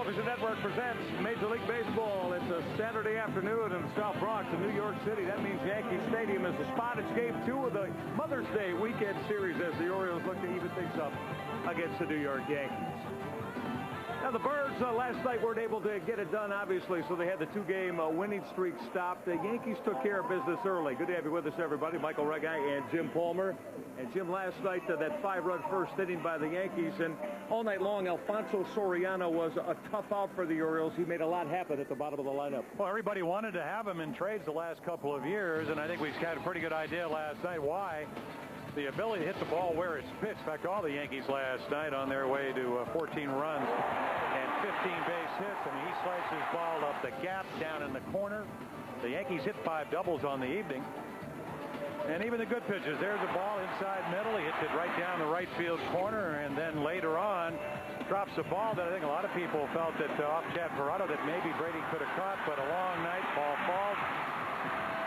Television Network presents Major League Baseball. It's a Saturday afternoon in the South Bronx in New York City. That means Yankee Stadium is the spot. It's game 2 of the Mother's Day weekend series as the Orioles look to even things up against the New York Yankees. Now, the Birds last night weren't able to get it done, obviously, so they had the 2-game winning streak stopped. The Yankees took care of business early. Good to have you with us, everybody. Michael Regai and Jim Palmer. And, Jim, last night, that 5-run first inning by the Yankees, and all night long, Alfonso Soriano was a tough out for the Orioles. He made a lot happen at the bottom of the lineup. Well, everybody wanted to have him in trades the last couple of years, and I think we had a pretty good idea last night why. The ability to hit the ball where it's pitched. In fact, all the Yankees last night on their way to 14 runs and 15 base hits. I mean, he slides his ball up the gap down in the corner. The Yankees hit 5 doubles on the evening. And even the good pitches. There's a ball inside middle. He hits it right down the right field corner, and then later on drops a ball that I think a lot of people felt that off Chad Parado that maybe Brady could have caught, but a long night, ball falls.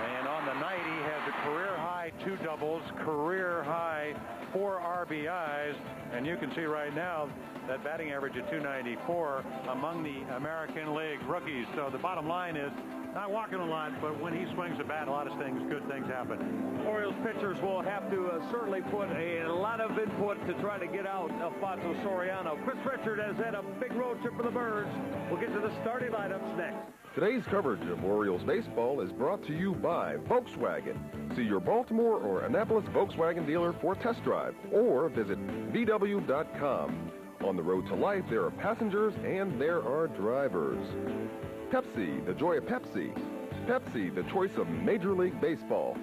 And on the night, he has a career-high 2 doubles, career-high 4 RBIs. And you can see right now that batting average at 294 among the American League rookies. So the bottom line is, not walking a lot, but when he swings the bat, a lot of things, good things happen. Orioles pitchers will have to certainly put a lot of input to try to get out Alfonso Soriano. Chris Richard has had a big road trip for the Birds. We'll get to the starting lineups next. Today's coverage of Orioles baseball is brought to you by Volkswagen. See your Baltimore or Annapolis Volkswagen dealer for a test drive, or visit VW.com. On the road to life, there are passengers and there are drivers. Pepsi, the joy of Pepsi. Pepsi, the choice of Major League Baseball.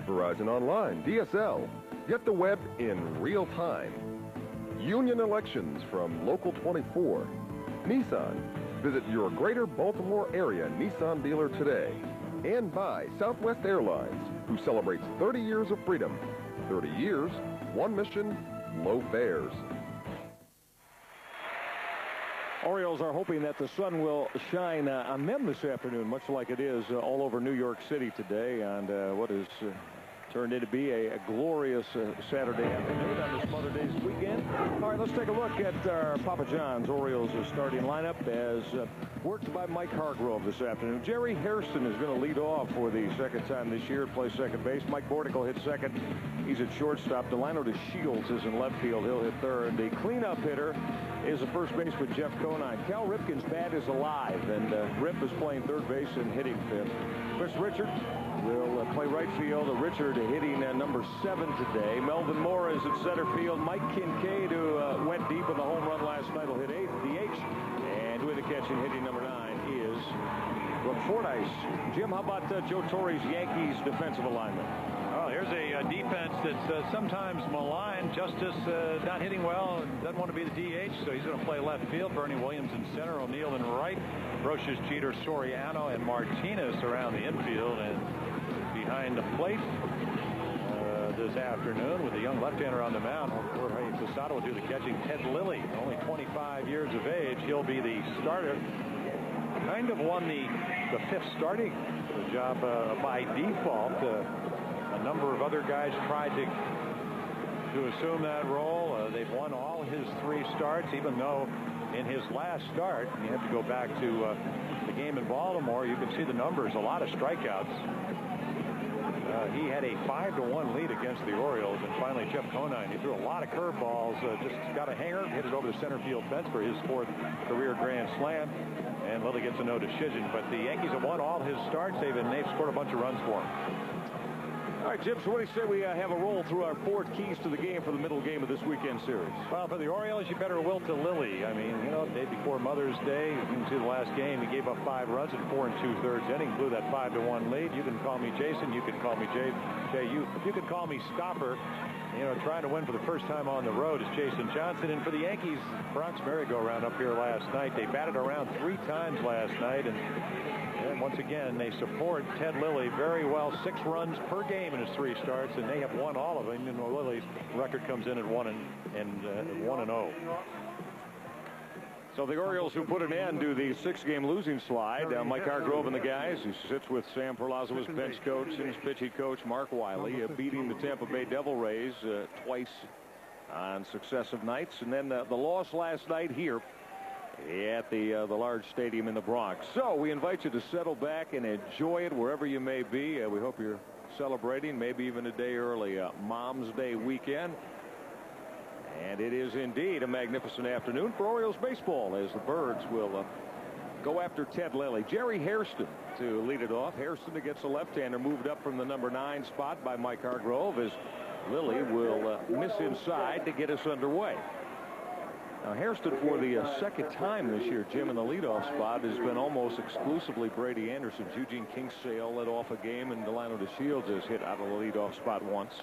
Verizon Online, DSL. Get the web in real time. Union Elections from Local 24. Nissan. Visit your greater Baltimore area Nissan dealer today. And by Southwest Airlines, who celebrates 30 years of freedom. 30 years, one mission, low fares. Orioles are hoping that the sun will shine on them this afternoon, much like it is all over New York City today, and what is turned into be a glorious Saturday afternoon on this Mother's Day weekend. All right, let's take a look at our Papa John's Orioles starting lineup as worked by Mike Hargrove this afternoon. Jerry Hairston is going to lead off for the second time this year, play second base. Mike Bordick will hit second. He's at shortstop. Delino DeShields is in left field. He'll hit third. The cleanup hitter is the first baseman Jeff Conine. Cal Ripken's bat is alive, and Rip is playing third base and hitting fifth. Chris Richard will play right field. Richard hitting number 7 today. Melvin Moore is at center field. Mike Kincaid, who went deep in the home run last night, will hit 8th, DH. And doing the catch and hitting number 9 is Brooke Fordyce. Jim, how about Joe Torre's Yankees defensive alignment? Well, here's a defense that's sometimes maligned. Justice not hitting well, doesn't want to be the DH, so he's going to play left field. Bernie Williams in center, O'Neill in right. Brocious, Jeter, Soriano, and Martinez around the infield. And behind the plate this afternoon with the young left-hander on the mound, Jorge Posada will do the catching. Ted Lilly, only 25 years of age. He'll be the starter. Kind of won the 5th starting job by default. A number of other guys tried to assume that role. They've won all his 3 starts, even though in his last start, you have to go back to the game in Baltimore. You can see the numbers, a lot of strikeouts. He had a 5-1 lead against the Orioles, and finally Jeff Conine, he threw a lot of curveballs, just got a hanger, hit it over the center field fence for his 4th career grand slam, and Lilly gets a no decision. But the Yankees have won all his starts, they've scored a bunch of runs for him. All right, Jim, so what do you say we have a roll through our 4 keys to the game for the middle game of this weekend series? Well, for the Orioles, you better will to Lilly. I mean, you know, the day before Mother's Day, you can see the last game, he gave up 5 runs in 4 2/3 innings, blew that 5-1 lead. You can call me Jason, you can call me Jay, you can call me Stopper. You know, trying to win for the first time on the road is Jason Johnson. And for the Yankees, Bronx merry-go-round up here last night. They batted around 3 times last night, and once again, they support Ted Lilly very well. 6 runs per game in his 3 starts, and they have won all of them. You know, Lilly's record comes in at 1-0. So the Orioles, who put an end to the 6-game losing slide, Mike Hargrove and the guys, who sits with Sam Perlaza as bench coach and his pitching coach, Mark Wiley, beating the Tampa Bay Devil Rays twice on successive nights. And then the loss last night here at the large stadium in the Bronx. So we invite you to settle back and enjoy it wherever you may be. We hope you're celebrating maybe even a day early, Mom's Day weekend. And it is indeed a magnificent afternoon for Orioles baseball as the Birds will go after Ted Lilly. Jerry Hairston to lead it off. Hairston against a left-hander, moved up from the number 9 spot by Mike Hargrove, as Lilly will miss inside to get us underway. Now, Hairston, for the second time this year, Jim, in the leadoff spot has been almost exclusively Brady Anderson. Eugene Kingsale led off a game, and Delano DeShields has hit out of the leadoff spot once,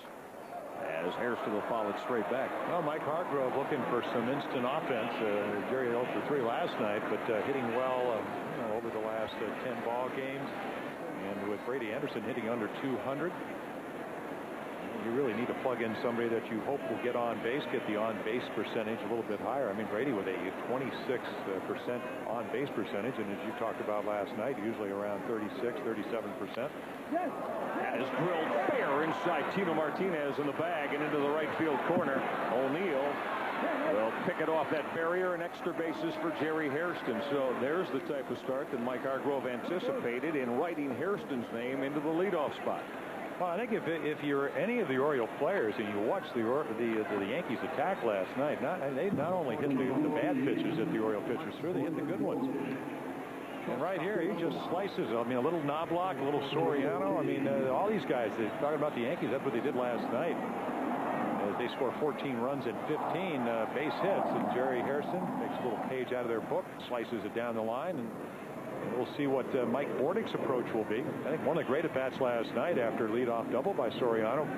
as Hairston will follow it straight back. Well, Mike Hargrove looking for some instant offense. Jerry 0 for 3 last night, but hitting well over the last 10 ball games. And with Brady Anderson hitting under 200, you really need to plug in somebody that you hope will get on base, get the on base percentage a little bit higher. I mean, Brady with a 26% on base percentage, and as you talked about last night, usually around 36, 37%. That is drilled fair inside. Tino Martinez in the bag and into the right field corner. O'Neill will pick it off that barrier, and extra bases for Jerry Hairston. So there's the type of start that Mike Hargrove anticipated in writing Hairston's name into the leadoff spot. Well, I think if you're any of the Oriole players and you watch the Yankees attack last night, they not only hit the bad pitches that the Oriole pitchers threw, they hit the good ones. And right here, he just slices. I mean, a little Knobloch, a little Soriano. I mean, all these guys. Talking about the Yankees, that's what they did last night. They score 14 runs and 15 base hits, and Jerry Hairston makes a little page out of their book, slices it down the line, and we'll see what Mike Bordick's approach will be. I think one of the great at-bats last night after leadoff double by Soriano.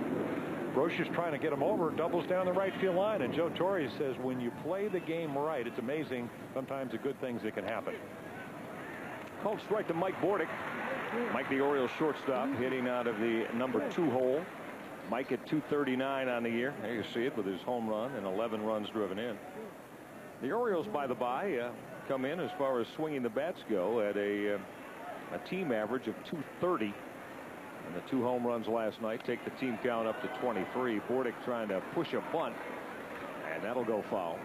Brocious trying to get him over, doubles down the right field line, and Joe Torre says when you play the game right, it's amazing sometimes the good things that can happen. Called strike to Mike Bordick. Mike, the Orioles shortstop, hitting out of the number 2 hole. Mike at 239 on the year. There you see it with his home run and 11 runs driven in. The Orioles, by the by, come in as far as swinging the bats go at a team average of 230. And the 2 home runs last night take the team count up to 23. Bordick trying to push a bunt, and that'll go foul.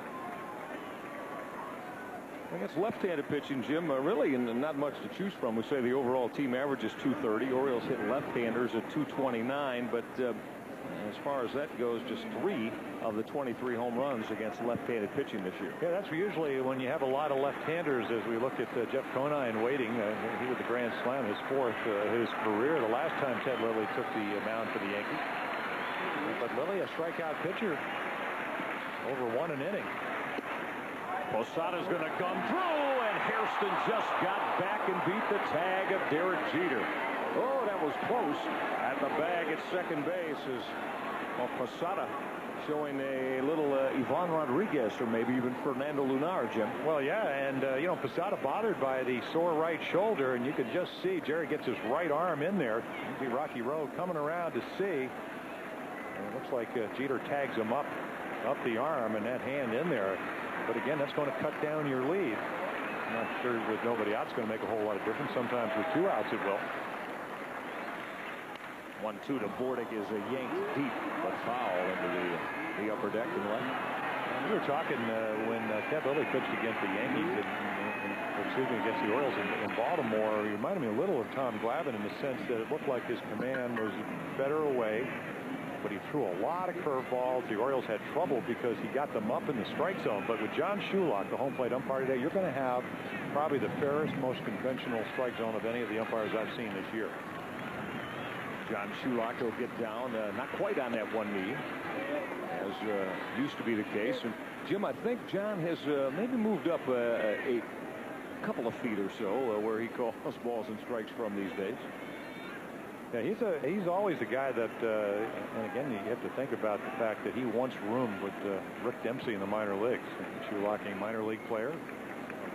Against left-handed pitching, Jim, really not much to choose from. We say the overall team average is 230. Orioles hit left-handers at 229, but as far as that goes, just 3 of the 23 home runs against left-handed pitching this year. Yeah, that's usually when you have a lot of left-handers. As we look at Jeff Conine waiting, he with the grand slam, his 4th his career. The last time Ted Lilly took the mound for the Yankees. But Lilly, a strikeout pitcher, over 1 an inning. Posada's going to come through, and Hairston just got back and beat the tag of Derek Jeter. Oh, that was close. At the bag at second base is Posada showing a little Ivan Rodriguez or maybe even Fernando Lunar, Jim. Well, yeah, and Posada bothered by the sore right shoulder, and you can just see Jerry gets his right arm in there. You see Rocky Road coming around to see, and it looks like Jeter tags him up the arm and that hand in there. But again, that's going to cut down your lead. I'm not sure with nobody out it's going to make a whole lot of difference. Sometimes with 2 outs it will. 1-2 to Bordick is a yanked deep, but foul into the upper deck and left. And we were talking when Ted Lilly pitched against the Yankees, against the Orioles in Baltimore. He reminded me a little of Tom Glavine in the sense that it looked like his command was better away. But he threw a lot of curveballs. The Orioles had trouble because he got them up in the strike zone. But with John Shulock, the home plate umpire today, you're going to have probably the fairest, most conventional strike zone of any of the umpires I've seen this year. John Shulock will get down, not quite on that one knee, as used to be the case. And Jim, I think John has maybe moved up a couple of feet or so where he calls balls and strikes from these days. Yeah, he's always a guy that, and again, you have to think about the fact that he once roomed with Rick Dempsey in the minor leagues. Shulock, a minor league player,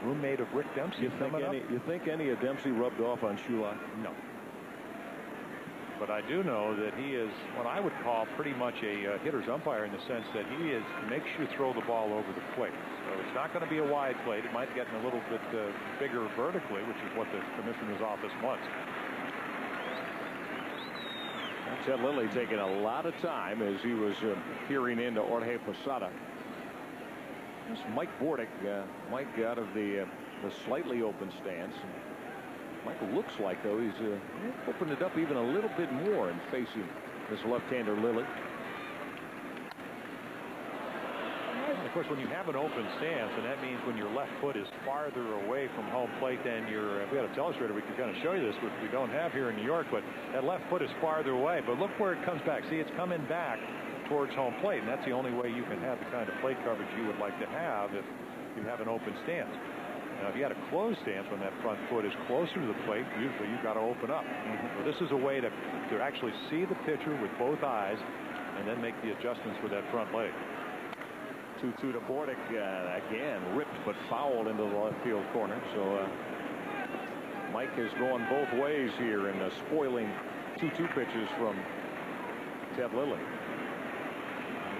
roommate of Rick Dempsey. You think any of Dempsey rubbed off on Shulock? No. But I do know that he is what I would call pretty much a hitter's umpire in the sense that he makes you throw the ball over the plate. So it's not going to be a wide plate. It might get a little bit bigger vertically, which is what the commissioner's office wants. Ted Lilly taking a lot of time as he was peering into Jorge Posada. This Mike Bordick. Mike out of the slightly open stance. Michael looks like, though, he's opened it up even a little bit more in facing this left-hander Lilly. And of course, when you have an open stance, and that means when your left foot is farther away from home plate than your, if we had a telestrator, we could kind of show you this, which we don't have here in New York, but that left foot is farther away. But look where it comes back. See, it's coming back towards home plate, and that's the only way you can have the kind of plate coverage you would like to have if you have an open stance. Now, if you had a closed stance when that front foot is closer to the plate, usually you've got to open up. So this is a way to actually see the pitcher with both eyes and then make the adjustments with that front leg. 2-2 to Bordick. Again, ripped but fouled into the left field corner. So Mike has gone both ways here in spoiling 2-2 pitches from Ted Lilly.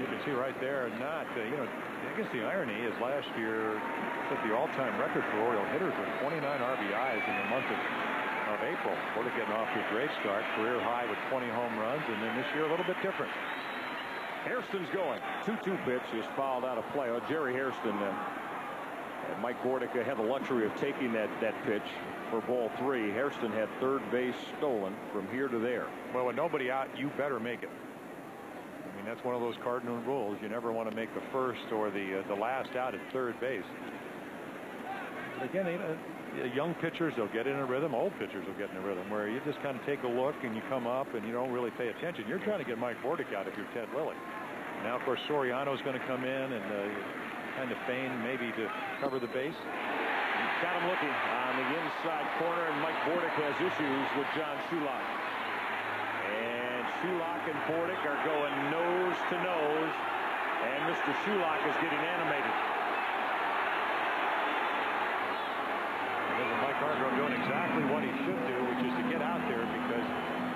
You can see right there, I guess the irony is last year set the all-time record for Oriole hitters with 29 RBIs in the month of April. Bordick getting off to a great start, career high with 20 home runs, and then this year a little bit different. Hairston's going. 2-2 pitch is fouled out of play. Jerry Hairston. Mike Bordick had the luxury of taking that pitch for ball 3. Hairston had third base stolen from here to there. Well, with nobody out, you better make it. I mean, that's one of those cardinal rules. You never want to make the first or the last out at third base. Again, young pitchers, they'll get in a rhythm. Old pitchers will get in a rhythm where you just kind of take a look and you come up and you don't really pay attention. You're trying to get Mike Bordick out if you're Ted Lilly. Now, of course, Soriano's going to come in and kind of feign maybe to cover the base. Got him looking on the inside corner, and Mike Bordick has issues with John Shulock. And Shulock and Bordick are going nose to nose, and Mr. Shulock is getting animated. Mike Hargrove doing exactly what he should do, which is to get out there because,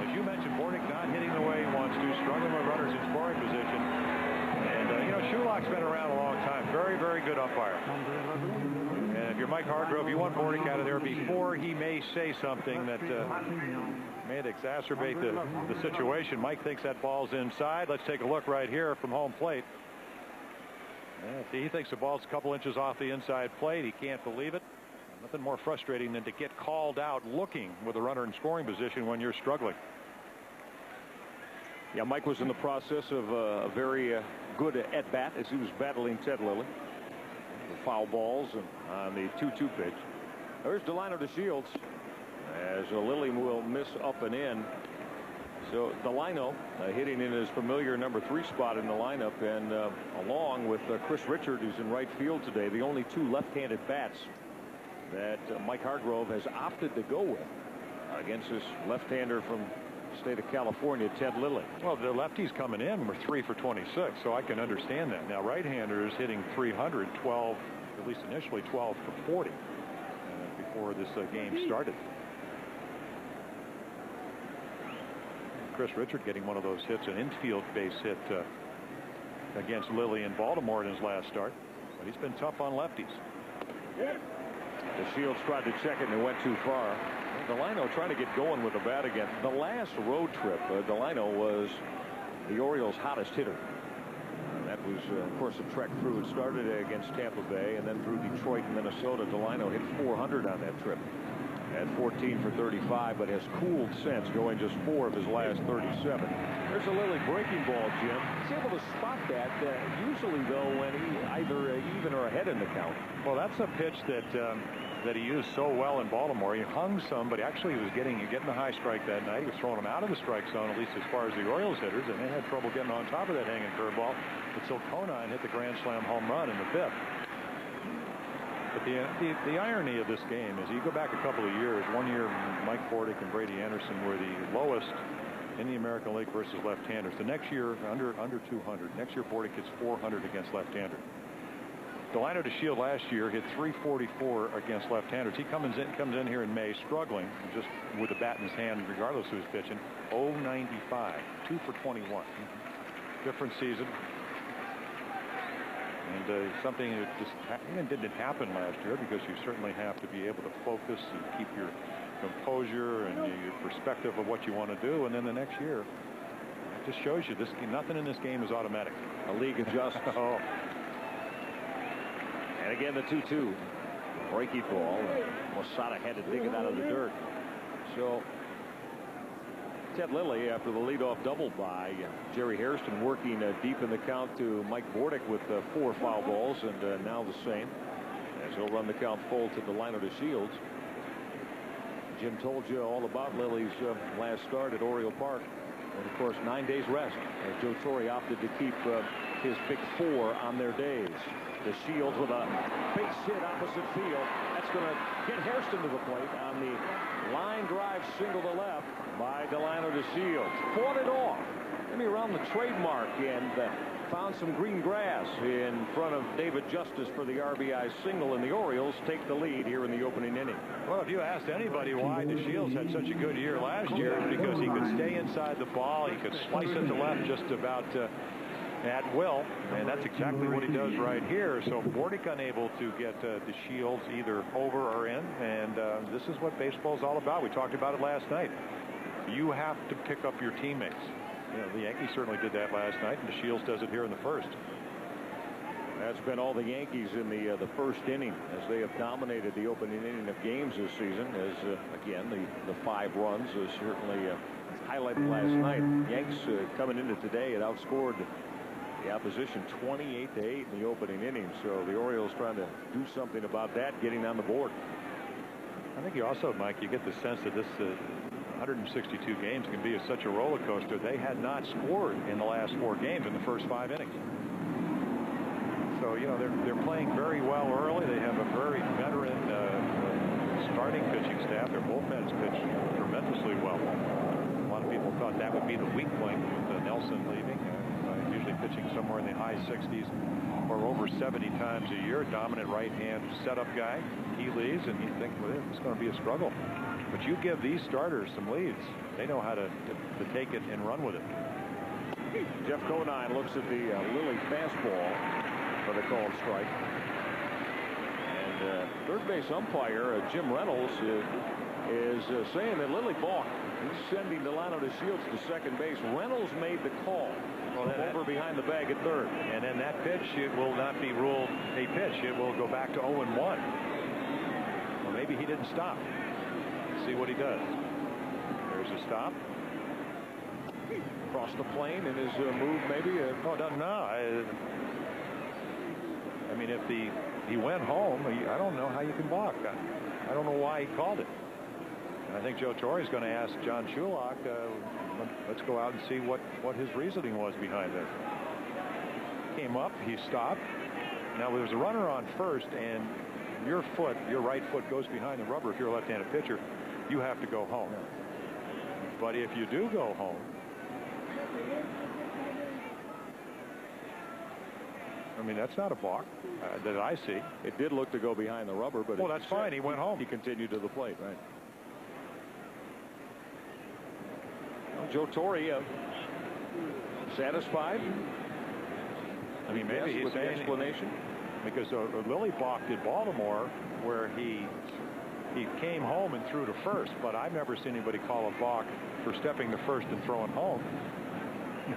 as you mentioned, Bordick not hitting the way he wants to, struggling with runners in scoring position. And, Shulock's been around a long time. Very, very good umpire. And if you're Mike Hargrove, you want Bordick out of there before he may say something that may exacerbate the situation. Mike thinks that ball's inside. Let's take a look right here from home plate. He thinks the ball's a couple inches off the inside plate. He can't believe it. Nothing more frustrating than to get called out looking with a runner in scoring position when you're struggling. Yeah, Mike was in the process of a very good at-bat as he was battling Ted Lilly. The foul balls and on the 2-2 pitch. There's Delino to Shields as Lilly will miss up and in. So Delino hitting in his familiar number 3 spot in the lineup, and along with Chris Richard, who's in right field today, the only 2 left-handed bats that Mike Hargrove has opted to go with against this left-hander from the state of California, Ted Lilly. Well, the lefties coming in were 3 for 26, so I can understand that. Now, right-handers hitting 300, 12, at least initially 12 for 40 before this game started. Chris Richard getting one of those hits, an infield base hit against Lilly in Baltimore in his last start, but he's been tough on lefties. The Shields tried to check it and it went too far. Delino trying to get going with the bat again. The last road trip, Delino was the Orioles' hottest hitter. That was, of course, a trek through. It started against Tampa Bay and then through Detroit and Minnesota. Delino hit 400 on that trip. At 14 for 35, but has cooled since, going just 4 of his last 37. There's a Lilly breaking ball, Jim. He's able to spot that usually, though, when he either even or ahead in the count. Well, that's a pitch that he used so well in Baltimore. He hung some, but actually he was getting the high strike that night. He was throwing them out of the strike zone, at least as far as the Orioles hitters, and they had trouble getting on top of that hanging curveball. But Silconine hit the grand slam home run in the 5th. But the irony of this game is you go back a couple of years. One year Mike Bordick and Brady Anderson were the lowest in the American League versus left-handers. The next year under 200. Next year Bordick hits 400 against left-handers. Delino to Shield last year hit 344 against left-handers. He comes in here in May struggling just with the bat in his hand regardless of who's pitching. 0-95, 2 for 21. Different season. And something that just didn't happen last year, because you certainly have to be able to focus and keep your composure and your perspective of what you want to do. And then the next year, it just shows you nothing in this game is automatic. A league adjusts. Oh. And again, the 2-2. Breaking ball. Mosada had to dig it out of the dirt. So Ted Lilly, after the leadoff double by Jerry Hairston, working deep in the count to Mike Bordick with 4 foul balls, and now the same as he'll run the count full to Delino DeShields. Jim told you all about Lilly's last start at Oriole Park, and of course 9 days rest as Joe Torre opted to keep his big 4 on their days. DeShields with a base hit opposite field. That's going to get Hairston to the plate on the line drive single to left by Delino DeShields. Fought it off. Maybe around the trademark and found some green grass in front of David Justice for the RBI single, and the Orioles take the lead here in the opening inning. Well, if you asked anybody why DeShields had such a good year last year, it's because he could stay inside the ball. He could slice it to left just about at will, and that's exactly what he does right here. So Bordick unable to get DeShields either over or in, and this is what baseball is all about. We talked about it last night. You have to pick up your teammates. You know, the Yankees certainly did that last night, and DeShields does it here in the first. That's been all the Yankees in the first inning, as they have dominated the opening inning of games this season. As again, the 5 runs certainly highlighted last night. Yanks coming into today had outscored the opposition 28-8 in the opening inning. So the Orioles trying to do something about that, getting on the board. I think you also, Mike, you get the sense that this 162 games can be such a roller coaster. They had not scored in the last 4 games in the first 5 innings. So, you know, they're playing very well early. They have a very veteran starting pitching staff. Their bullpen's pitched tremendously well. A lot of people thought that would be the weak link with Nelson leaving. Usually pitching somewhere in the high 60s or over 70 times a year. Dominant right-hand setup guy. He leaves, and you think, well, it's going to be a struggle. But you give these starters some leads. They know how to take it and run with it. Jeff Conine looks at the Lilly fastball for the called strike. And third base umpire Jim Reynolds is saying that Lilly balked. He's sending Delino DeShields to second base. Reynolds made the call. Over behind the bag at third. And then that pitch, it will not be ruled a pitch. It will go back to 0-1. Well, maybe he didn't stop. Let's see what he does. There's a stop. Across the plane in his move, maybe. No. I mean, if he went home, I don't know how you can balk. I don't know why he called it. And I think Joe Torre is going to ask John Shulock, let's go out and see what his reasoning was behind this. Came up, he stopped. Now there's a runner on first, and your right foot goes behind the rubber. If you're a left-handed pitcher, you have to go home. But if you do go home, I mean, that's not a balk that I see. It did look to go behind the rubber, but well, that's fine. He went home. He continued to the plate, right? Well, Joe Torre satisfied. I mean, maybe he's with the saying explanation, because Lilly balked in Baltimore, where he came home and threw to first, but I've never seen anybody call a balk for stepping to first and throwing home.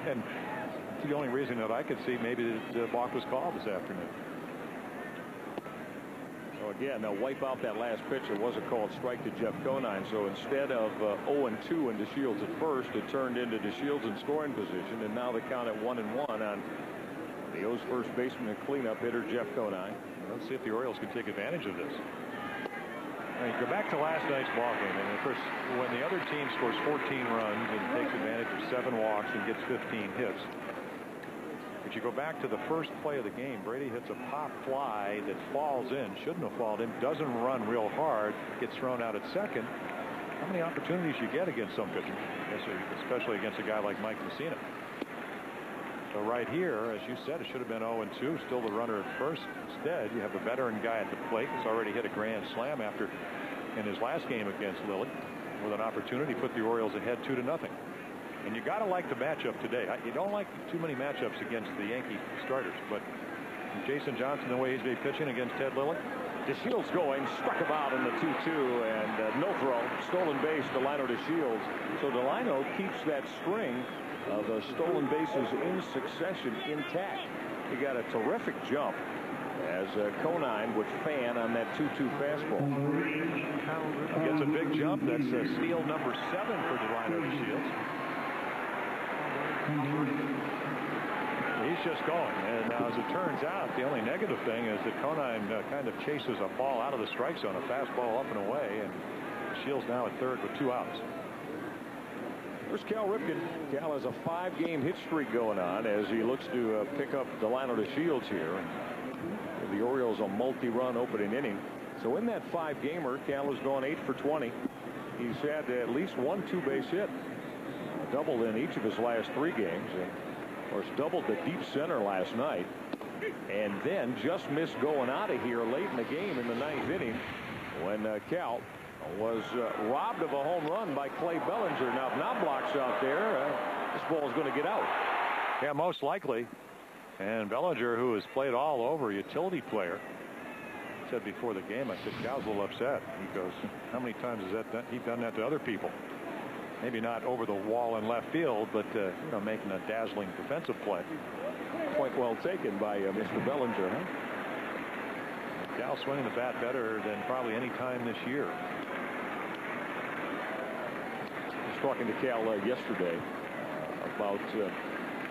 And it's the only reason that I could see maybe the balk was called this afternoon. So again, they'll wipe out that last pitch. It was a called strike to Jeff Conine. So instead of 0-2 and DeShields at first, it turned into DeShields in scoring position, and now the count at 1-1 on the O's first baseman and cleanup hitter Jeff Conine. Let's see if the Orioles can take advantage of this. I mean, go back to last night's ball game, and of course, when the other team scores 14 runs and takes advantage of 7 walks and gets 15 hits. But you go back to the first play of the game, Brady hits a pop fly that falls in, shouldn't have fallen in, doesn't run real hard, gets thrown out at second. How many opportunities you get against some pitcher, especially against a guy like Mike Messina? So right here, as you said, it should have been 0-2, still the runner at first. Instead, you have a veteran guy at the plate who's already hit a grand slam in his last game against Lilly, with an opportunity to put the Orioles ahead 2-0. And you got to like the matchup today. You don't like too many matchups against the Yankee starters, but Jason Johnson, the way he's been pitching against Ted Lilly. DeShields going, struck him out in the 2-2, and no throw, stolen base, Delino DeShields. So Delino keeps that string of stolen bases in succession intact. He got a terrific jump as Conine would fan on that 2-2 fastball. Gets a big jump. That's steal number 7 for Delino DeShields. He's just going. And now, as it turns out, the only negative thing is that Conine kind of chases a ball out of the strike zone, a fastball up and away, and DeShields now at third with 2 outs. There's Cal Ripken. Cal has a 5-game hit streak going on as he looks to pick up Delino DeShields here. The Orioles a multi-run opening inning. So in that 5-gamer, Cal has gone 8 for 20. He's had at least 1 2-base hit. Doubled in each of his last 3 games. And of course, doubled the deep center last night. And then just missed going out of here late in the game in the 9th inning when Cal was robbed of a home run by Clay Bellinger. Now, if Knobloch's out there, this ball is going to get out. Yeah, most likely. And Bellinger, who has played all over, utility player, said before the game, I said, Cal's a little upset. He goes, how many times has he done that to other people? Maybe not over the wall in left field, but you know, making a dazzling defensive play. Point well taken by Mr. Bellinger. Huh? Cal swinging the bat better than probably any time this year. I was talking to Cal yesterday about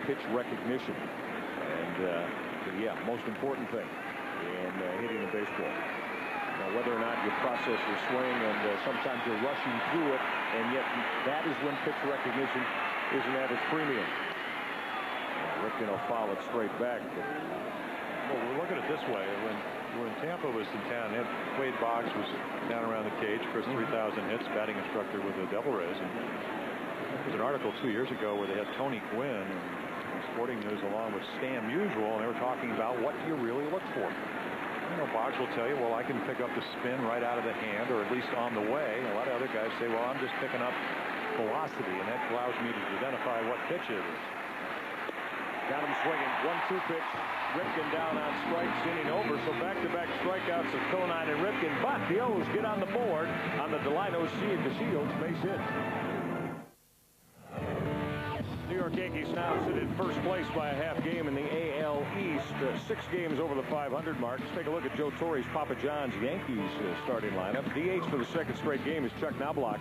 pitch recognition, and yeah, most important thing in hitting a baseball. Now, whether or not you process your swing, and sometimes you're rushing through it, and yet that is when pitch recognition isn't at its premium. Ripken will foul it straight back. Well, we're looking at it this way. When Tampa was in town, Wade Boggs was down around the cage. Chris 3,000 hits, batting instructor with the Devil Rays. And there was an article 2 years ago where they had Tony Gwynn and Sporting News along with Stan Musial, and they were talking about what do you really look for. You know, Boggs will tell you, well, I can pick up the spin right out of the hand, or at least on the way. A lot of other guys say, well, I'm just picking up velocity, and that allows me to identify what pitch it is. Got him swinging. 1-2 pitch. Ripken down on strikes, inning over. So back-to-back strikeouts of Conine and Ripken. But the O's get on the board on the Delino DeShields base hit. New York Yankees now sit in first place by a half game in the AL East. 6 games over the 500 mark. Let's take a look at Joe Torre's Papa John's Yankees starting lineup. DH for the 2nd straight game is Chuck Knobloch.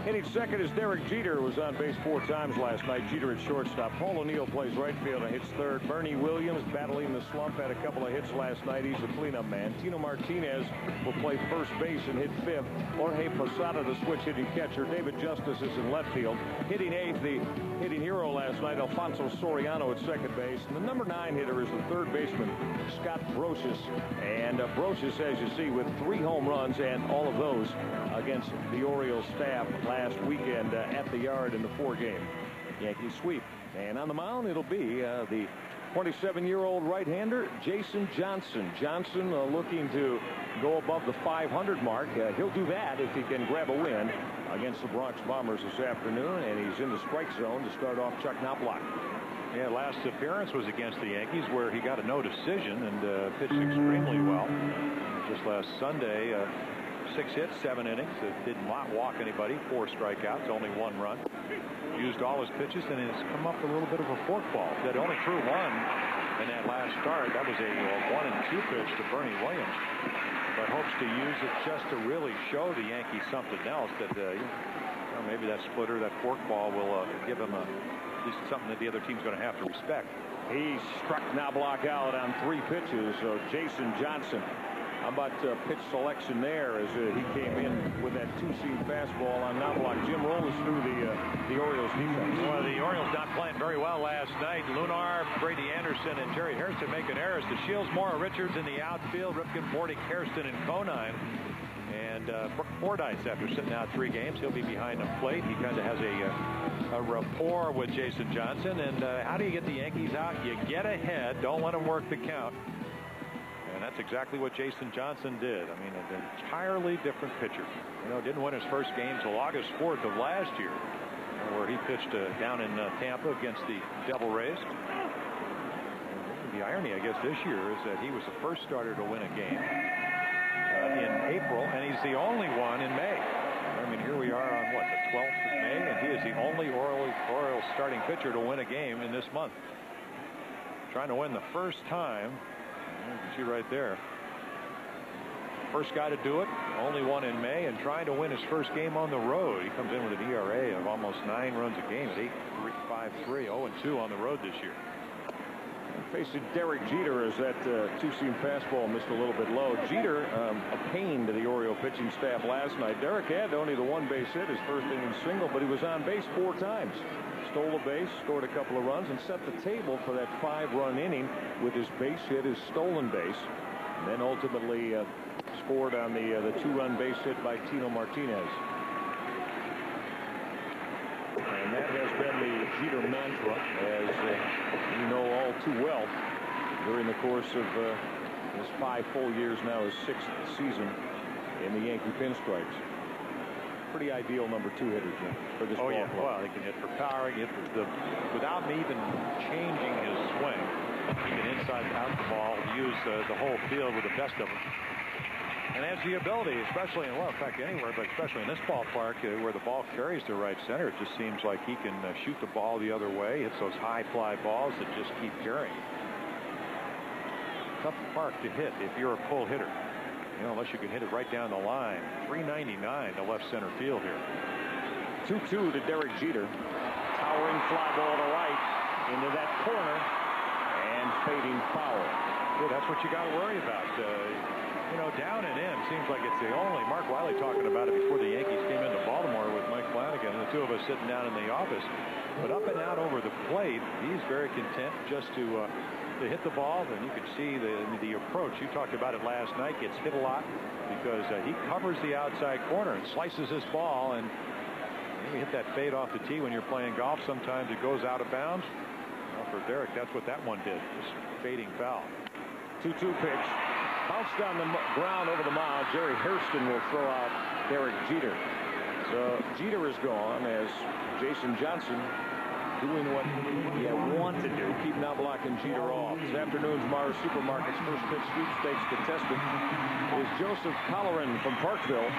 Hitting second is Derek Jeter, who was on base 4 times last night. Jeter at shortstop. Paul O'Neill plays right field and hits third. Bernie Williams battling the slump, had a couple of hits last night. He's a cleanup man. Tino Martinez will play first base and hit 5th. Jorge Posada, the switch hitting catcher. David Justice is in left field. Hitting 8th, the hitting hero last night, Alfonso Soriano at second base. And the number 9 hitter is the 3rd baseman, Scott Brosius. And Brosius, as you see, with 3 home runs, and all of those against the Orioles staff last weekend at the Yard in the 4-game Yankee sweep. And on the mound, it'll be the 27-year-old right-hander Jason Johnson. Johnson looking to go above the 500 mark. He'll do that if he can grab a win against the Bronx Bombers this afternoon, and he's in the strike zone to start off Chuck Knobloch. Yeah, last appearance was against the Yankees, where he got a no decision and pitched extremely well. Just last Sunday, 6 hits, 7 innings. It did not walk anybody. 4 strikeouts, only 1 run. Used all his pitches, and it's come up a little bit of a forkball. That only threw 1 in that last start. That was a 1-2 pitch to Bernie Williams. But hopes to use it just to really show the Yankees something else. That maybe that splitter, that forkball, will give him at least something that the other team's going to have to respect. He struck Knobloch out on 3 pitches. So Jason Johnson. How about pitch selection there as he came in with that 2-seam fastball on Knobloch? Jim, roll us through the Orioles defense. Well, the Orioles not playing very well last night. Lunar, Brady Anderson, and Jerry Hairston making errors. DeShields, Mora Richards in the outfield. Ripken, Bordick, Hairston, and Conine. And Brooke Fordyce, after sitting out 3 games, he'll be behind the plate. He kind of has a rapport with Jason Johnson. And how do you get the Yankees out? You get ahead. Don't let them work the count. And that's exactly what Jason Johnson did. I mean, an entirely different pitcher. You know, didn't win his first game until August 4th of last year, where he pitched down in Tampa against the Devil Rays. The irony, I guess, this year is that he was the first starter to win a game in April, and he's the only one in May. I mean, here we are on, what, the 12th of May, and he is the only Orioles starting pitcher to win a game in this month. Trying to win the first time You can see right there. First guy to do it, only one in May, and trying to win his first game on the road. He comes in with an ERA of almost 9 runs a game at 8.53, 0-2 on the road this year. Facing Derek Jeter as that two-seam fastball missed a little bit low. Jeter, a pain to the Oriole pitching staff last night. Derek had only the one base hit, his first inning single, but he was on base 4 times. Stole a base, scored a couple of runs, and set the table for that 5-run inning with his base hit, his stolen base, and then ultimately scored on the 2-run base hit by Tino Martinez. And that has been the Jeter mantra, as you know all too well, during the course of his 5 full years now, his 6th season in the Yankee pinstripes. Pretty ideal number 2 hitter, Jim, for this ball club. Well, he can hit for power, he can hit for without even changing his swing. He can inside out the ball, use the whole field with the best of them. And has the ability, especially in, well, in fact, anywhere, but especially in this ballpark where the ball carries to right center, it just seems like he can shoot the ball the other way. It's those high fly balls that just keep carrying. Tough park to hit if you're a pull hitter, unless you can hit it right down the line. 399 to left center field here. 2-2 to Derek Jeter. Towering fly ball to right into that corner and fading foul. Yeah, that's what you got to worry about. Down and in seems like it's the only. Mark Wiley talking about it before the Yankees came into Baltimore with Mike Flanagan and the 2 of us sitting down in the office. But up and out over the plate, he's very content just to hit the ball. And you can see the approach. You talked about it last night. Gets hit a lot because he covers the outside corner and slices his ball. And you hit that fade off the tee when you're playing golf. Sometimes it goes out of bounds. Well, for Derek, that's what that one did. Just fading foul. 2-2 pitch. Bounced on the ground over the mound. Jerry Hairston will throw out Derek Jeter. So Jeter is gone as Jason Johnson doing what he wanted to do, keep Knobloch and Jeter off. This afternoon's Mars Supermarket's first pitch sweepstakes contestant is Joseph Colleran from Parkville.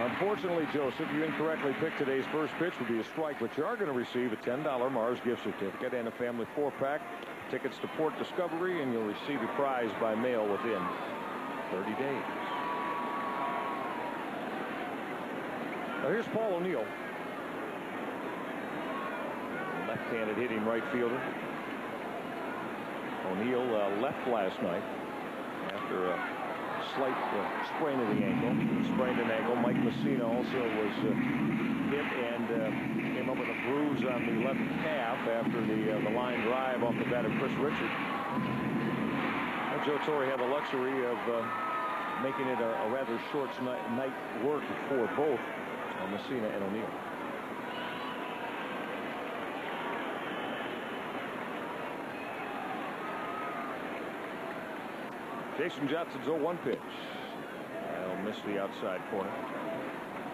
Unfortunately, Joseph, you incorrectly picked today's first pitch would be a strike, but you are going to receive a $10 Mars gift certificate and a family 4-pack, tickets to Port Discovery, and you'll receive your prize by mail within 30 days. Now here's Paul O'Neill. Left-handed hitting right fielder. O'Neill left last night after a slight sprain of the ankle. Sprained an ankle. Mike Messina also was hit and came up with a bruise on the left calf after the line drive off the bat of Chris Richard. Joe Torre had the luxury of making it a rather short night work for both Messina and O'Neill. Jason Johnson's 0-1 pitch. That'll miss the outside corner.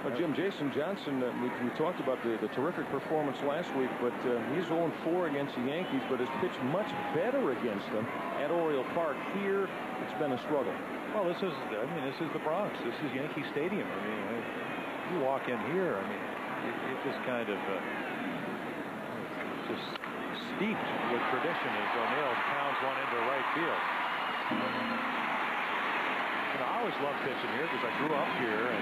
Well, Jim, Jason Johnson, we talked about the terrific performance last week, but he's 0-4 against the Yankees, but has pitched much better against them at Oriole Park. Here, it's been a struggle. Well, this is the Bronx. This is Yankee Stadium. I mean, you walk in here, I mean, it just kind of just steeped with tradition as O'Neill pounds one into right field. I always loved pitching here because I grew up here, and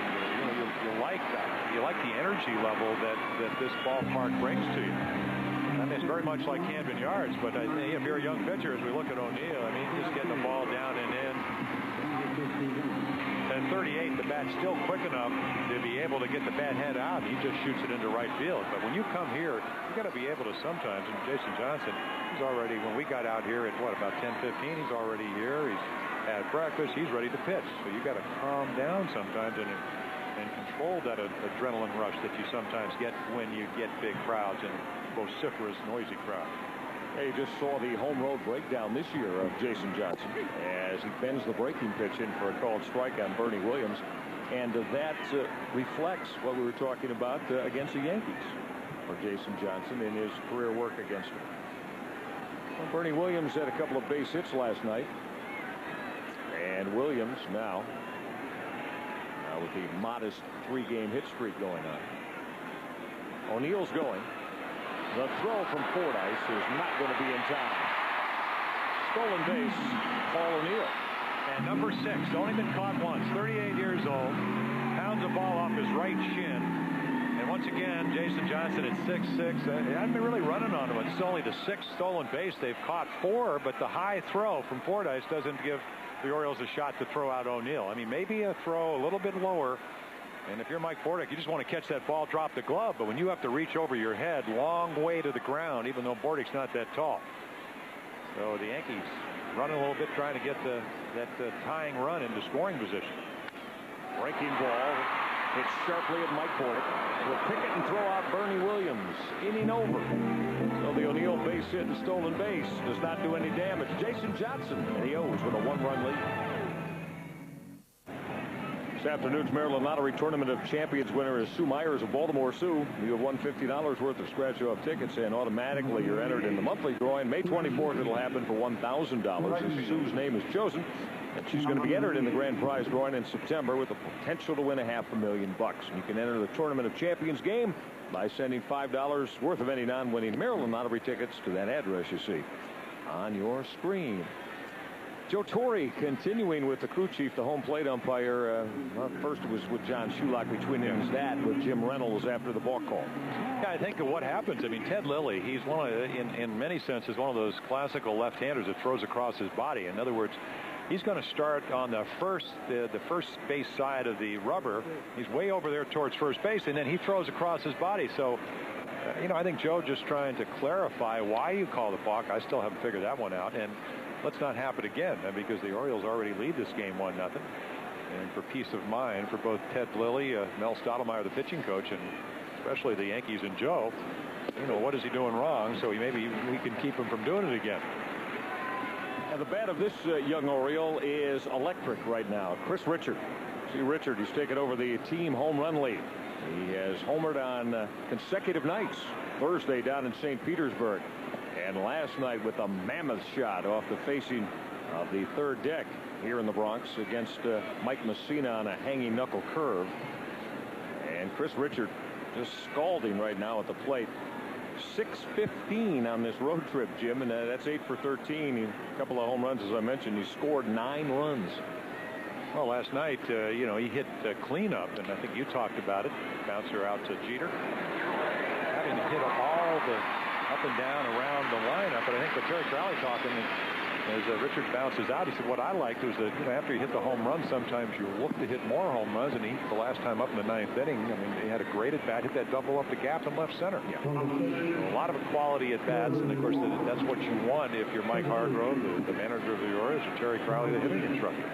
you like that. You like the energy level that this ballpark brings to you. I mean, it's very much like Camden Yards, but I think if you're a young pitcher, as we look at O'Neill, I mean, just getting the ball down and in. And 38, the bat's still quick enough to be able to get the bat head out. He just shoots it into right field. But when you come here, you got to be able to sometimes. And Jason Johnson, he's already, when we got out here at about 10:15, he's already here. He's had breakfast. He's ready to pitch. So you got to calm down sometimes and control that adrenaline rush that you sometimes get when you get big crowds and vociferous, noisy crowds. Hey, just saw the home road breakdown this year of Jason Johnson as he bends the breaking pitch in for a called strike on Bernie Williams. And that reflects what we were talking about against the Yankees for Jason Johnson in his career work against them. Well, Bernie Williams had a couple of base hits last night. And Williams now with the modest 3-game hit streak going on. O'Neill's going. The throw from Fordyce is not going to be in time. Stolen base, Paul O'Neill. number 6, only been caught once, 38 years old, pounds the ball off his right shin. And once again, Jason Johnson at 6'6". They haven't been really running on him. It's only the 6th stolen base. They've caught 4, but the high throw from Fordyce doesn't give the Orioles a shot to throw out O'Neill. I mean, maybe a throw a little bit lower. And if you're Mike Bordick, you just want to catch that ball, drop the glove. But when you have to reach over your head, long way to the ground, even though Bordick's not that tall. So the Yankees running a little bit, trying to get that tying run into scoring position. Breaking ball. Hits sharply at Mike Bordick. Will pick it and throw out Bernie Williams. Inning over. So the O'Neill base hit and stolen base does not do any damage. Jason Johnson and the O's with a 1-run lead. This afternoon's Maryland Lottery Tournament of Champions winner is Sue Myers of Baltimore. Sue, you have won $50 worth of scratch-off tickets, and automatically you're entered in the monthly drawing. May 24th, it'll happen for $1,000. Sue's name is chosen, and she's going to be entered in the grand prize drawing in September with the potential to win $500,000. You can enter the Tournament of Champions game by sending $5 worth of any non-winning Maryland Lottery tickets to that address you see on your screen. Joe Torre continuing with the crew chief, the home plate umpire. Well, first it was with John Shulock between innings, that with Jim Reynolds after the ball call. Yeah, I think of what happens. I mean, Ted Lilly, he's one of, in many senses, one of those classical left-handers that throws across his body. In other words, he's going to start on the first base side of the rubber. He's way over there towards first base, and then he throws across his body. So, you know, I think Joe just trying to clarify why you call the balk. I still haven't figured that one out. And let's not happen again, because the Orioles already lead this game 1-0. And for peace of mind for both Ted Lilly, Mel Stottlemyre, the pitching coach, and especially the Yankees and Joe, you know, what is he doing wrong? So maybe we can keep him from doing it again. And the bat of this young Oriole is electric right now. Chris Richard. See Richard, he's taken over the team home run lead. He has homered on consecutive nights. Thursday down in St. Petersburg. And last night with a mammoth shot off the facing of the third deck here in the Bronx against Mike Messina on a hanging knuckle curve. And Chris Richard just scalding right now at the plate. 6-15 on this road trip, Jim, and that's 8 for 13. A couple of home runs, as I mentioned. He scored 9 runs. Well, last night, you know, he hit cleanup, and I think you talked about it. Bouncer out to Jeter. Having to hit all the up and down around the lineup, but I think with Terry Crowley talking as Richard bounces out, he said what I liked was that, you know, after you hit the home run, sometimes you look to hit more home runs, and he, the last time up in the 9th inning, I mean, he had a great at bat, hit that double up the gap in left center. Yeah. A lot of quality at bats, and of course that's what you want if you're Mike Hargrove, the manager of the Orioles, or Terry Crowley, the hitting instructor.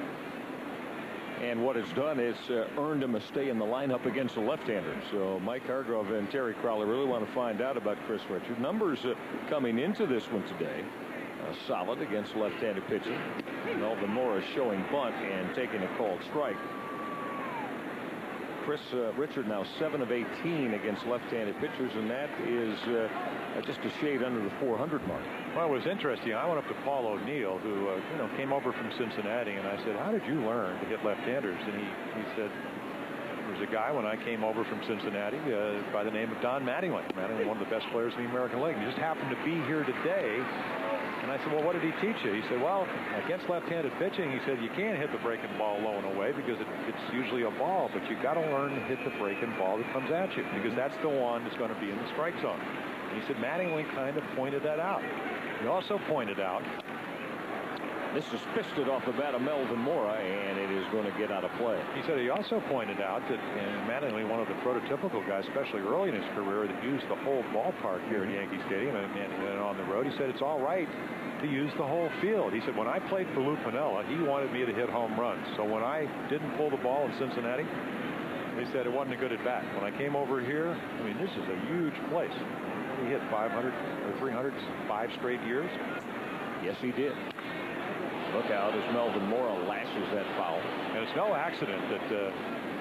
And what it's done is earned him a stay in the lineup against the left-hander. So Mike Hargrove and Terry Crowley really want to find out about Chris Richard. Numbers coming into this one today. Solid against left-handed pitching. Melvin Morris showing bunt and taking a called strike. Chris Richard now 7 of 18 against left-handed pitchers, and that is just a shade under the 400 mark. Well, it was interesting. I went up to Paul O'Neill, who you know, came over from Cincinnati, and I said, how did you learn to hit left-handers? And he said, there's a guy when I came over from Cincinnati by the name of Don Mattingly. Mattingly, one of the best players in the American League. He just happened to be here today. And I said, well, what did he teach you? He said, well, against left-handed pitching, he said, you can't hit the breaking ball low and away because it's usually a ball, but you got to learn to hit the breaking ball that comes at you, because that's the one that's going to be in the strike zone. And he said, Mattingly kind of pointed that out. He also pointed out, this is fisted off the bat of Melvin Mora, and it is going to get out of play. He said he also pointed out that Mattingly, one of the prototypical guys, especially early in his career, that used the whole ballpark here at Yankee Stadium and on the road. He said it's all right to use the whole field. He said when I played for Lou Piniella, he wanted me to hit home runs. So when I didn't pull the ball in Cincinnati, they said it wasn't a good at bat. When I came over here, I mean, this is a huge place. He hit 500 or 300 5 straight years. Yes, he did. Look out as Melvin Mora lashes that foul. And it's no accident that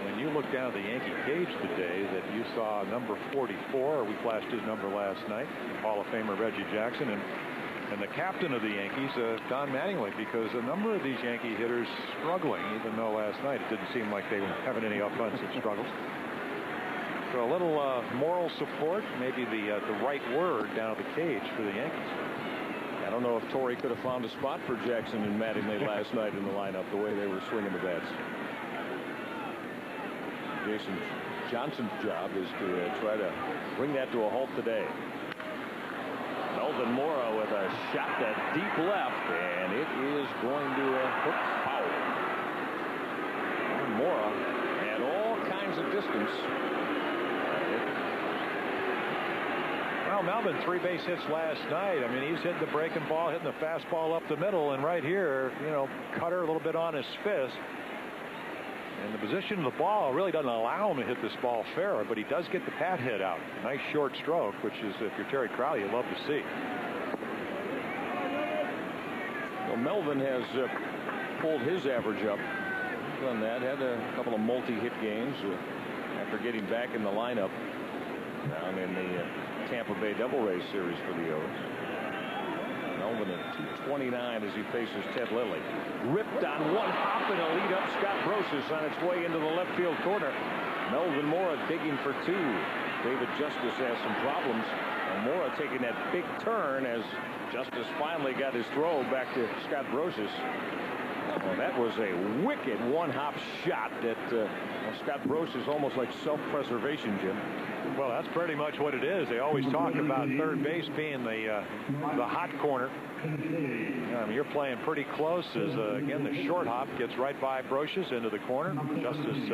when you look down at the Yankee cage today that you saw number 44. We flashed his number last night, Hall of Famer Reggie Jackson, and the captain of the Yankees, Don Mattingly, because a number of these Yankee hitters struggling, even though last night it didn't seem like they were having any offensive struggles. So a little moral support, maybe the right word down at the cage for the Yankees. Got don't know if Torrey could have found a spot for Jackson and Mattingly last night in the lineup, the way they were swinging the bats. Jason Johnson's job is to try to bring that to a halt today. Melvin Mora with a shot to deep left, and it is going to hook foul. Mora had all kinds of distance. Well, Melvin 3 base hits last night. I mean, he's hitting the breaking ball, hitting the fastball up the middle, and right here, you know, cutter a little bit on his fist. And the position of the ball really doesn't allow him to hit this ball fair, but he does get the pat hit out. Nice short stroke, which is, if you're Terry Crowley, you'd love to see. Well, Melvin has pulled his average up. He's done that. Had a couple of multi-hit games after getting back in the lineup down in the Tampa Bay Double Race series for the O's. Melvin at 229 as he faces Ted Lilly. Ripped on one hop and a lead up. Scott Brosius on its way into the left field corner. Melvin Mora digging for 2. David Justice has some problems. And Mora taking that big turn as Justice finally got his throw back to Scott Brosius. Well, that was a wicked one-hop shot that Scott Brosius, almost like self-preservation, Jim. Well, that's pretty much what it is. They always talk about third base being the hot corner. I mean, you're playing pretty close as, again, the short hop gets right by Brosius into the corner. Justice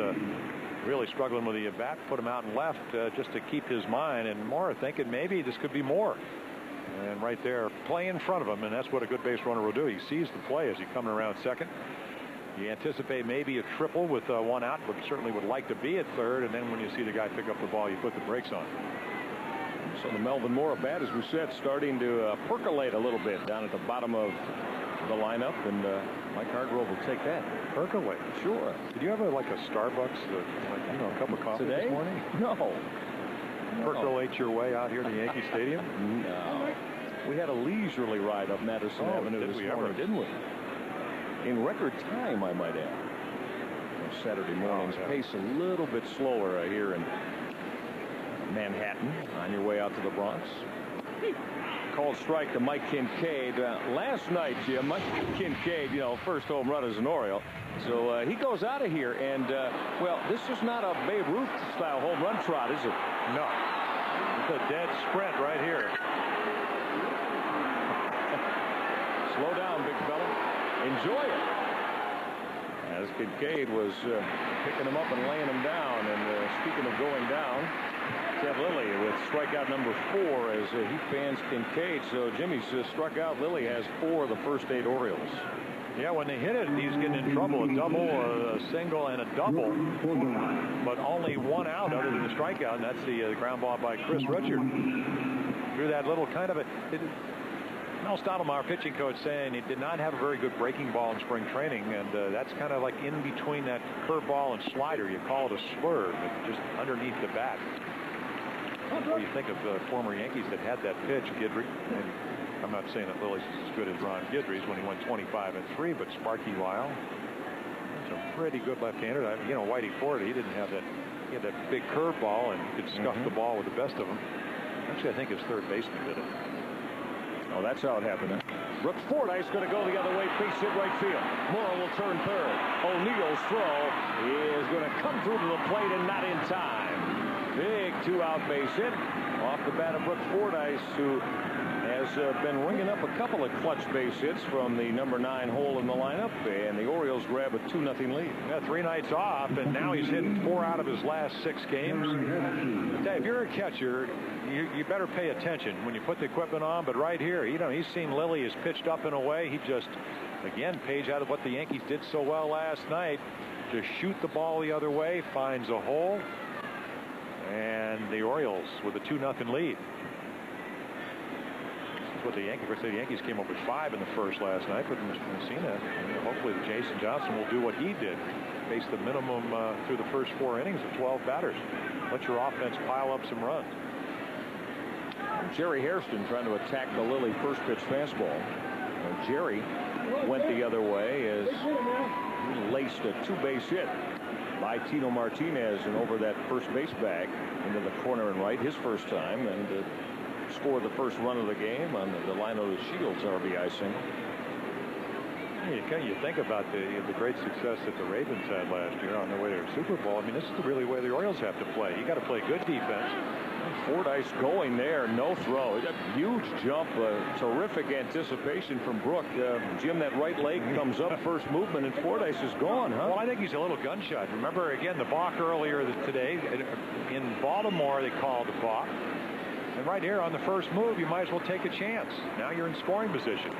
really struggling with the bat, put him out and left just to keep his mind. And Mora thinking maybe this could be more. And right there, play in front of him, and that's what a good base runner will do. He sees the play as he's coming around second. You anticipate maybe a triple with 1 out, but certainly would like to be at third. And then when you see the guy pick up the ball, you put the brakes on. So the Melvin Mora bat, as we said, starting to percolate a little bit down at the bottom of the lineup, and Mike Hargrove will take that. Percolate? Sure. Did you have like a Starbucks, a cup of coffee today? This morning? No. Percolate your way out here to Yankee Stadium? No. We had a leisurely ride up Madison Avenue this morning, didn't we? In record time, I might add. Saturday mornings pace a little bit slower here in Manhattan on your way out to the Bronx. Called strike to Mike Kincaid last night, Jim. Mike Kincaid, you know, first home run as an Oriole. So he goes out of here, and well, this is not a Babe Ruth style home run trot, is it? No. It's a dead sprint right here. Slow down, big fella. Enjoy it. As Kincaid was picking him up and laying him down. And speaking of going down, Ted Lilly with strikeout number 4 as he fans Kincaid. So Jimmy's struck out. Lilly has 4 of the first 8 Orioles. Yeah, when they hit it, he's getting in trouble. A double, a single, and a double. But only 1 out other than the strikeout, and that's the ground ball by Chris Richard. Through that little kind of a... Mel Stottlemyre, pitching coach, saying he did not have a very good breaking ball in spring training, and that's kind of like in between that curveball and slider. You call it a slurve, just underneath the bat. Well, you think of the former Yankees that had that pitch, Guidry, and I'm not saying that Lilly's as good as Ron Guidry's when he went 25-3, but Sparky Lyle, he's a pretty good left-hander. You know, Whitey Ford, he didn't have that. He had that big curveball, and he could scuff the ball with the best of them. Actually, I think his third baseman did it. Oh, that's how it happened. Huh? Brooks Fordyce going to go the other way, face hit right field. Mora will turn third. O'Neill's throw is going to come through to the plate and not in time. Big 2-out base hit off the bat of Brooks Fordyce, who has been ringing up a couple of clutch base hits from the number 9 hole in the lineup, and the Orioles grab a 2-0 lead. Yeah, 3 nights off, and now he's hitting 4 out of his last 6 games. If you're a catcher, you better pay attention when you put the equipment on. But right here, you know, he's seen Lilly is pitched up in a way. He just, again, page out of what the Yankees did so well last night. Just shoot the ball the other way, finds a hole, and the Orioles with a 2-0 lead. What the Yankees came up with 5 in the first last night, but Messina, hopefully Jason Johnson will do what he did, face the minimum through the first 4 innings of 12 batters. Let your offense pile up some runs. Jerry Hairston trying to attack the Lilly first pitch fastball. Jerry went the other way as he laced a 2-base hit by Tino Martinez and over that first base bag into the corner and right, his first time, and scored the first run of the game on the Lionel Shields RBI single. You think about the great success that the Ravens had last year on their way to the Super Bowl. I mean, this is really where the Orioles have to play. You got to play good defense. Fordyce going there, no throw. A huge jump, terrific anticipation from Brook. Jim, that right leg comes up first movement, and Fordyce is gone, huh? Well, I think he's a little gun shy. Remember, again, the balk earlier today. In Baltimore, they called the balk. And right here on the first move, you might as well take a chance. Now you're in scoring position.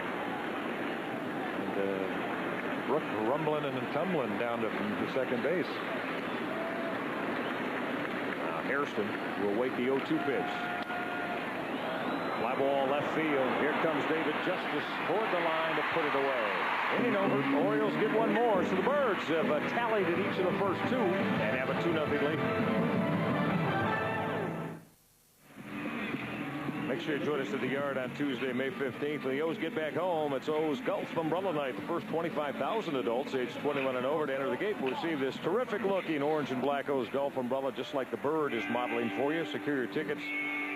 And Brook rumbling and tumbling down to second base. Hairston will wait the 0-2 pitch. Fly ball left field. Here comes David Justice toward the line to put it away. Inning over. Orioles get one more. So the Birds have tallied at each of the first two and have a 2-0 lead. Make sure you join us at the Yard on Tuesday, May 15th. When the O's get back home, it's O's Golf Umbrella Night. The first 25,000 adults aged 21 and over to enter the gate will receive this terrific-looking orange and black O's Golf Umbrella, just like the Bird is modeling for you. Secure your tickets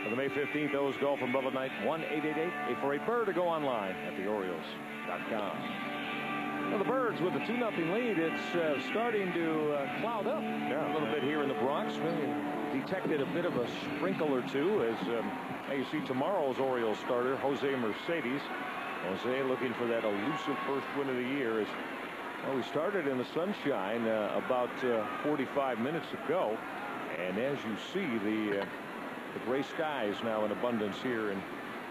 for the May 15th O's Golf Umbrella Night. 1-888-848-BIRD, to go online at theorioles.com. Well, the Birds with a 2-0 lead. It's starting to cloud up a little bit here in the Bronx. We detected a bit of a sprinkle or two as you see tomorrow's Orioles starter, Jose Mercedes. Jose looking for that elusive first win of the year. Well, we started in the sunshine about 45 minutes ago. And as you see, the gray skies now in abundance here in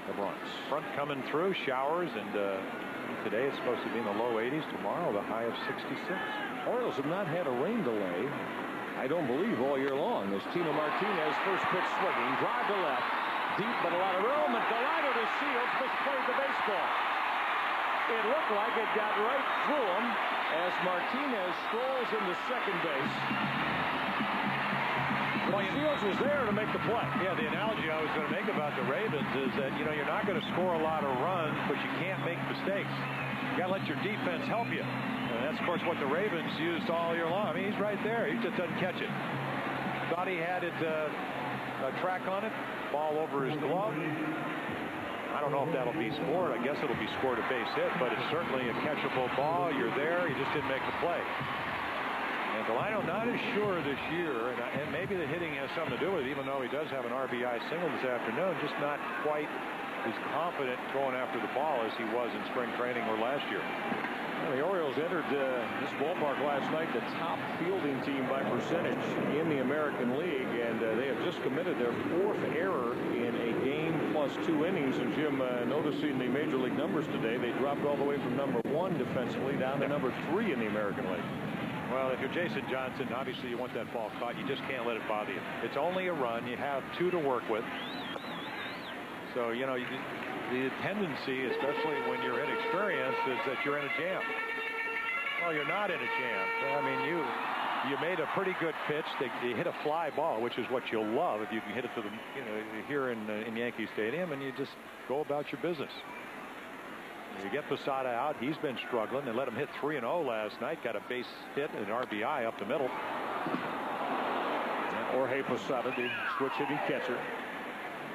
the Bronx. Front coming through, showers, and today it's supposed to be in the low 80s. Tomorrow, the high of 66. Orioles have not had a rain delay, I don't believe, all year long. As Tino Martinez, first pitch swinging, drive to left, deep but a lot of room, and Delino to Shields misplayed the baseball. It looked like it got right through him as Martinez strolls into second base. Well, Shields was there to make the play. Yeah, the analogy I was going to make about the Ravens is that, you know, you're not going to score a lot of runs, but you can't make mistakes. You got to let your defense help you. And that's, of course, what the Ravens used all year long. I mean, he's right there. He just doesn't catch it. Thought he had it, a track on it. Ball over his glove. I don't know if that'll be scored. I guess it'll be scored a base hit, but it's certainly a catchable ball. You're there. You just didn't make the play. And Delino not as sure this year, and maybe the hitting has something to do with it, even though he does have an RBI single this afternoon, just not quite as confident going after the ball as he was in spring training or last year. Well, the Orioles entered this ballpark last night, the top fielding team by percentage in the American League, and they have just committed their fourth error in a game plus 2 innings. And Jim, noticing the major league numbers today, they dropped all the way from number 1 defensively down to number 3 in the American League. Well, if you're Jason Johnson, obviously you want that ball caught. You just can't let it bother you. It's only a run. You have 2 to work with. So, you know, the tendency, especially when you're inexperienced, is that you're in a jam. Well, you're not in a jam. I mean, you made a pretty good pitch. They hit a fly ball, which is what you'll love if you can hit it to the, you know, here in Yankee Stadium, and you just go about your business. You get Posada out. He's been struggling. They let him hit 3-0 last night. Got a base hit and an RBI up the middle. Jorge Posada, the switch hitting catcher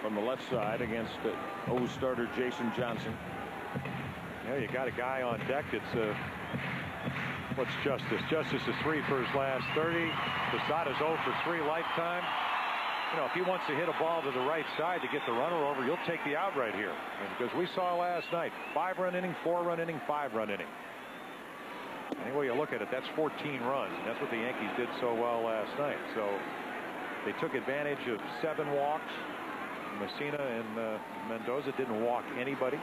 from the left side against O's starter Jason Johnson. Yeah, you got a guy on deck. It's what's Justice? Justice is 3 for his last 30. Posada's 0 for 3 lifetime. You know, if he wants to hit a ball to the right side to get the runner over, you'll take the out right here. Because we saw last night, 5-run inning, 4-run inning, 5-run inning. Any way you look at it, that's 14 runs. And that's what the Yankees did so well last night. So they took advantage of 7 walks. Messina and Mendoza didn't walk anybody.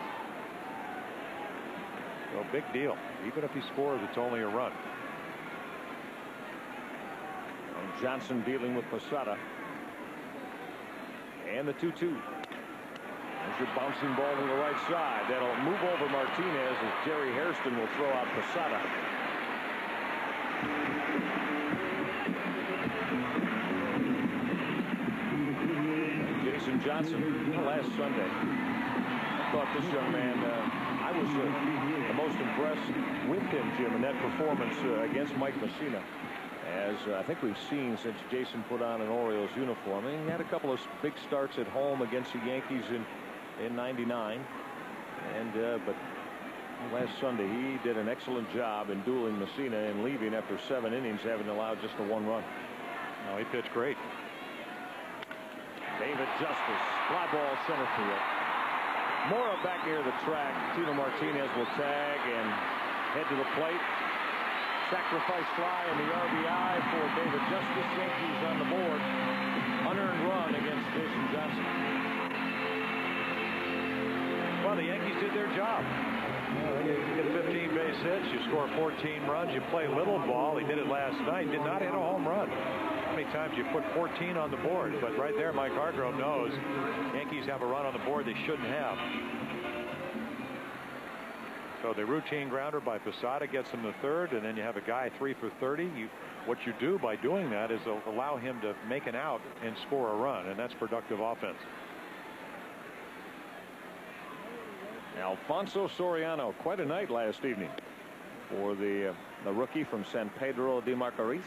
So big deal. Even if he scores, it's only a run. And Johnson dealing with Posada. And the 2-2. There's your bouncing ball to the right side. That'll move over Martinez as Jerry Hairston will throw out Posada. Jason Johnson last Sunday. I thought this young man, I was the most impressed with him, Jim, in that performance against Mike Messina. as I think we've seen since Jason put on an Orioles uniform. And he had a couple of big starts at home against the Yankees in '99, and but last Sunday he did an excellent job in dueling Messina and leaving after 7 innings, having allowed just a 1 run. No, he pitched great. David Justice, fly ball center field. Mora back near the track. Tino Martinez will tag and head to the plate. Sacrifice fly and the RBI for David Justice. Yankees on the board. Unearned run against Jason Johnson. Well, the Yankees did their job. You get 15 base hits, you score 14 runs, you play little ball. He did it last night. Did not hit a home run. How many times you put 14 on the board? But right there, Mike Hargrove knows Yankees have a run on the board they shouldn't have. So the routine grounder by Posada gets him to third, and then you have a guy 3 for 30. What you do by doing that is allow him to make an out and score a run, and that's productive offense. Alfonso Soriano, quite a night last evening for the rookie from San Pedro de Macorís.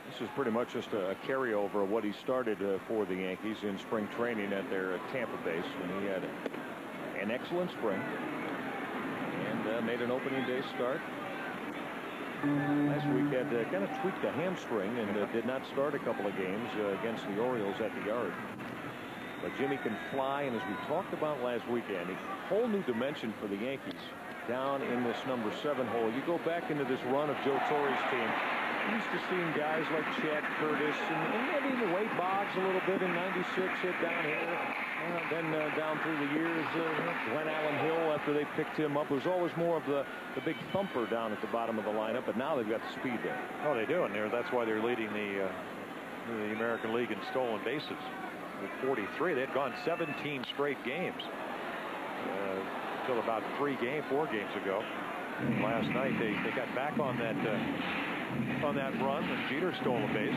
This is pretty much just a carryover of what he started for the Yankees in spring training at their Tampa base, when he had an excellent spring and made an opening day start. Last week had kind of tweaked a hamstring and did not start a couple of games against the Orioles at the Yard. But Jimmy can fly, and as we talked about last weekend, a whole new dimension for the Yankees down in this number 7 hole. You go back into this run of Joe Torre's team. Used to seeing guys like Chad Curtis and maybe even Wade Boggs a little bit in '96 hit down here. Then down through the years, Glenn Allen Hill, after they picked him up, was always more of the big thumper down at the bottom of the lineup. But now they've got the speed there. Oh, they do, and that's why they're leading the American League in stolen bases with 43. They had gone 17 straight games until about 4 games ago. And last night they got back on that run when Jeter stole a base.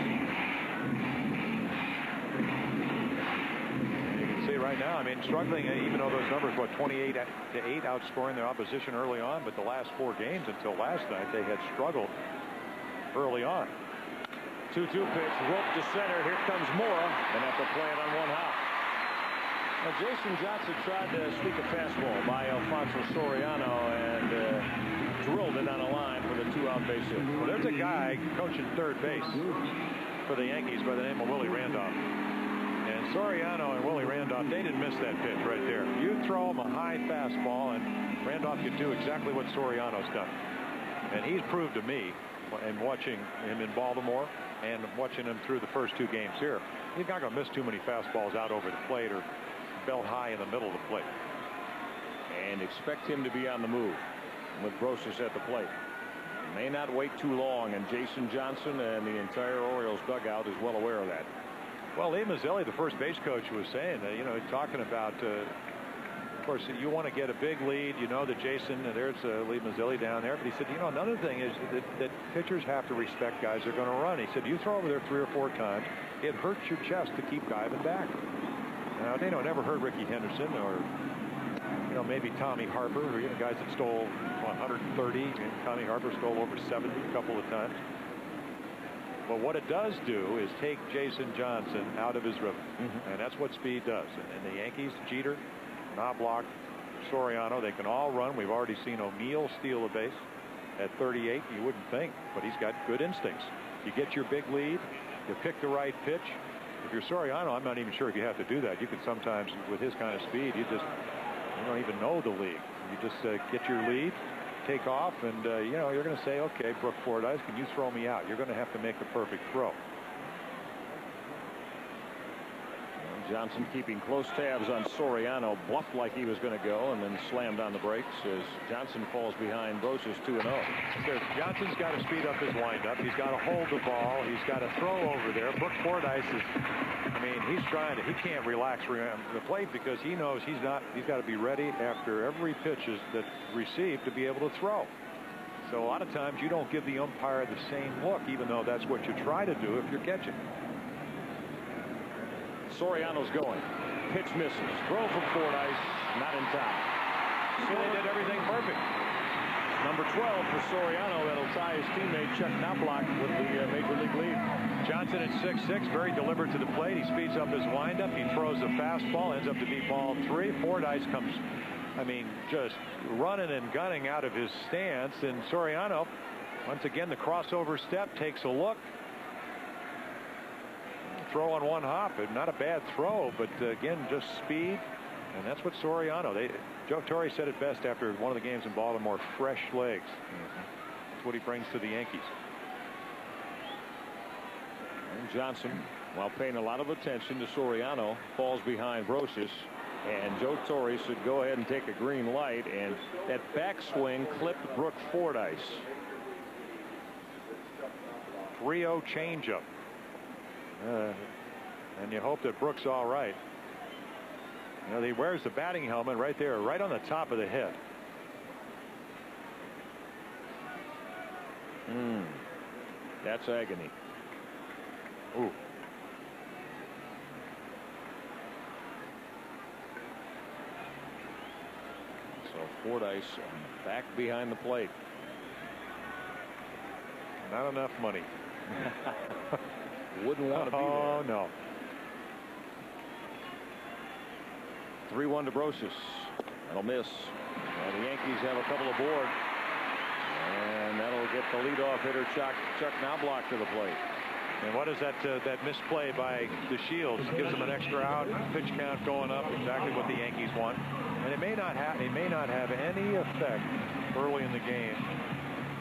And you can see right now, I mean, struggling, even though those numbers, 28-8 outscoring their opposition early on, but the last 4 games until last night they had struggled early on. 2-2 pitch, rope to center. Here comes Mora, and have to play it on 1 hop. Now, Jason Johnson tried to sneak a fastball by Alfonso Soriano and drilled it on a line for the 2-out base hit. Well, there's a guy coaching third base for the Yankees by the name of Willie Randolph. And Soriano and Willie Randolph, they didn't miss that pitch right there. You throw him a high fastball, and Randolph can do exactly what Soriano's done. And he's proved to me, and watching him in Baltimore and watching him through the first 2 games here, he's not going to miss too many fastballs out over the plate or belt high in the middle of the plate. And expect him to be on the move with Brosius at the plate. May not wait too long, and Jason Johnson and the entire Orioles dugout is well aware of that. Well, Lee Mazzilli, the first base coach, was saying that, talking about, of course, you want to get a big lead. You know that Jason, there's Lee Mazzilli down there, but he said, another thing is that pitchers have to respect guys that are going to run. He said, you throw over there 3 or 4 times, it hurts your chest to keep diving back. Now, they never heard Ricky Henderson or, maybe Tommy Harper, or guys that stole 130, and Tommy Harper stole over 70 a couple of times. But what it does do is take Jason Johnson out of his rhythm, and that's what speed does. And the Yankees, Jeter, Knobloch, Soriano, they can all run. We've already seen O'Neill steal a base at 38. You wouldn't think, but he's got good instincts. You get your big lead, you pick the right pitch. If you're Soriano, I'm not even sure if you have to do that. You can sometimes, with his kind of speed, you don't even know the league. You just get your lead, take off, and you're going to say, okay, Brooke Fordyce, can you throw me out? You're going to have to make the perfect throw. Johnson keeping close tabs on Soriano, bluffed like he was going to go, and then slammed on the brakes as Johnson falls behind Brosius 2-0. Johnson's got to speed up his windup. He's got to hold the ball. He's got to throw over there. Brooke Fordyce he's trying to. He can't relax the plate because he knows he's got to be ready after every pitch that's received to be able to throw. So a lot of times you don't give the umpire the same look, even though that's what you try to do if you're catching. Soriano's going. Pitch misses. Throw from Fordyce. Not in time. So they did everything perfect. Number 12 for Soriano. That'll tie his teammate Chuck Knobloch with the Major League lead. Johnson at 6'6", very deliberate to the plate. He speeds up his windup. He throws a fastball, ends up to be ball 3. Fordyce comes, just running and gunning out of his stance. And Soriano, once again, the crossover step, takes a look. Throw on one hop, not a bad throw, but again, just speed. And that's what Soriano, Joe Torre said it best after one of the games in Baltimore, fresh legs. That's what he brings to the Yankees. And Johnson, while paying a lot of attention to Soriano, falls behind Brosius. And Joe Torre should go ahead and take a green light. And that backswing clipped Brooke Fordyce. 3-0 changeup. And you hope that Brooks all right. He wears the batting helmet right there, right on the top of the head. That's agony. Ooh. So Fordyce back behind the plate. Not enough money. Wouldn't want to be there. Oh, no. 3-1 to Brosius. That'll miss. And the Yankees have a couple aboard. And that'll get the leadoff hitter Chuck Knobloch to the plate. And what is that misplay by the Shields? Gives them an extra out. Pitch count going up. Exactly what the Yankees want. And it may not have any effect early in the game.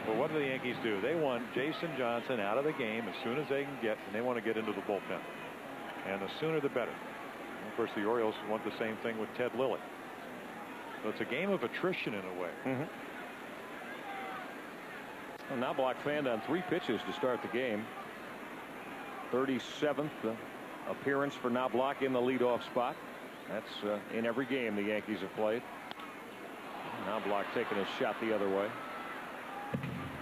But what do the Yankees do? They want Jason Johnson out of the game as soon as they can get, and they want to get into the bullpen. And the sooner the better. And of course, the Orioles want the same thing with Ted Lilly. So it's a game of attrition in a way. Well, Knobloch fanned on 3 pitches to start the game. 37th appearance for Knobloch in the leadoff spot. That's in every game the Yankees have played. Knobloch taking a shot the other way.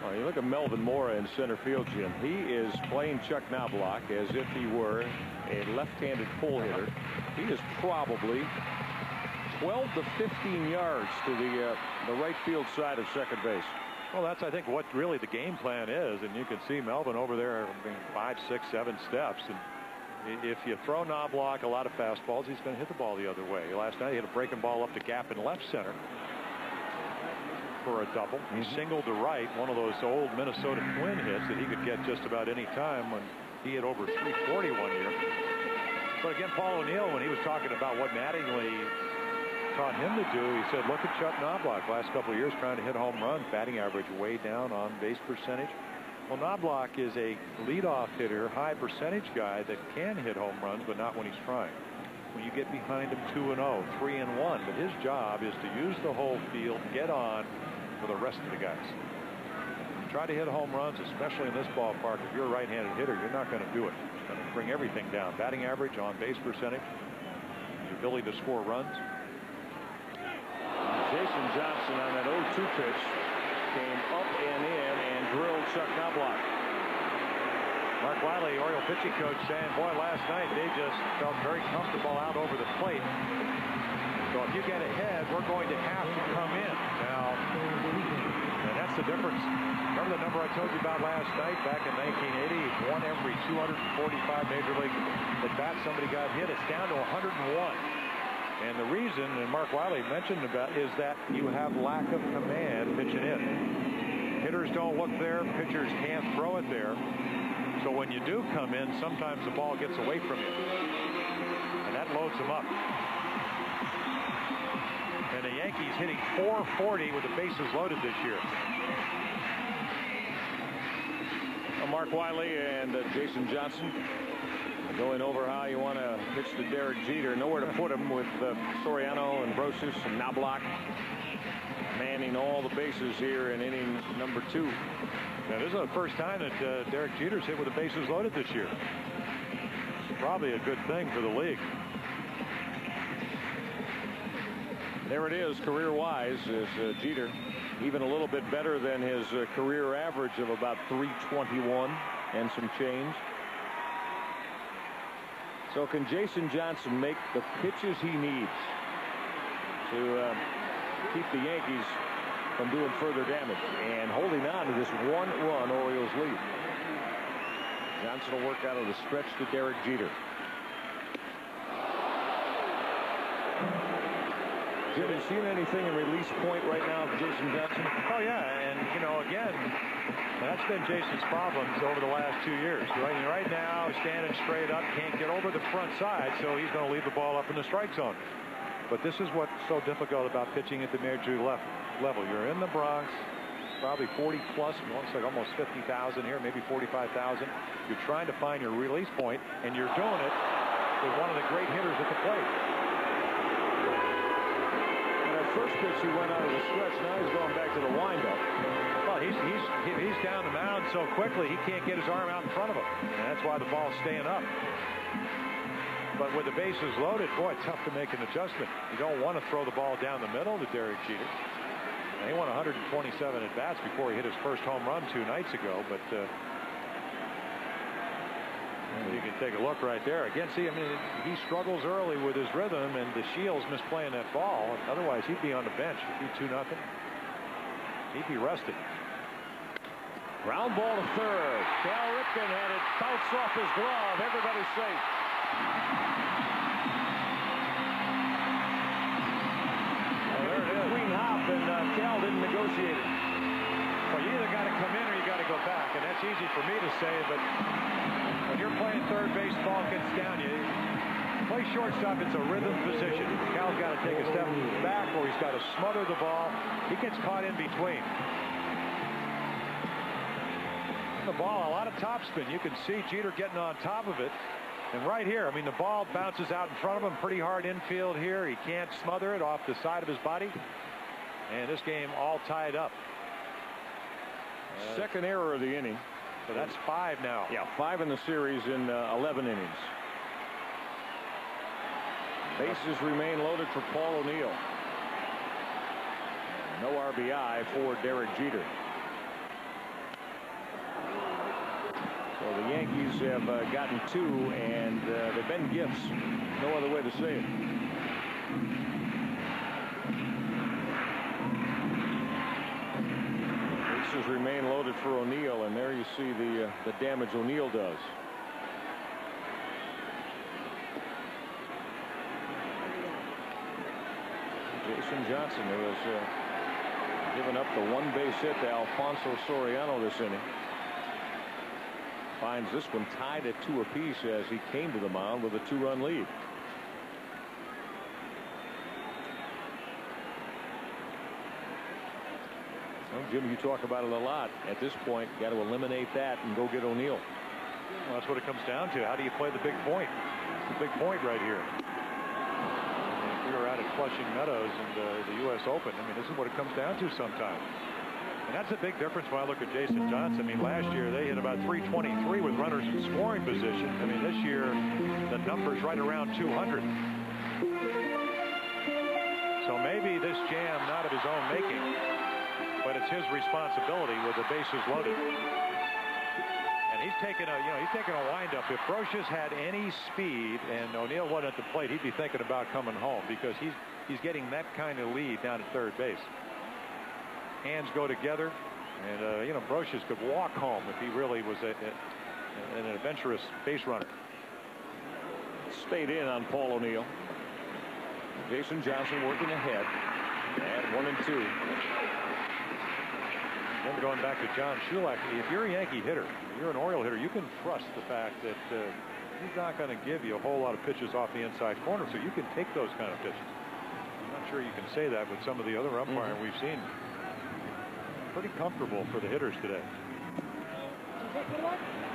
Well, you look at Melvin Mora in center field, Jim. He is playing Chuck Knobloch as if he were a left-handed pull hitter. He is probably 12 to 15 yards to the right field side of second base. Well, that's, I think, what really the game plan is. And you can see Melvin over there 5, 6, 7 steps. And if you throw Knobloch a lot of fastballs, he's going to hit the ball the other way. Last night he hit a breaking ball up the gap in left center for a double. He singled to right, one of those old Minnesota Twin hits that he could get just about any time when he hit over 340 one year. But again, Paul O'Neill, when he was talking about what Mattingly taught him to do, he said, look at Chuck Knobloch last couple of years trying to hit home runs, batting average way down, on base percentage. Well, Knobloch is a leadoff hitter, high percentage guy that can hit home runs, but not when he's trying. When you get behind him 2-0, 3-1, but his job is to use the whole field, get on for the rest of the guys. Try to hit home runs, especially in this ballpark. If you're a right-handed hitter, you're not going to do it. It's going to bring everything down. Batting average, on base percentage, your ability to score runs. Jason Johnson on that 0-2 pitch came up and in and drilled Chuck Knobloch. Mark Wiley, Oriole pitching coach, saying, boy, last night they just felt very comfortable out over the plate. So if you get ahead, we're going to have to come in. Now, and that's the difference. Remember the number I told you about last night back in 1980? One every 245 Major League at bats somebody got hit. It's down to 101. And the reason, and Mark Wiley mentioned about, is that you have lack of command pitching in. Hitters don't look there. Pitchers can't throw it there. So when you do come in, sometimes the ball gets away from you. And that loads them up. And the Yankees hitting .440 with the bases loaded this year. Well, Mark Wiley and Jason Johnson going over how you want to pitch to Derek Jeter. Nowhere to put him with Soriano and Brosius and Knobloch manning all the bases here in inning number 2. Now, this is the first time that Derek Jeter's hit with the bases loaded this year. Probably a good thing for the league. There it is, career-wise, is Jeter even a little bit better than his career average of about .321 and some change. So can Jason Johnson make the pitches he needs to keep the Yankees from doing further damage and holding on to this 1-run Orioles lead. Johnson will work out of the stretch to Derek Jeter. Jim, have you seen anything in release point right now of Jason Johnson? Oh, yeah. And, you know, again, that's been Jason's problems over the last 2 years. Right now, standing straight up, can't get over the front side, so he's going to leave the ball up in the strike zone. But this is what's so difficult about pitching at the major level. You're in the Bronx, probably 40 plus, looks like almost 50,000 here, maybe 45,000. You're trying to find your release point, and you're doing it with one of the great hitters at the plate. First pitch he went out of the stretch. Now he's going back to the windup. Well, he's down the mound so quickly he can't get his arm out in front of him, and that's why the ball's staying up. But with the bases loaded, boy, it's tough to make an adjustment. You don't want to throw the ball down the middle to Derek Jeter. And he won 127 at bats before he hit his first home run 2 nights ago. But you can take a look right there. Again, see, I mean, he struggles early with his rhythm, and the Shields misplaying that ball. Otherwise, he'd be on the bench. It'd be 2-0. He'd be rested. Ground ball to third. Cal Ripken had it bounce off his glove. Everybody's safe. Well, there it is. Queen hop, and Cal didn't negotiate it. Well, you either got to come in or you got to go back, and that's easy for me to say, but when you're playing third base, ball gets down, you play shortstop, it's a rhythm position. Cal's got to take a step back, or he's got to smother the ball. He gets caught in between. The ball, a lot of topspin. You can see Jeter getting on top of it. And right here, I mean, the ball bounces out in front of him pretty hard infield here. He can't smother it off the side of his body. And this game all tied up. Second error of the inning. So that's 5 now. Yeah, 5 in the series in 11 innings. Bases remain loaded for Paul O'Neill. No RBI for Derek Jeter. So the Yankees have gotten 2, and they've been gifts. No other way to say it. Bases remain loaded for O'Neill, and there you see the damage O'Neill does. Jason Johnson, who has given up the 1 base hit to Alfonso Soriano this inning, finds this one tied at 2 apiece as he came to the mound with a 2-run lead. Well, Jim, you talk about it a lot. At this point, got to eliminate that and go get O'Neill. Well, that's what it comes down to. How do you play the big point? It's the big point right here. We were out at Flushing Meadows in the U.S. Open. I mean, this is what it comes down to sometimes. And that's a big difference when I look at Jason Johnson. I mean, last year they hit about 323 with runners in scoring position. I mean, this year the number's right around 200. So maybe this jam not of his own making, but it's his responsibility with the bases loaded. And he's taking a windup. If Brocious had any speed and O'Neill wasn't at the plate, he'd be thinking about coming home, because he's getting that kind of lead down at third base. Hands go together, and you know, Brocious could walk home if he really was an adventurous base runner. Stayed in on Paul O'Neill. Jason Johnson working ahead at 1 and 2. Then going back to John Shulak, if you're a Yankee hitter, you're an Oriole hitter, you can trust the fact that he's not going to give you a whole lot of pitches off the inside corner, so you can take those kind of pitches. I'm not sure you can say that with some of the other umpiring we've seen. Pretty comfortable for the hitters today.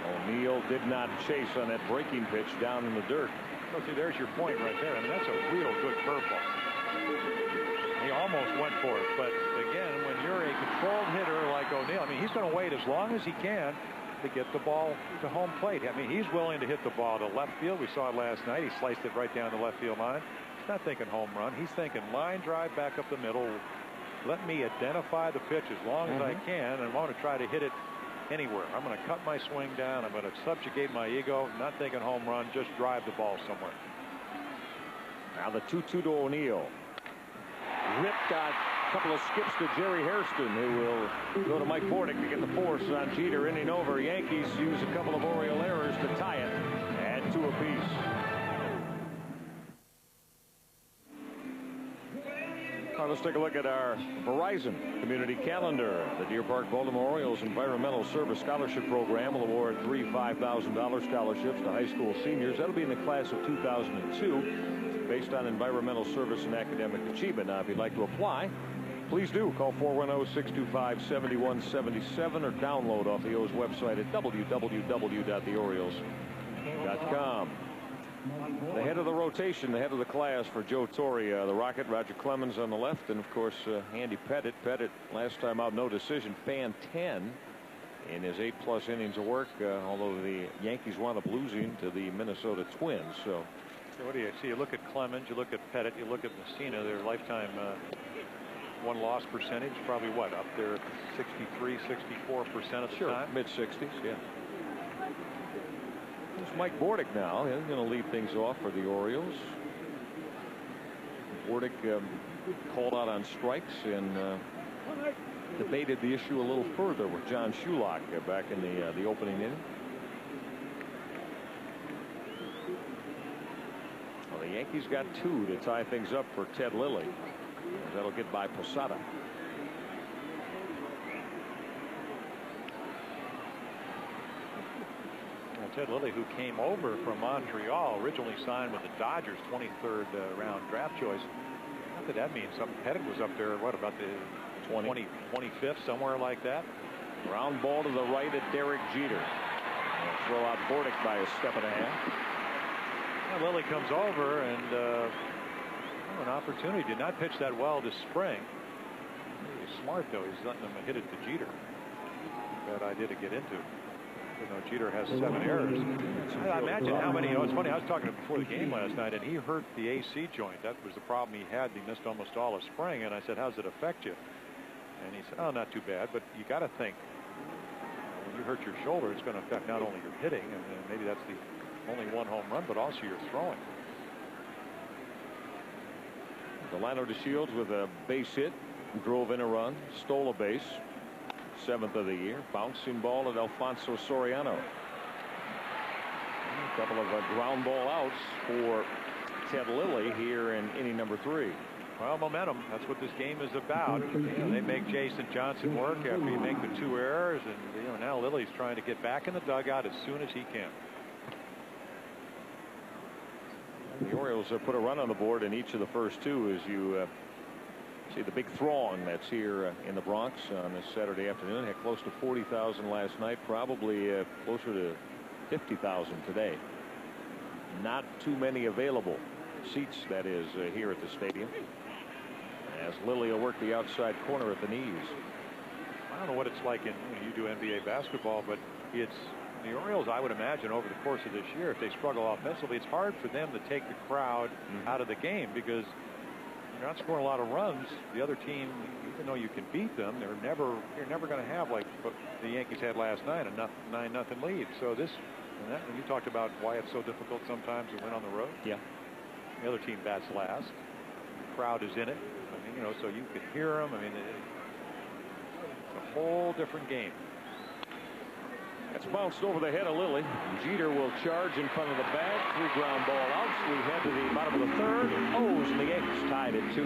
O'Neill did not chase on that breaking pitch down in the dirt. Well, see, there's your point right there. I mean, that's a real good curveball. He almost went for it, but again, when you're a controlled hitter like O'Neill, I mean, he's going to wait as long as he can to get the ball to home plate. I mean, he's willing to hit the ball to left field. We saw it last night. He sliced it right down the left field line. He's not thinking home run. He's thinking line drive back up the middle. Let me identify the pitch as long as I can, and I want to try to hit it anywhere. I'm going to cut my swing down. I'm going to subjugate my ego. Not thinking home run. Just drive the ball somewhere. Now the 2-2 to O'Neill. Ripped out couple of skips to Jerry Hairston, who will go to Mike Bordick to get the force on Jeter. Inning over. Yankees use a couple of Oriole errors to tie it at 2 apiece. All right, let's take a look at our Verizon community calendar. The Deer Park Baltimore Orioles Environmental Service Scholarship Program will award 3 $5,000 scholarships to high school seniors. That'll be in the class of 2002, based on environmental service and academic achievement. Now, if you'd like to apply, please do. Call 410-625-7177 or download off the O's website at www.theorioles.com. The head of the rotation, the head of the class for Joe Torre, the Rocket, Roger Clemens on the left, and of course Andy Pettit. Pettit, last time out, no decision, fan 10 in his 8+ innings of work, although the Yankees wound up losing to the Minnesota Twins. So what do you see? You look at Clemens, you look at Pettit, you look at Messina, their lifetime won-loss percentage, probably what, up there 63, 64% of the time? Mid-60s, yeah. There's Mike Bordick now. He's going to lead things off for the Orioles. Bordick called out on strikes and debated the issue a little further with John Shulock back in the opening inning. Well, the Yankees got 2 to tie things up for Ted Lilly. That'll get by Posada. Ted Lilly, who came over from Montreal, originally signed with the Dodgers, 23rd round draft choice. Not that that means something. Pettit was up there, what, about the 25th, somewhere like that. Ground ball to the right at Derek Jeter. Throw out Bordick by a step and a half. Well, Lilly comes over and an opportunity. Did not pitch that well this spring. He's smart, though. He's letting him hit it to Jeter. Bad idea to get into. You know, Jeter has 7 errors. I imagine how many. It's funny. I was talking to him before the game last night, and he hurt the AC joint. That was the problem he had. He missed almost all of spring. And I said, "How's it affect you?" And he said, "Oh, not too bad. But you got to think, when you hurt your shoulder, it's going to affect not only your hitting, and maybe that's the only 1 home run, but also your throwing." Delano DeShields with a base hit, drove in a run, stole a base. 7th of the year. Bouncing ball at Alfonso Soriano. A couple of ground ball outs for Ted Lilly here in inning number 3. Well, momentum. That's what this game is about. They make Jason Johnson work after you make the 2 errors, and now Lilly's trying to get back in the dugout as soon as he can. The Orioles have put a run on the board in each of the first 2 as you see the big throng that's here in the Bronx on this Saturday afternoon. Had close to 40,000 last night, probably closer to 50,000 today. Not too many available seats, that is, here at the stadium, as Lilly will work the outside corner at the knees. I don't know what it's like in you do NBA basketball, but it's the Orioles, I would imagine, over the course of this year, if they struggle offensively, it's hard for them to take the crowd out of the game, because you're not scoring a lot of runs. The other team, even though you can beat them, you're never going to have, like what the Yankees had last night, a 9-0 lead. So this, and you talked about why it's so difficult sometimes to win on the road. Yeah. The other team bats last. The crowd is in it. I mean, so you can hear them. I mean, it's a whole different game. It's bounced over the head of Lilly. Jeter will charge in front of the bag. 3 ground ball outs. We head to the bottom of the 3rd. O's and the Yankees tied at 2.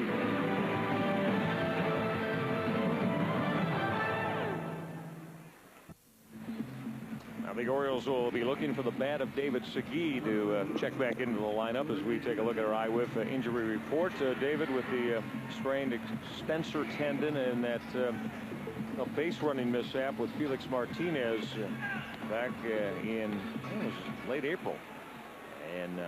Now the Orioles will be looking for the bat of David Segui to check back into the lineup as we take a look at our IWIF injury report. David with the strained extensor tendon and that base running mishap with Felix Martinez back in late April in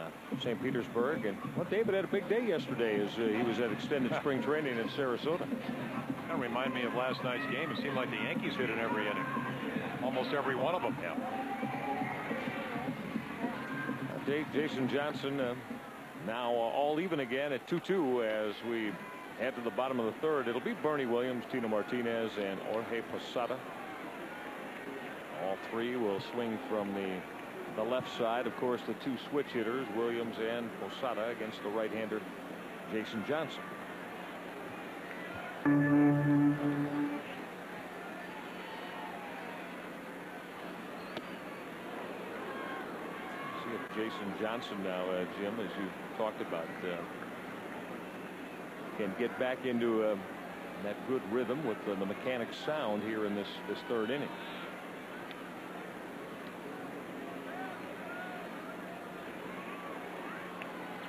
St. Petersburg. And well, David had a big day yesterday as he was at extended spring training in Sarasota. That remind me of last night's game. It seemed like the Yankees hit in every inning. Almost every one of them. Yeah. Jason Johnson now all even again at 2-2 as we head to the bottom of the 3rd. It'll be Bernie Williams, Tino Martinez, and Jorge Posada. All 3 will swing from the left side. Of course, the 2 switch hitters, Williams and Posada, against the right-hander Jason Johnson. if Jason Johnson now, Jim, as you talked about, can get back into that good rhythm with the mechanics sound here in this third inning.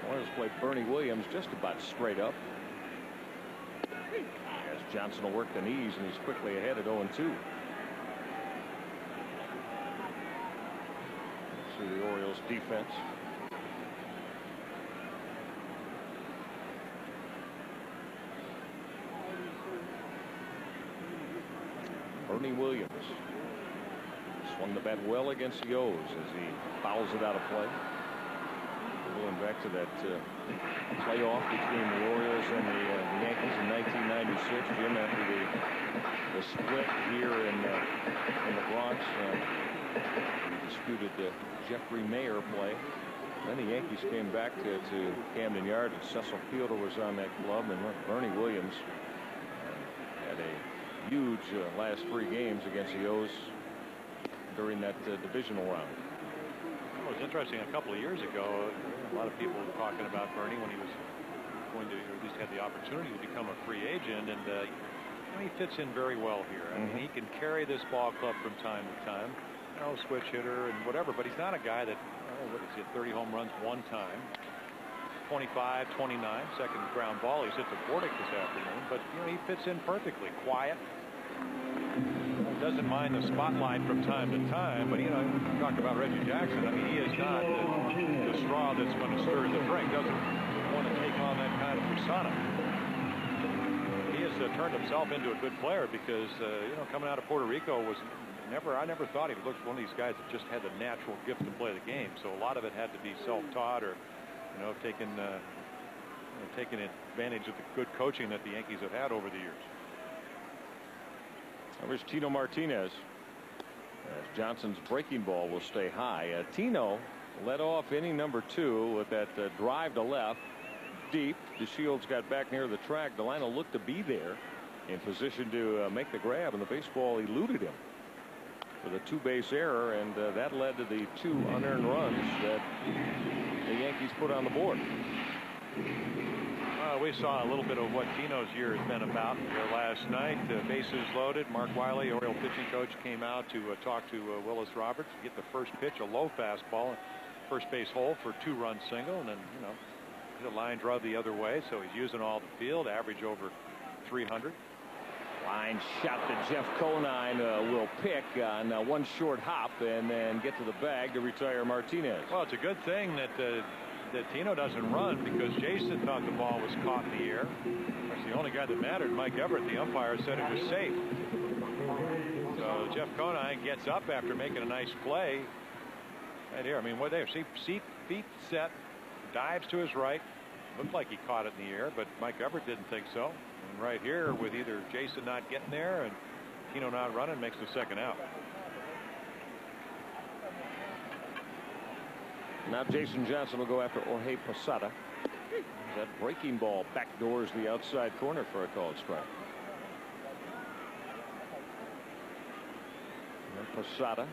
Orioles play Bernie Williams just about straight up. As Johnson will work the knees, and he's quickly ahead at 0-2. See the Orioles defense. Bernie Williams swung the bat well against the O's as he fouls it out of play. Going back to that playoff between the Orioles and the Yankees in 1996, Jim, after the split here in the Bronx. Disputed the Jeffrey Mayer play. Then the Yankees came back to Camden Yards, and Cecil Fielder was on that club, and Bernie Williams had a huge last 3 games against the O's during that divisional round. It was interesting. A couple of years ago, a lot of people were talking about Bernie when he was going to, or at least had the opportunity to become a free agent, and he fits in very well here. I mean, he can carry this ball club from time to time. Switch hitter and whatever, but he's not a guy that, what is it, 30 home runs one time, 25, 29, second ground ball. He's hit the Bordick this afternoon, but he fits in perfectly. Quiet, doesn't mind the spotlight from time to time, but talk about Reggie Jackson. I mean, he is not the straw that's going to stir the drink. Doesn't want to take on that kind of persona. He has turned himself into a good player because coming out of Puerto Rico was I never thought he looked one of these guys that just had the natural gift to play the game. So a lot of it had to be self-taught, or taking advantage of the good coaching that the Yankees have had over the years. There's Tino Martinez. As Johnson's breaking ball will stay high. Tino led off inning number 2 with that drive to left deep. DeShields got back near the track. Delano looked to be there in position to make the grab, and the baseball eluded him with a 2-base error, and that led to the 2 unearned runs that the Yankees put on the board. We saw a little bit of what Tino's year has been about here last night. Bases loaded. Mark Wiley, Oriole pitching coach, came out to talk to Willis Roberts to get the first pitch, a low fastball, first base hole for a 2-run single, and then hit a line drive the other way. So he's using all the field, average over 300. Line shot to Jeff Conine will pick on one short hop and then get to the bag to retire Martinez. Well, it's a good thing that Tino doesn't run, because Jason thought the ball was caught in the air. That's the only guy that mattered. Mike Everett, the umpire, said it was safe. So Jeff Conine gets up after making a nice play. Right here, I mean, what there? See, feet set, dives to his right. Looked like he caught it in the air, but Mike Everett didn't think so. And right here, with either Jason not getting there and Tino not running, makes the second out. Now Jason Johnson will go after Jorge Posada. That breaking ball backdoors the outside corner for a called strike. And Posada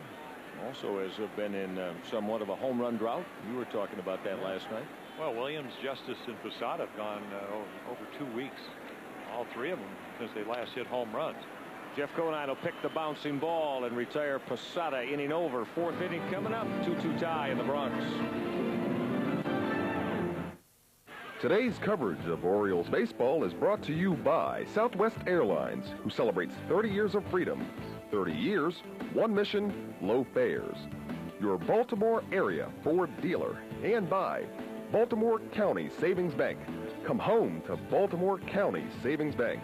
also has been in somewhat of a home run drought. You were talking about that last night. Well, Williams, Justice, and Posada have gone over 2 weeks. All 3 of them since they last hit home runs. Jeff Conine will pick the bouncing ball and retire Posada. Inning over. 4th inning coming up. 2-2 tie in the Bronx. Today's coverage of Orioles baseball is brought to you by Southwest Airlines, who celebrates 30 years of freedom. 30 years, one mission, low fares. Your Baltimore area Ford dealer. And by Baltimore County Savings Bank. Come home to Baltimore County Savings Bank.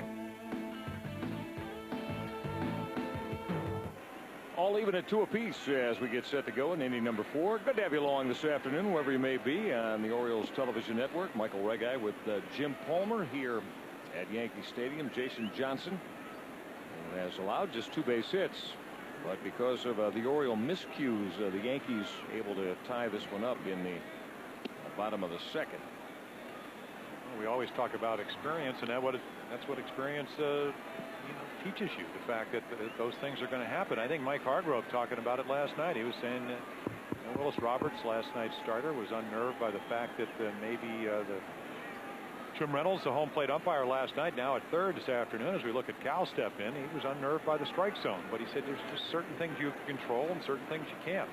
All even at 2 apiece as we get set to go in inning number 4. Good to have you along this afternoon, wherever you may be, on the Orioles television network. Michael Regai with Jim Palmer here at Yankee Stadium. Jason Johnson has allowed just 2 base hits, but because of the Oriole miscues, the Yankees able to tie this one up in the bottom of the 2nd. Well, we always talk about experience, and that's what experience teaches you the fact that those things are going to happen. I think Mike Hargrove talking about it last night. He was saying Willis Roberts, last night's starter, was unnerved by the fact that maybe Jim Reynolds, the home plate umpire last night, now at third this afternoon, as we look at Cal step in, he was unnerved by the strike zone. But he said there's just certain things you can control and certain things you can't.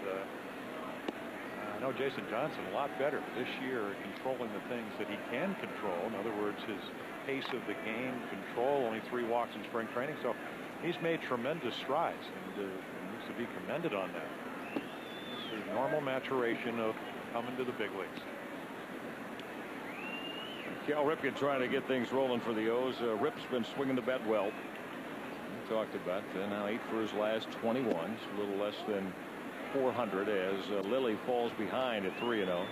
And I know Jason Johnson a lot better this year at controlling the things that he can control. In other words, his pace of the game, control, only 3 walks in spring training. So he's made tremendous strides and needs to be commended on that. It's the normal maturation of coming to the big leagues. Cal Ripken trying to get things rolling for the O's. Rip's been swinging the bat well. We talked about now 8 for his last 21. It's a little less than 400 as Lilly falls behind at 3-0.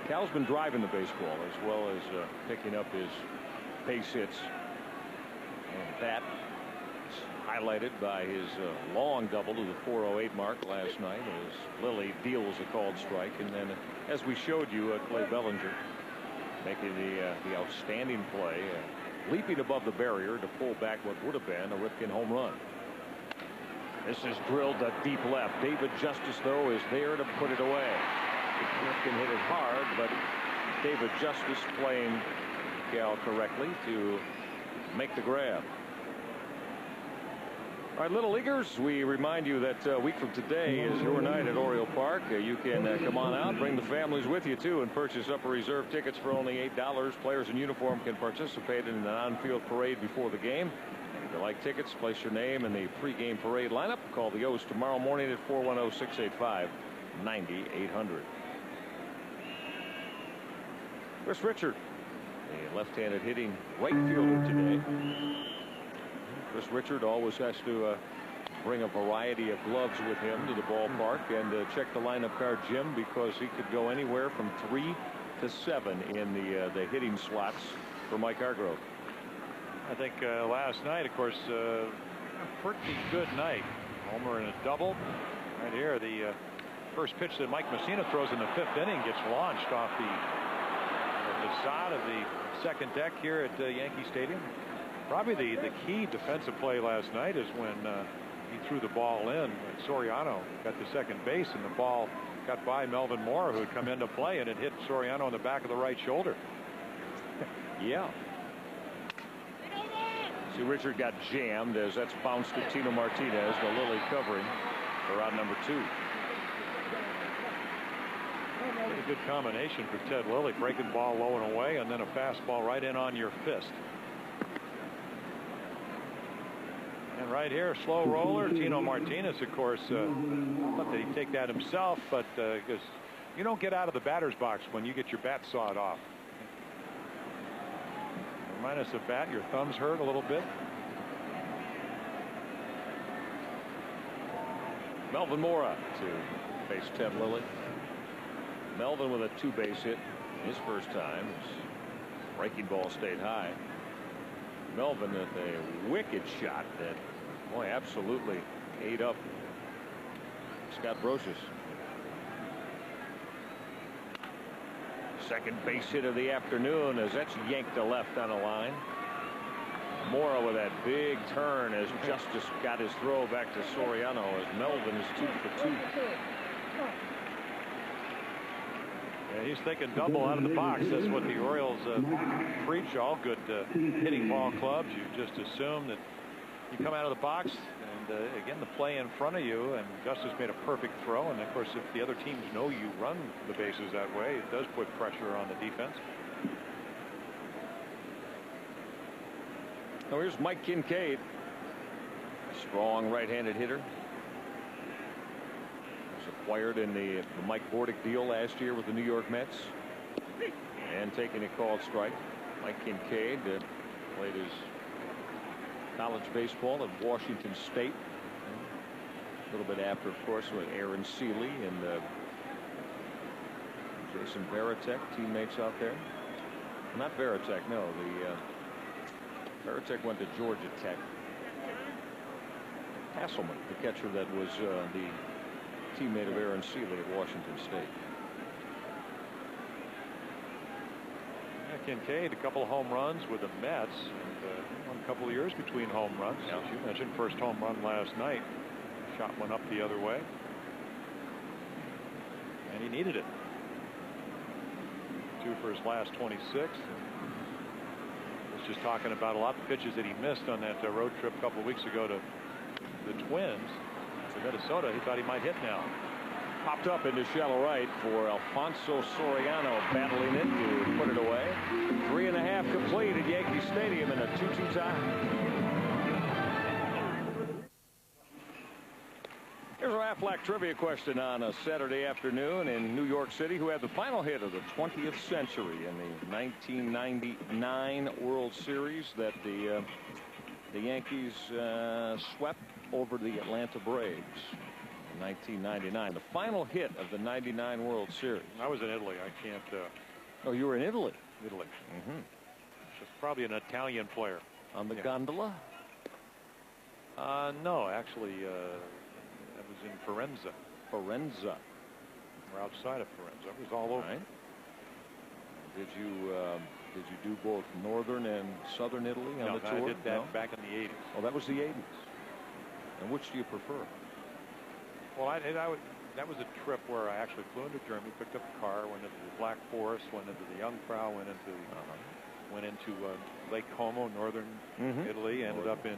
Cal's been driving the baseball as well as picking up his base hits. And that is highlighted by his long double to the 408 mark last night as Lilly deals a called strike. And then, as we showed you, Clay Bellinger making the outstanding play, leaping above the barrier to pull back what would have been a Ripken home run. This is drilled to deep left. David Justice, though, is there to put it away. Ripken hit it hard, but David Justice playing Cal correctly to make the grab. All right, Little Leaguers, we remind you that a week from today is your night at Oriole Park. You can come on out, bring the families with you, too, and purchase Upper Reserve tickets for only $8. Players in uniform can participate in an on-field parade before the game. If you like tickets, place your name in the pregame parade lineup. Call the O's tomorrow morning at 410-685-9800. Chris Richard, a left-handed hitting right fielder today. Chris Richard always has to bring a variety of gloves with him to the ballpark and check the lineup card, Jim, because he could go anywhere from 3 to 7 in the hitting slots for Mike Hargrove. I think last night, of course, a pretty good night. Homer and a double. Right here, the first pitch that Mike Messina throws in the 5th inning gets launched off the facade of the second deck here at Yankee Stadium. Probably the key defensive play last night is when he threw the ball in. Soriano got to second base, and the ball got by Melvin Mora, who had come into play, and it hit Soriano on the back of the right shoulder. Yeah. See, Richard got jammed as that's bounced to Tino Martinez, the Lilly covering for out number 2. Pretty good combination for Ted Lilly, breaking ball low and away, and then a fastball right in on your fist. And right here, slow roller. Tino Martinez, of course, not that he'd take that himself, but because you don't get out of the batter's box when you get your bat sawed off. Minus a bat, your thumbs hurt a little bit. Melvin Mora to face Ted Lilly. Melvin with a 2-base hit his first time. His breaking ball stayed high. Melvin with a wicked shot that, boy, absolutely ate up Scott Brosius. Second base hit of the afternoon as that's yanked to left on a line. Mora with that big turn as Justice got his throw back to Soriano as Melvin is 2 for 2. Yeah, he's thinking double out of the box. That's what the Orioles preach. All good hitting ball clubs. You just assume that you come out of the box, and again, the play in front of you, and Justice made a perfect throw. And of course, if the other teams know you run the bases that way, it does put pressure on the defense. Now here's Mike Kincaid, strong right-handed hitter. Was acquired in the Mike Bordick deal last year with the New York Mets, and taking a called strike. Mike Kincaid played his college baseball at Washington State. A little bit after, of course, with Aaron Seeley and Jason Varitek, teammates out there. Not Varitek, no. Varitek went to Georgia Tech. Hasselman, the catcher that was the teammate of Aaron Seeley at Washington State. Yeah, Kincaid, a couple of home runs with the Mets. And, a couple of years between home runs. Yeah. As you mentioned, first home run last night. Shot one up the other way. And he needed it. 2 for his last 26. Was just talking about a lot of pitches that he missed on that road trip a couple of weeks ago to the Twins. To Minnesota, he thought he might hit now. Popped up into shallow right for Alfonso Soriano, battling it to put it away. 3.5 complete at Yankee Stadium in a 2-2 tie. Here's our Aflac trivia question on a Saturday afternoon in New York City. Who had the final hit of the 20th century in the 1999 World Series that the Yankees swept over the Atlanta Braves? 1999, the final hit of the '99 World Series. I was in Italy. I can't. Oh, you were in Italy. Italy. Mm-hmm. Just probably an Italian player. On the gondola? No, actually, that was in Firenze. Firenze. We're outside of Firenze. It was all over. Right. Did you do both northern and southern Italy on the tour? I did that back in the 80s. Oh, that was the 80s. And which do you prefer? Well, that was a trip where I actually flew into Germany, picked up a car, went into the Black Forest, went into the Jungfrau, went into Lake Como, northern Italy, ended up in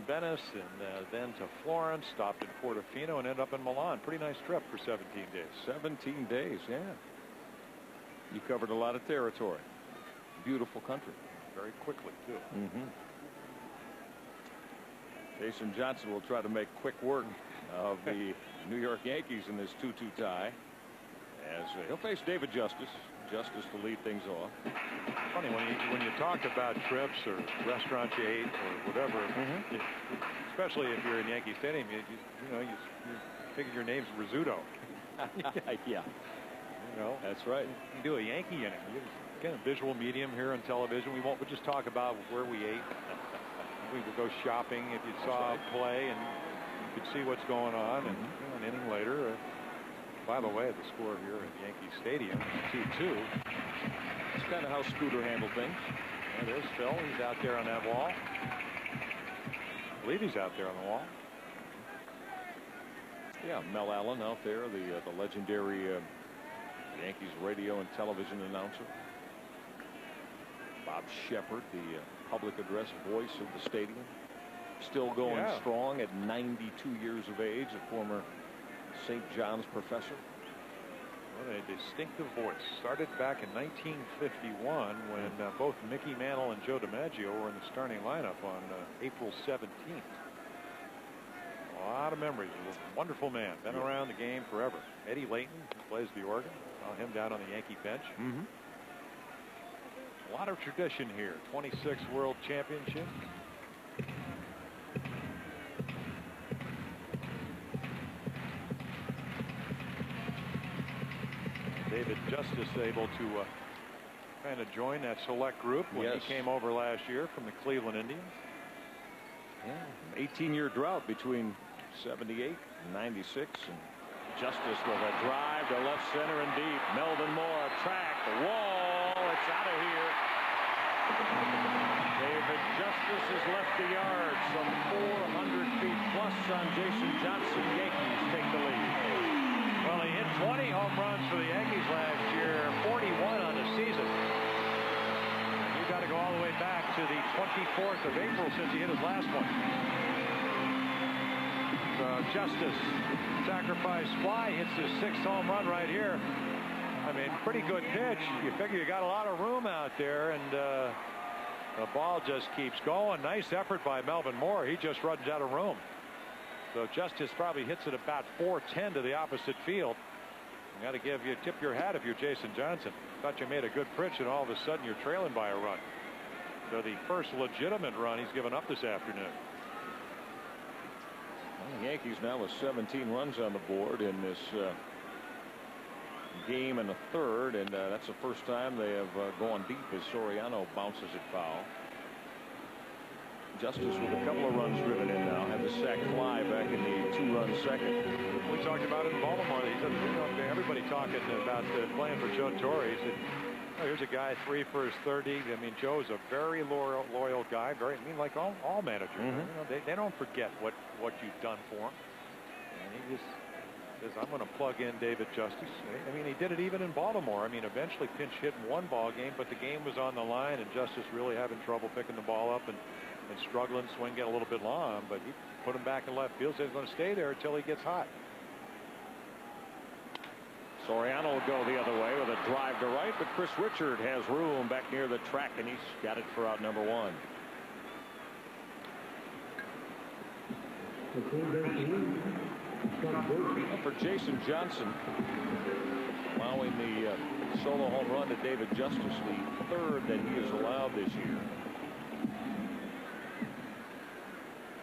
Venice, and then to Florence, stopped in Portofino, and ended up in Milan. Pretty nice trip for 17 days. 17 days, yeah. You covered a lot of territory. Beautiful country. Very quickly, too. Jason Johnson will try to make quick work of the New York Yankees in this 2-2 tie, as he'll face David Justice. Justice to lead things off. Funny when you talk about trips or restaurants you ate or whatever, especially if you're in Yankee Stadium, you figure your name's Rizzuto. Yeah. That's right. You do a Yankee inning. You get a visual medium here on television. We'll just talk about where we ate. We could go shopping if you saw a play, and you could see what's going on. And an inning later, by the way, the score here at Yankee Stadium is 2-2. That's kind of how Scooter handled things. And there's Phil. He's out there on that wall. I believe he's out there on the wall. Yeah, Mel Allen out there, the legendary Yankees radio and television announcer. Bob Shepard, the public address voice of the stadium, still going strong at 92 years of age, a former St. John's professor. What a distinctive voice. Started back in 1951 when both Mickey Mantle and Joe DiMaggio were in the starting lineup on April 17th. A lot of memories. A wonderful man. Been around the game forever. Eddie Layton, who plays the organ. Saw him down on the Yankee bench. A lot of tradition here. 26 World Championship. David Justice able to kind of join that select group when he came over last year from the Cleveland Indians. Yeah, 18-year drought between 78 and 96. And Justice with a drive to left center and deep. Melvin Moore, track, the wall. It's out of here. David Justice has left the yard. Some 400 feet plus on Jason Johnson. Yankees take the lead. Well, he hit 20 home runs for the Yankees last year, 41 on the season. And you've got to go all the way back to the 24th of April since he hit his last one. So Justice, sacrifice fly, hits his 6th home run right here. I mean, pretty good pitch. You figure you got a lot of room out there, and the ball just keeps going. Nice effort by Melvin Moore. He just runs out of room. So Justice probably hits it about 410 to the opposite field. You got to tip your hat if you're Jason Johnson. Thought you made a good pitch, and all of a sudden you're trailing by a run. So the first legitimate run he's given up this afternoon. Well, the Yankees now with 17 runs on the board in this game and a third, and that's the first time they have gone deep as Soriano bounces it foul. Justice with a couple of runs driven in now. Had the sac fly back in the 2-run second. We talked about it in Baltimore. He said, everybody talking about playing for Joe Torre. He said, Oh, here's a guy 3 for his 30. I mean, Joe's a very loyal guy. Like all managers. You know, they don't forget what you've done for them. And he just says, I'm going to plug in David Justice. I mean, he did it even in Baltimore. I mean, eventually pinch hit in one ball game, but the game was on the line, and Justice really having trouble picking the ball up and struggling, swing get a little bit long, but he put him back in left field. Says he's going to stay there until he gets hot. Soriano will go the other way with a drive to right, but Chris Richard has room back near the track, and he's got it for out number 1. For Jason Johnson, allowing the solo home run to David Justice, the 3rd that he has allowed this year.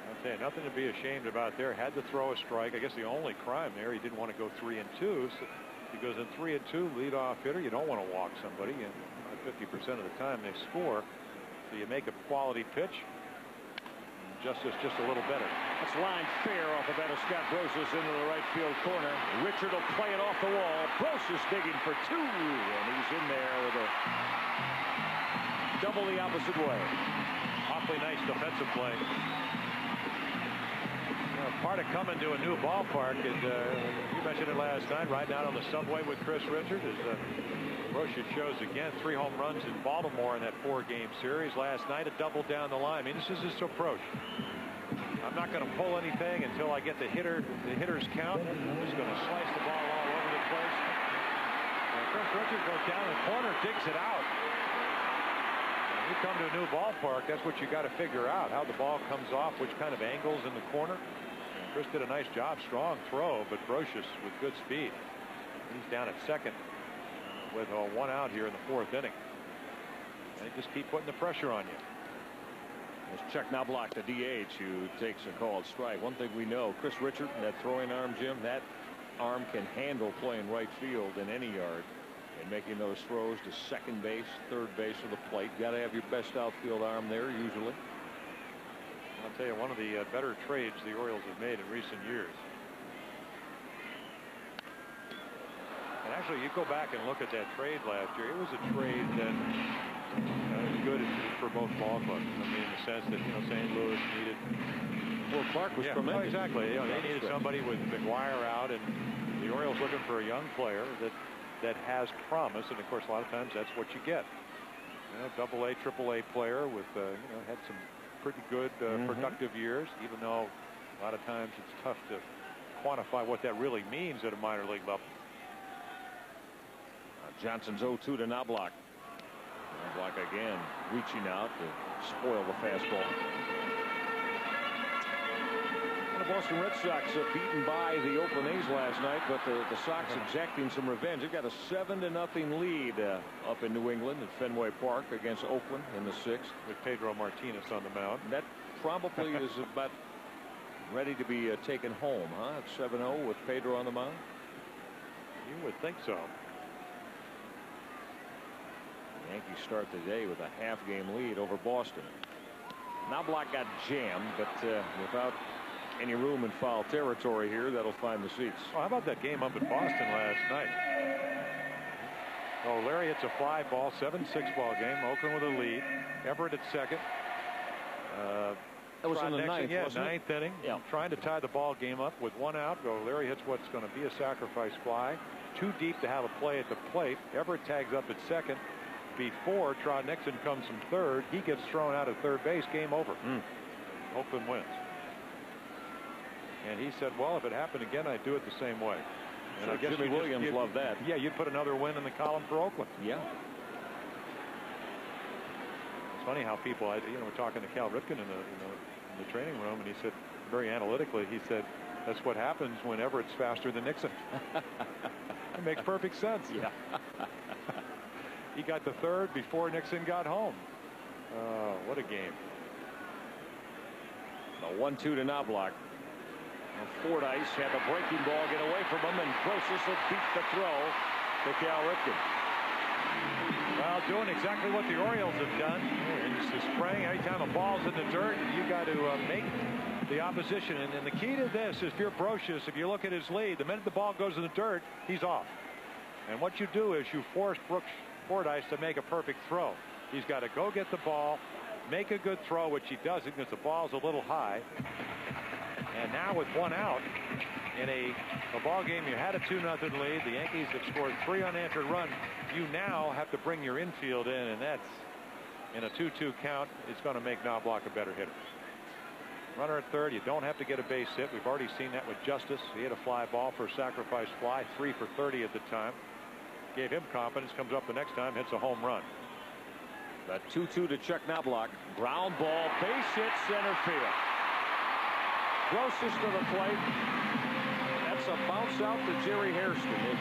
I'll tell you, nothing to be ashamed about there. Had to throw a strike. I guess the only crime there, he didn't want to go 3 and 2. So he goes in 3 and 2, leadoff hitter. You don't want to walk somebody, and 50% of the time they score. So you make a quality pitch. Justice just a little better. That's line fair off the bat of Scott Brosius into the right field corner. Richard will play it off the wall. Brosius digging for 2, and he's in there with a double the opposite way. Awfully nice defensive play. Part of coming to a new ballpark, and you mentioned it last night, riding out on the subway with Chris Richard, as Brosius shows again 3 home runs in Baltimore in that 4-game series. Last night, a double down the line. I mean, this is his approach. I'm not going to pull anything until I get the hitter's count. I'm just going to slice the ball all over the place. And Chris Richard goes down the corner, digs it out. When you come to a new ballpark, that's what you got to figure out, how the ball comes off, which kind of angles in the corner. And Chris did a nice job, strong throw, but Brosius with good speed. He's down at second with 1 out here in the 4th inning. And they just keep putting the pressure on you. It's Chuck Knobloch, the DH, who takes a called strike. One thing we know, Chris Richard, that throwing arm, Jim, that arm can handle playing right field in any yard and making those throws to second base, third base, or the plate. Got to have your best outfield arm there usually. I'll tell you, one of the better trades the Orioles have made in recent years. And actually, you go back and look at that trade last year. It was a trade that was good for both ball clubs. I mean, in the sense that, St. Louis needed. Well, Clark was tremendous. Oh, exactly. They needed somebody with McGuire out, and the Orioles looking for a young player that has promise. And of course, a lot of times that's what you get. Double-A, Triple-A player with had some pretty good productive years. Even though a lot of times it's tough to quantify what that really means at a minor league level. Johnson's 0-2 to Knobloch. Knobloch again reaching out to spoil the fastball. And the Boston Red Sox beaten by the Oakland A's last night, but the Sox exacting some revenge. They got a 7-0 lead up in New England at Fenway Park against Oakland in the 6th. With Pedro Martinez on the mound. That probably is about ready to be taken home, huh? It's 7-0 with Pedro on the mound. You would think so. Yankees start the day with a half-game lead over Boston. Knobloch got jammed, but without any room in foul territory here, that'll find the seats. Well, how about that game up in Boston last night? Oh, Larry hits a fly ball, 7-6 ball game. Oakland with a lead. Everett at second. That was in the 9th, yeah, wasn't it? 9th inning. Yeah. Trying to tie the ball game up with 1 out. Larry hits what's going to be a sacrifice fly. Too deep to have a play at the plate. Everett tags up at second. Before Trot Nixon comes from third, he gets thrown out at third base. Game over. Oakland wins. And he said, well, if it happened again, I'd do it the same way. And I guess Jimmy Williams loved that. Yeah, you'd put another win in the column for Oakland. Yeah. It's funny how people, we're talking to Cal Ripken in the training room, and he said, very analytically, he said, that's what happens when Everett's faster than Nixon. It makes perfect sense. Yeah. He got the third before Nixon got home. Oh, what a game. The 1-2 to Knobloch. Fordyce had the breaking ball get away from him, and Brosius will beat the throw to Cal Ripken. Well, doing exactly what the Orioles have done. It's the spraying. Anytime a ball's in the dirt, you got to make the opposition. And the key to this is, if you're Brosius, if you look at his lead, the minute the ball goes in the dirt, he's off. And what you do is you force Fordyce to make a perfect throw. He's got to go get the ball, make a good throw, which he does because the ball's a little high. And now with one out in a ball game, you had a 2-0 lead. The Yankees have scored 3 unanswered runs. You now have to bring your infield in, and that's in a 2-2 count. It's going to make Knobloch a better hitter. Runner at third. You don't have to get a base hit. We've already seen that with Justice. He hit a fly ball for a sacrifice fly, 3 for 30 at the time. Gave him confidence. Comes up the next time, hits a home run. The 2-2 to Chuck Knobloch. Ground ball, base hit, center field. Closest to the plate. That's a bounce out to Jerry Hairston.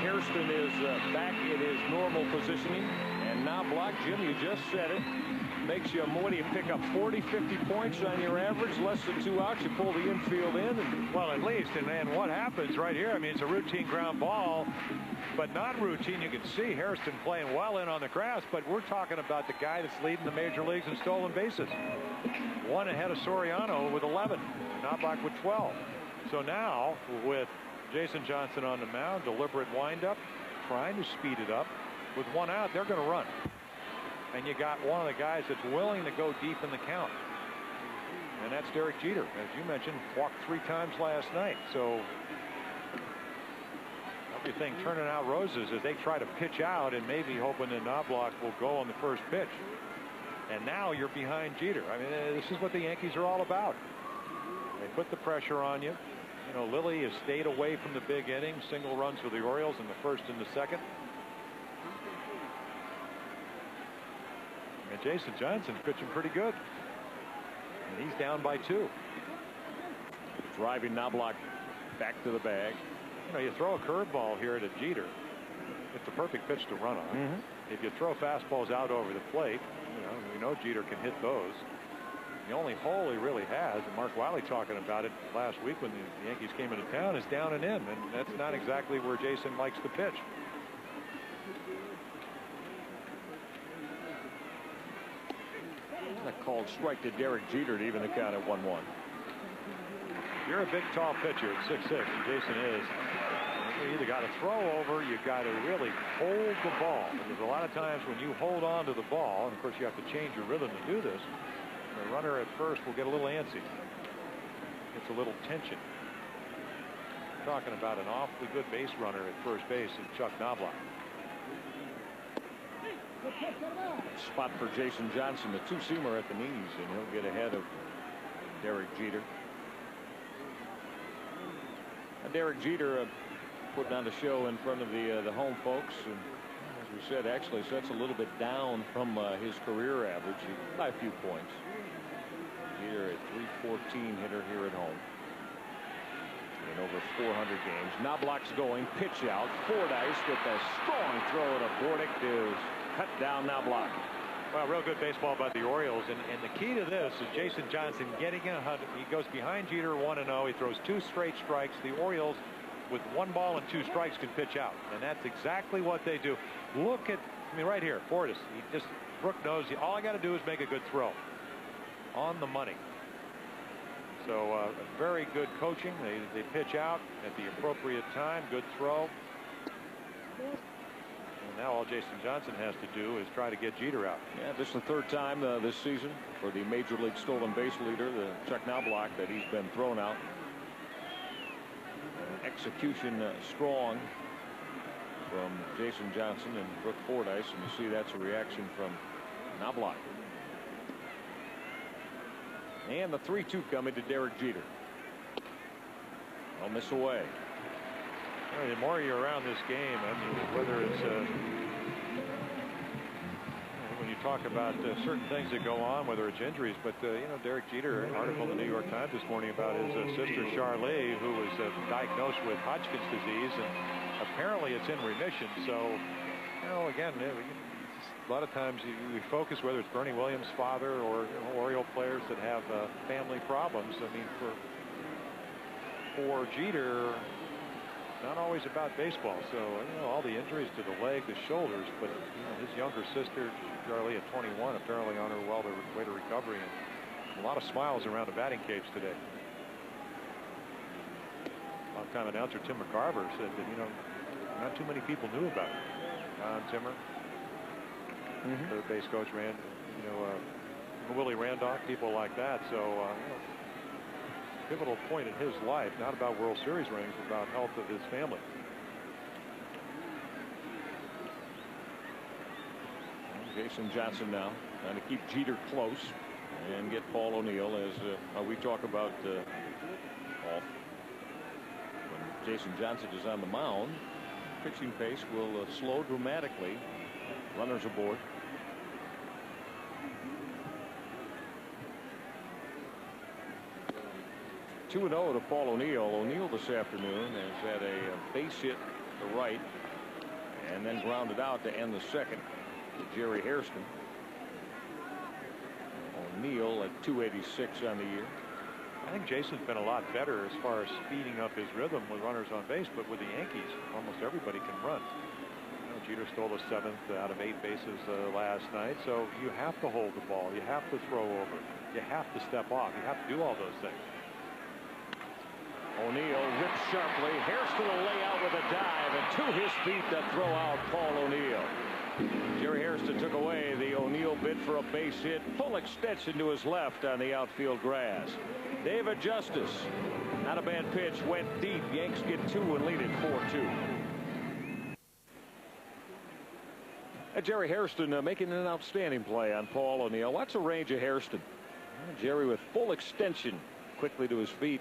Hairston is back in his normal positioning. And Knobloch, Jim, you just said it, makes you, what do you pick up, 40, 50 points on your average, less than 2 outs, you pull the infield in. And well, at least, and what happens right here, I mean, it's a routine ground ball, but not routine. You can see Hairston playing well in on the grass, but we're talking about the guy that's leading the major leagues in stolen bases. 1 ahead of Soriano with 11, Knobloch with 12. So now, with Jason Johnson on the mound, deliberate windup, trying to speed it up. With 1 out, they're going to run. And you got one of the guys that's willing to go deep in the count. And that's Derek Jeter. As you mentioned, walked 3 times last night. So everything turning out roses as they try to pitch out and maybe hoping that Knobloch will go on the first pitch. And now you're behind Jeter. I mean, this is what the Yankees are all about. They put the pressure on you. You know, Lilly has stayed away from the big inning. Single runs for the Orioles in the first and the second. And Jason Johnson's pitching pretty good. And he's down by 2. Driving Knobloch back to the bag. You know, you throw a curveball here to Jeter. It's a perfect pitch to run on. If you throw fastballs out over the plate, you know, we know Jeter can hit those. The only hole he really has, and Mark Wiley talking about it last week when the Yankees came into town, is down and in. And that's not exactly where Jason likes to pitch. That called strike to Derek Jeter to even the count at 1-1. You're a big, tall pitcher at 6'6", and Jason is. You either got to throw over, you got to really hold the ball. Because a lot of times when you hold on to the ball, and of course you have to change your rhythm to do this, the runner at first will get a little antsy. It's a little tension. We're talking about an awfully good base runner at first base in Chuck Knobloch. Spot for Jason Johnson, the 2-seamer at the knees, and he'll get ahead of Derek Jeter. Derek Jeter putting on a show in front of the home folks, and as we said, actually sets a little bit down from his career average by a few points. Jeter at .314 hitter here at home in over 400 games. Knobloch's going, pitch out. Fordyce with a strong throw to Bordick is cut down Knobloch. Well, real good baseball by the Orioles, and the key to this is Jason Johnson getting a 100. He goes behind Jeter 1-0. He throws 2 straight strikes. The Orioles, with 1 ball and 2 strikes, can pitch out, and that's exactly what they do. Look at, I mean, right here, Fordyce. He just, Brook knows all I got to do is make a good throw. On the money. So very good coaching. They pitch out at the appropriate time. Good throw. Now all Jason Johnson has to do is try to get Jeter out. Yeah, this is the 3rd time this season for the Major League stolen base leader, the Chuck Knobloch, that he's been thrown out. Execution strong from Jason Johnson and Brook Fordyce, and you see that's a reaction from Knobloch. And the 3-2 coming to Derek Jeter. I'll miss away. The more you're around this game, I mean, whether it's when you talk about certain things that go on, whether it's injuries, but you know, Derek Jeter, an article in the New York Times this morning about his sister Charlie, who was diagnosed with Hodgkin's disease, and apparently it's in remission. So, you know, again, a lot of times we focus whether it's Bernie Williams' father or Oriole players that have family problems. I mean, for Jeter, not always about baseball. So, you know, all the injuries to the leg, the shoulders, but you know, his younger sister, Charlie, at 21, apparently on her way to recovery, and a lot of smiles around the batting cage today. Longtime announcer Tim McCarver said that, you know, not too many people knew about it. Don Zimmer, third base coach, Willie Randolph, people like that. So pivotal point in his life, not about World Series rings, but about health of his family. Jason Johnson now trying to keep Jeter close and get Paul O'Neill, as we talk about off. When Jason Johnson is on the mound, pitching pace will slow dramatically. Runners aboard. Two 2-0 to Paul O'Neill. O'Neill this afternoon has had a base hit to right and then grounded out to end the second to Jerry Hairston. O'Neill at 286 on the year. I think Jason's been a lot better as far as speeding up his rhythm with runners on base, but with the Yankees, almost everybody can run. Jeter stole the 7th out of 8 bases last night, so you have to hold the ball, you have to throw over, you have to step off, you have to do all those things. O'Neill rips sharply. Hairston will lay out with a dive, and to his feet to throw out Paul O'Neill. Jerry Hairston took away the O'Neill bid for a base hit. Full extension to his left on the outfield grass. David Justice, not a bad pitch, went deep. Yanks get 2 and lead it 4-2. Jerry Hairston making an outstanding play on Paul O'Neill. Watch the range of Hairston. Jerry with full extension quickly to his feet.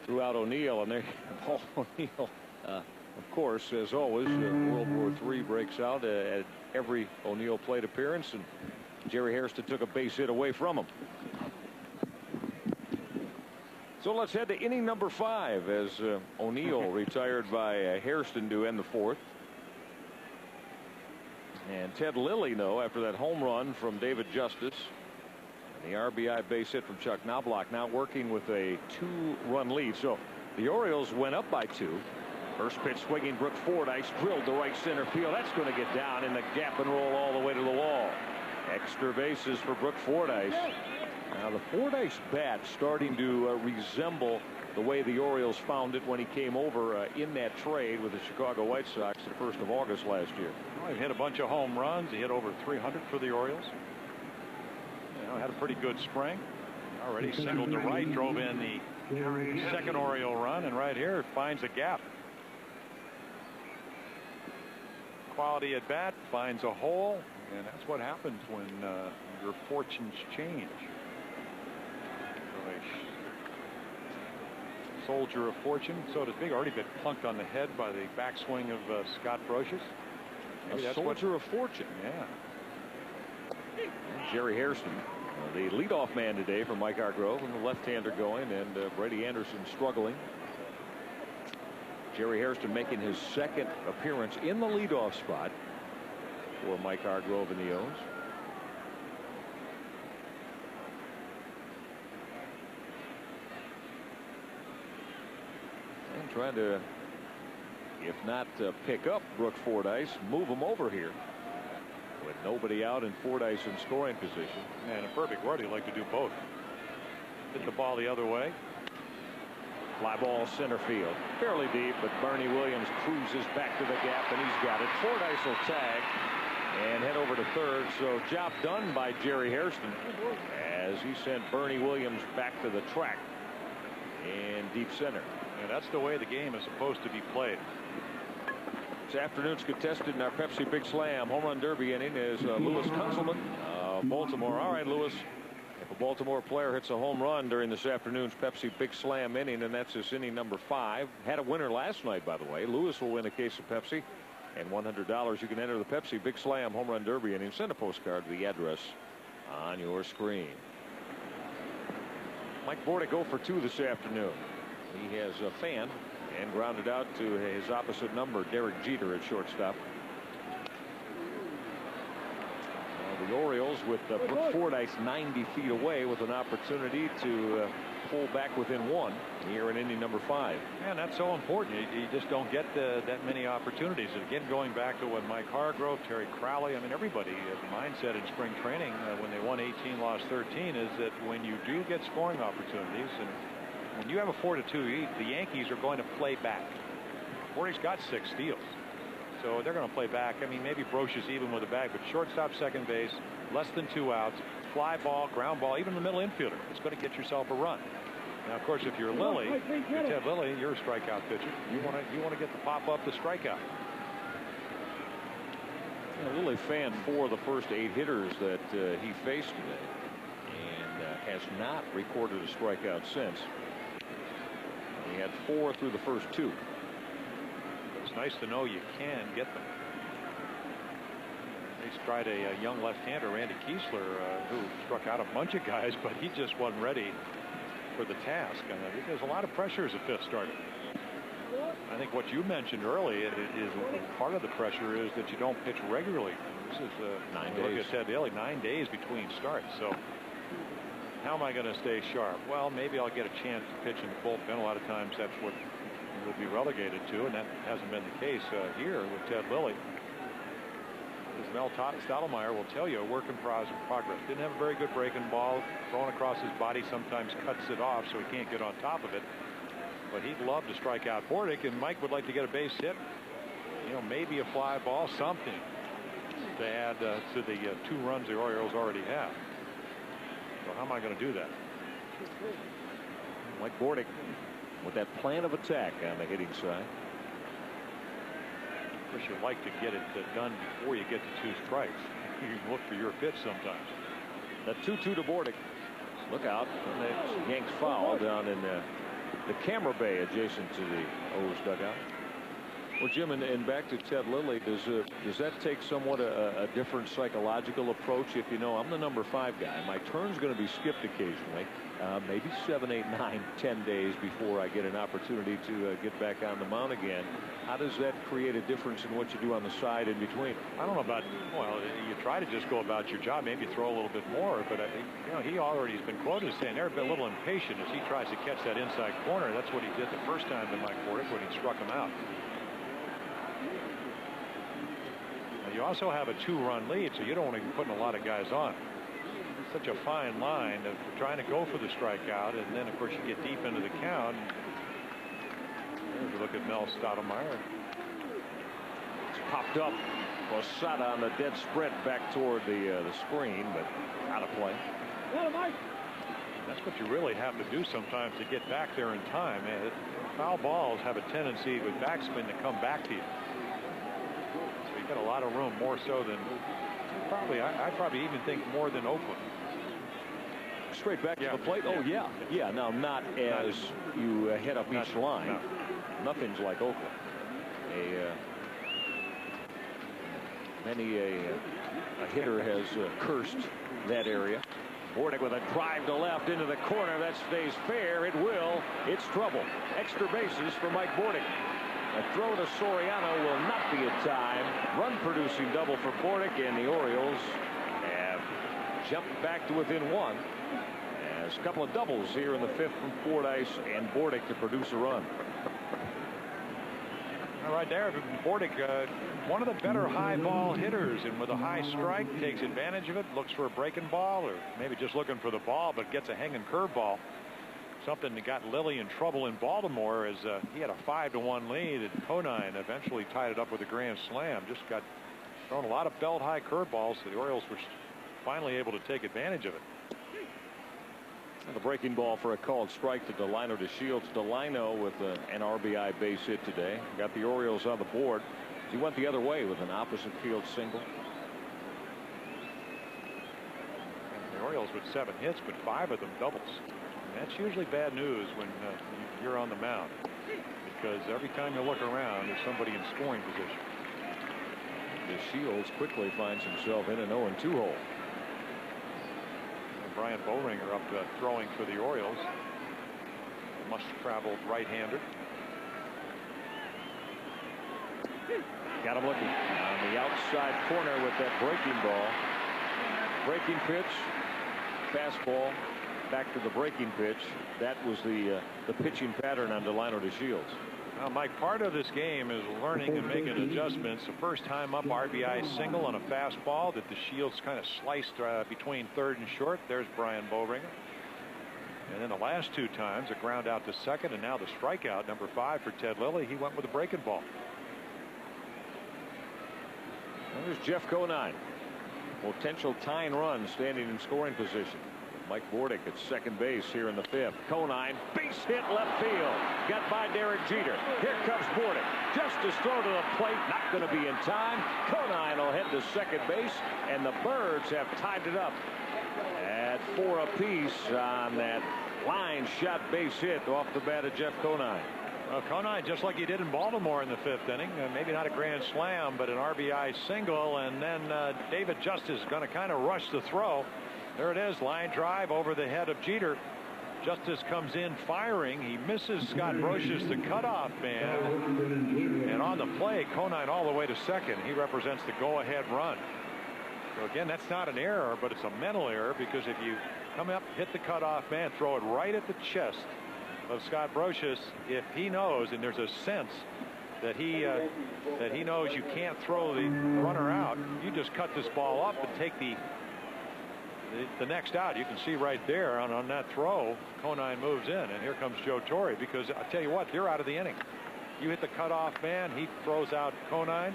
Threw out O'Neill, and there Paul O'Neill, of course, as always, World War III breaks out at every O'Neill plate appearance, and Jerry Hairston took a base hit away from him. So let's head to inning number 5 as O'Neill retired by Hairston to end the 4th. And Ted Lilly, though, after that home run from David Justice, and the RBI base hit from Chuck Knobloch, now working with a 2-run lead. So the Orioles went up by 2. First pitch swinging, Brook Fordyce drilled to right center field. That's going to get down in the gap and roll all the way to the wall. Extra bases for Brook Fordyce. Now the Fordyce bat starting to resemble the way the Orioles found it when he came over in that trade with the Chicago White Sox the 1st of August last year. Well, he hit a bunch of home runs. He hit over 300 for the Orioles. Had a pretty good spring. Already singled to right, drove in the second Oriole run, and right here finds a gap. Quality at bat, finds a hole, and that's what happens when your fortunes change. Soldier of fortune, so to speak, already been plunked on the head by the backswing of Scott Brocious. A soldier of fortune. Yeah. Jerry Hairston, the leadoff man today for Mike Hargrove, and the left-hander going, and Brady Anderson struggling. Jerry Hairston making his 2nd appearance in the leadoff spot for Mike Hargrove and the O's. And trying to, if not pick up Brook Fordyce, move him over here. With nobody out and Fordyce in scoring position. And a perfect world, he'd like to do both. Hit the ball the other way. Fly ball center field. Fairly deep, but Bernie Williams cruises back to the gap, and he's got it. Fordyce will tag and head over to third. So job done by Jerry Hairston as he sent Bernie Williams back to the track in deep center. And that's the way the game is supposed to be played. This afternoon's contested in our Pepsi Big Slam home run derby inning is Lewis Kunzelman, Baltimore. All right, Lewis, if a Baltimore player hits a home run during this afternoon's Pepsi Big Slam inning, and that's this inning number 5. Had a winner last night, by the way. Lewis will win a case of Pepsi and $100. You can enter the Pepsi Big Slam home run derby inning. Send a postcard to the address on your screen. Mike Bordick go for 2 this afternoon. He has a fan and grounded out to his opposite number, Derek Jeter, at shortstop. The Orioles with Brook Fordyce 90 feet away with an opportunity to pull back within 1 here in inning number 5. And that's so important. You just don't get that many opportunities. And again, going back to when Mike Hargrove, Terry Crowley, I mean, everybody, the mindset in spring training when they won 18, lost 13, is that when you do get scoring opportunities, and when you have a 4-2 lead, the Yankees are going to play back. Fordyce got 6 steals. So they're going to play back. I mean, maybe Broch is even with the bag, but shortstop, second base, less than 2 outs, fly ball, ground ball, even the middle infielder. It's going to get yourself a run. Now, of course, if you're Lilly, Ted Lilly, you're a strikeout pitcher. You want to get the pop up the strikeout. Lilly fanned 4 of the first 8 hitters that he faced today, and has not recorded a strikeout since. He had 4 through the first 2. It's nice to know you can get them. He's tried a young left-hander, Randy Kiesler, who struck out a bunch of guys, but he just wasn't ready for the task. And there's a lot of pressure as a 5th starter. I think what you mentioned early is part of the pressure is that you don't pitch regularly. This is 9 days. Look at Ted Lilly, 9 days between starts. So how am I going to stay sharp? Well, maybe I'll get a chance to pitch in the bullpen. A lot of times that's what will be relegated to, and that hasn't been the case here with Ted Lilly. As Mel Stottlemyre will tell you, a work in progress. Didn't have a very good breaking ball. Thrown across his body sometimes cuts it off, so he can't get on top of it. But he'd love to strike out Bordick, and Mike would like to get a base hit. You know, maybe a fly ball, something to add to the 2 runs the Orioles already have. So how am I going to do that? Mike Bordick with that plan of attack on the hitting side. Of course, you like to get it done before you get to 2 strikes. You can look for your pitch sometimes. That 2-2 to Bordick. Look out. That's Yanks foul down in the camera bay adjacent to the O's dugout. Well, Jim, and back to Ted Lilly, does that take somewhat a different psychological approach? If you know I'm the number 5 guy, my turn's going to be skipped occasionally, maybe 7, 8, 9, 10 days before I get an opportunity to get back on the mound again. How does that create a difference in what you do on the side in between? I don't know about, well, you try to just go about your job, maybe throw a little bit more, but I think, you know, he already has been quoted as saying they're a little impatient as he tries to catch that inside corner. That's what he did the first time to Mike Bordick when he struck him out. You also have a 2-run lead, so you don't want to be putting a lot of guys on. It's such a fine line of trying to go for the strikeout, and then, of course, you get deep into the count. If you look at Mel Stottlemyre. It's popped up. Posada on the dead sprint back toward the screen, but out of play. That's what you really have to do sometimes to get back there in time. Foul balls have a tendency with backspin to come back to you. Got a lot of room, more so than I probably even think more than Oakland. Straight back to the plate. Oh yeah. Now not as you head up each line. No. Nothing's like Oakland. Many a hitter has cursed that area. Bordick with a drive to left into the corner. That stays fair. It will. It's trouble. Extra bases for Mike Bordick. A throw to Soriano will not be in time. Run-producing double for Bordick, and the Orioles have jumped back to within 1. As a couple of doubles here in the 5th from Fordyce and Bordick to produce a run. All right there, Bordick, one of the better high ball hitters, and with a high strike, takes advantage of it, looks for a breaking ball, or maybe just looking for the ball, but gets a hanging curveball. Something that got Lilly in trouble in Baltimore as he had a 5-1 lead, and Conine eventually tied it up with a grand slam. Just got thrown a lot of belt high curveballs, so the Orioles were finally able to take advantage of it. And the breaking ball for a called strike to Delino DeShields. Delino with an RBI base hit today. Got the Orioles on the board. He went the other way with an opposite field single. And the Orioles with 7 hits, but 5 of them doubles. That's usually bad news when you're on the mound, because every time you look around, there's somebody in scoring position. DeShields quickly finds himself in an 0-2 hole. And Brian Boehringer up throwing for the Orioles. Must-traveled right-hander. Got him looking on the outside corner with that breaking ball. Breaking pitch, fastball. Back to the breaking pitch. That was the pitching pattern on Delino DeShields. Well, Mike, part of this game is learning and making adjustments. The first time up, RBI single on a fastball that DeShields kind of sliced between third and short. There's Brian Boehringer. And then the last 2 times, a ground out to second, and now the strikeout, number 5 for Ted Lilly. He went with a breaking ball. Here's Jeff Conine. Potential tying run standing in scoring position. Mike Bordick at second base here in the fifth. Conine, base hit left field. Got by Derek Jeter. Here comes Bordick. Justice throw to the plate. Not going to be in time. Conine will head to second base, and the Birds have tied it up at 4 apiece on that line shot base hit off the bat of Jeff Conine. Well, Conine, just like he did in Baltimore in the fifth inning, maybe not a grand slam, but an RBI single, and then David Justice going to kind of rush the throw. There it is, line drive over the head of Jeter. Justice comes in firing. He misses Scott Brocious, the cutoff man, and on the play, Conine all the way to second. He represents the go-ahead run. So again, that's not an error, but it's a mental error, because if you come up, hit the cutoff man, throw it right at the chest of Scott Brocious, if he knows, and there's a sense that he knows you can't throw the runner out, you just cut this ball up and take the next out. You can see right there on that throw, Conine moves in, and here comes Joe Torre, because I tell you what, they're out of the inning. You hit the cutoff man, he throws out Conine.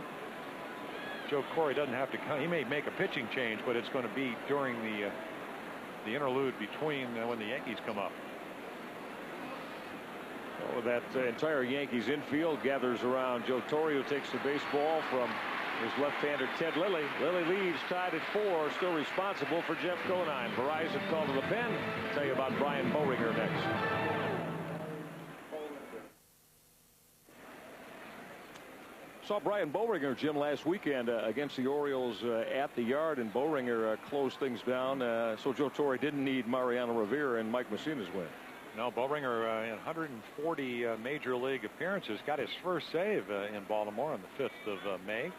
Joe Torre doesn't have to come. He may make a pitching change, but it's going to be during the interlude between when the Yankees come up. Oh, that entire Yankees infield gathers around Joe Torre, who takes the baseball from his left-hander Ted Lilly. Lilly leaves tied at 4, still responsible for Jeff Conine. Verizon called to the pen. Tell you about Brian Boehringer next. Saw Brian Boehringer, Jim, last weekend against the Orioles at the Yard, and Boehringer closed things down. So Joe Torre didn't need Mariano Rivera and Mike Mussina's win. No, Boehringer in 140 major league appearances, got his first save in Baltimore on the 5th of May.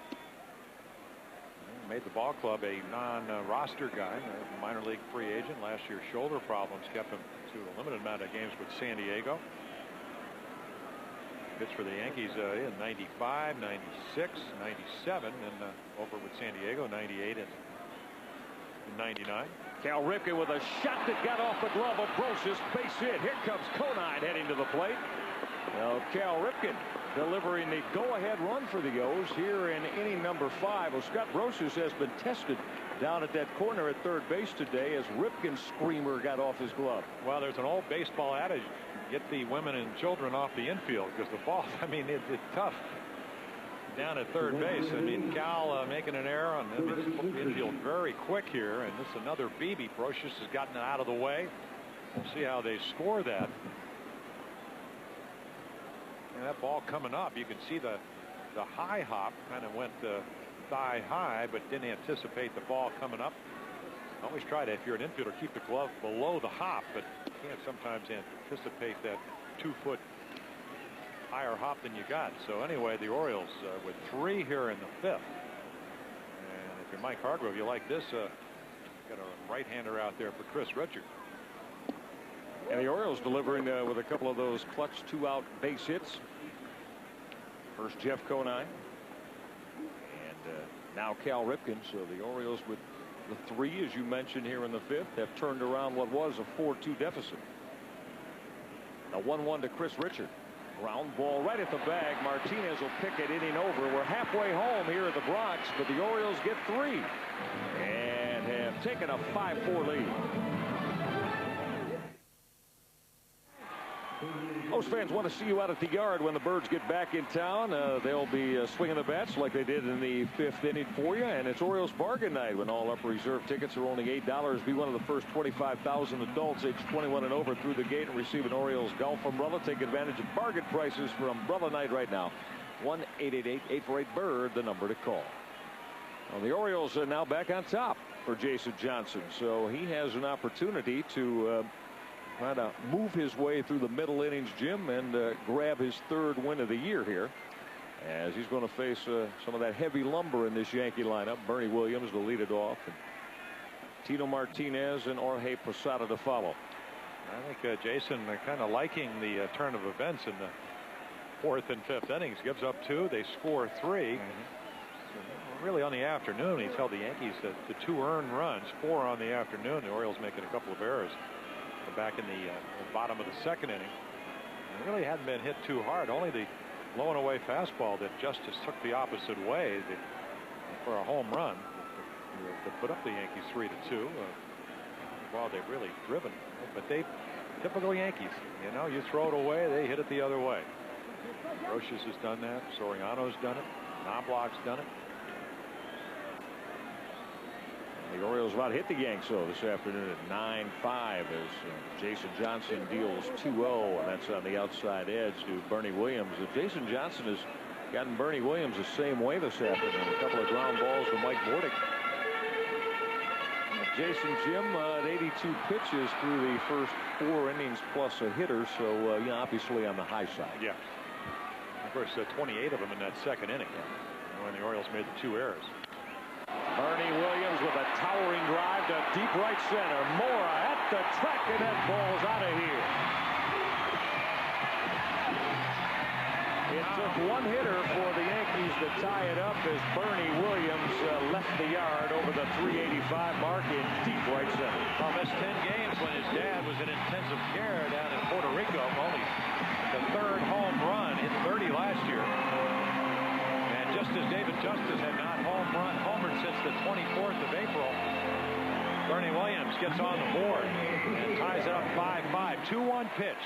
Made the ball club a non-roster guy, a minor league free agent. Last year's shoulder problems kept him to a limited amount of games with San Diego. Pitched for the Yankees in 95, 96, 97, and over with San Diego 98 and 99. Cal Ripken with a shot that got off the glove of Brocious. Base hit. Here comes Conine heading to the plate. Now Cal Ripken delivering the go-ahead run for the O's here in inning number 5. Well, Scott Brocious has been tested down at that corner at third base today as Ripken's screamer got off his glove. Well, there's an old baseball adage: get the women and children off the infield, because the ball, I mean, it's tough down at third base. I mean, Cal making an error on the infield very quick here, and this is another BB. Brocious has gotten it out of the way. We'll see how they score that. And that ball coming up, you can see the high hop kind of went thigh high, but didn't anticipate the ball coming up. Always try to, if you're an infielder, keep the glove below the hop, but you can't sometimes anticipate that 2-foot higher hop than you got. So anyway, the Orioles with 3 here in the 5th. And if you're Mike Hargrove, you like this. Got a right-hander out there for Chris Richard. And the Orioles delivering with a couple of those clutch 2-out base hits. First Jeff Conine, and now Cal Ripken. So the Orioles with the 3, as you mentioned, here in the 5th, have turned around what was a 4-2 deficit. A 1-1 to Chris Richard. Ground ball right at the bag. Martinez will pick it inning over. We're halfway home here at the Bronx, but the Orioles get 3 and have taken a 5-4 lead. Most fans want to see you out at the Yard when the Birds get back in town. They'll be swinging the bats like they did in the 5th inning for you. And it's Orioles bargain night when all upper reserve tickets are only $8. Be one of the first 25,000 adults age 21 and over through the gate and receive an Orioles golf umbrella. Take advantage of bargain prices for umbrella night right now. 1-888-848-BIRD, the number to call. Well, the Orioles are now back on top for Jason Johnson. So he has an opportunity to trying to move his way through the middle innings, Jim, and grab his 3rd win of the year here, as he's going to face some of that heavy lumber in this Yankee lineup. Bernie Williams to lead it off, and Tino Martinez and Jorge Posada to follow. I think Jason kind of liking the turn of events in the 4th and 5th innings. Gives up 2, they score 3. So really on the afternoon, he's held the Yankees to 2 earned runs, 4 on the afternoon. The Orioles making a couple of errors back in the bottom of the 2nd inning. It really hadn't been hit too hard. Only the low and away fastball that Justice took the opposite way. The for a home run to put up the Yankees 3-2. Well, they've really driven, but they typical Yankees. You know, you throw it away, they hit it the other way. Roches has done that. Soriano's done it. Knobloch's done it. The Orioles about hit the Yanks this afternoon at 9-5 as Jason Johnson deals 2-0, and that's on the outside edge to Bernie Williams. Jason Johnson has gotten Bernie Williams the same way this afternoon. A couple of ground balls to Mike Bordick. Jason Jim at 82 pitches through the first 4 innings plus a hitter, so yeah, obviously on the high side. Yeah. Of course, 28 of them in that second inning when the Orioles made the 2 errors. Bernie Williams with a towering drive to deep right center. Mora at the track, and that ball's out of here. It took one hitter for the Yankees to tie it up as Bernie Williams left the yard over the 385 mark in deep right center. Well, missed 10 games when his dad was in intensive care down in Puerto Rico. Only the 3rd home run, hit 30 last year. And just as David Justice had not homered since the 24th of April, Bernie Williams gets on the board and ties it up 5-5. 2-1 pitch.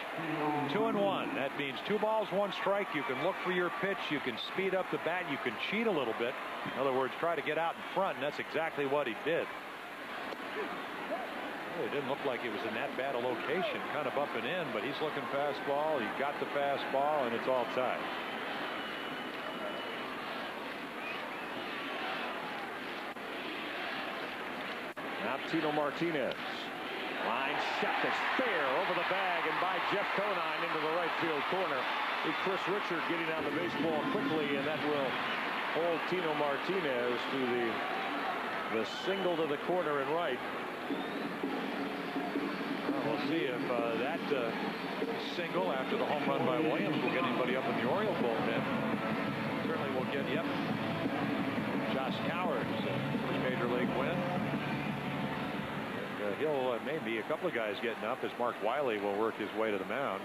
2-1. That means 2 balls, 1 strike. You can look for your pitch. You can speed up the bat. You can cheat a little bit. In other words, try to get out in front, and that's exactly what he did. It didn't look like it was in that bad a location, kind of up and in, but he's looking fastball. He got the fastball, and it's all tied. Now Tino Martinez. Line shot that's fair over the bag and by Jeff Conine into the right field corner. Chris Richard getting on the baseball quickly, and that will hold Tino Martinez to the single to the corner and right. We'll see if that single after the home run by Williams will get anybody up in the Oriole bullpen. Certainly will get Josh Coward's first major league win. He'll maybe a couple of guys getting up as Mark Wiley will work his way to the mound.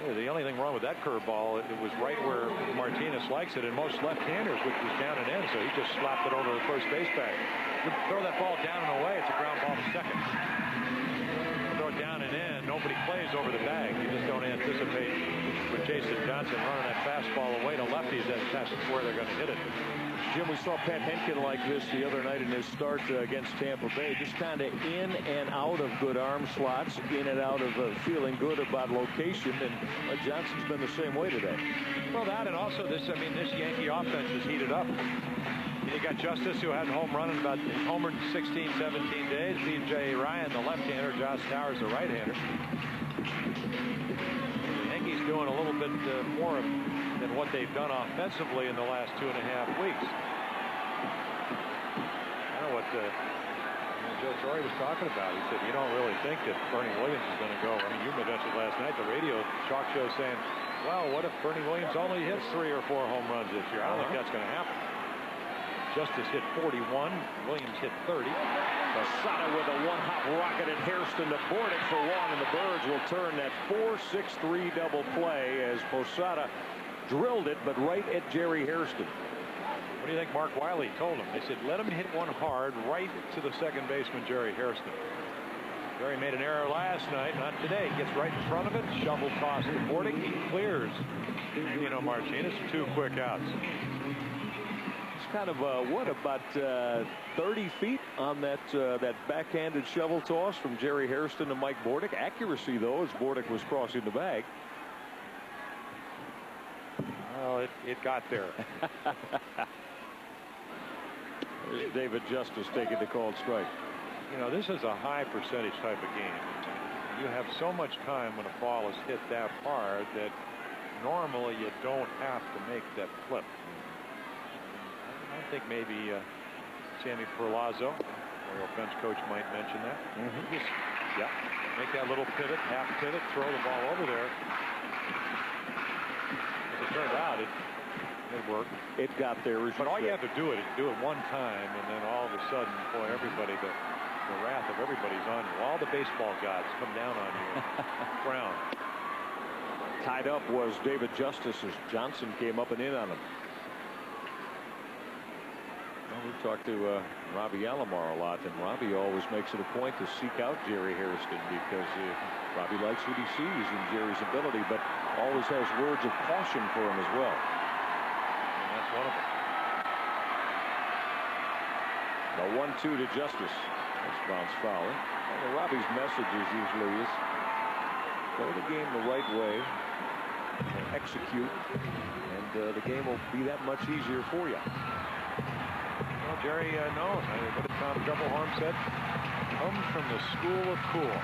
Yeah, the only thing wrong with that curveball, it was right where Martinez likes it, and most left-handers, which was down and in, so he just slapped it over the first base bag. You throw that ball down and away, it's a ground ball to second. Throw it down and in, nobody plays over the bag. You just don't anticipate with Jason Johnson running that fastball away to lefties, that's where they're going to hit it. Jim, we saw Pat Henkin like this the other night in his start against Tampa Bay, just kind of in and out of good arm slots, in and out of feeling good about location, and Johnson's been the same way today. Well, that and also this, I mean, this Yankee offense is heated up. You got Justice, who hadn't home run in about homered 16, 17 days. B.J. Ryan, the left-hander. Josh Towers, the right-hander. The Yankees doing a little bit more than what they've done offensively in the last 2.5 weeks. I know what Joe Torre was talking about. He said, you don't really think that Bernie Williams is going to go. I mean, you mentioned last night, the radio talk show saying, well, what if Bernie Williams only hits 3 or 4 home runs this year? I don't think that's going to happen. Justice hit 41. Williams hit 30. Posada with a one-hop rocket at Hairston to Bordick for 1, and the Birds will turn that 4-6-3 double play as Posada drilled it, but right at Jerry Hairston. What do you think Mark Wiley told him? They said, let him hit one hard right to the second baseman, Jerry Hairston. Jerry made an error last night, not today. Gets right in front of it, shovel toss to Bordick. He clears Martinez, 2 quick outs. It's kind of what, about 30 feet on that backhanded shovel toss from Jerry Hairston to Mike Bordick. Accuracy, though, as Bordick was crossing the bag. Well, it got there. There's David Justice taking the called strike. You know, this is a high percentage type of game. You have so much time when a ball is hit that hard that normally you don't have to make that flip. I think maybe Sammy Perlazzo, Oriole bench coach, might mention that. Just, make that little pivot, half pivot, throw the ball over there. As it turned out, it worked. It got there. But all you have to do it one time, and then all of a sudden, boy, everybody, the wrath of everybody's on you. All the baseball gods come down on you. Brown. Tied up was David Justice as Johnson came up and in on him. talked to Robbie Alomar a lot, and Robbie always makes it a point to seek out Jerry Hairston because Robbie likes what he sees in Jerry's ability, but always has words of caution for him as well. And that's one of them. The 1-2 to Justice. That's bounce foul. Well, Robbie's message is usually is play the game the right way, execute, and the game will be that much easier for you. Well, Jerry knows. What did Tom Troublehorn said? Comes from the school of cool.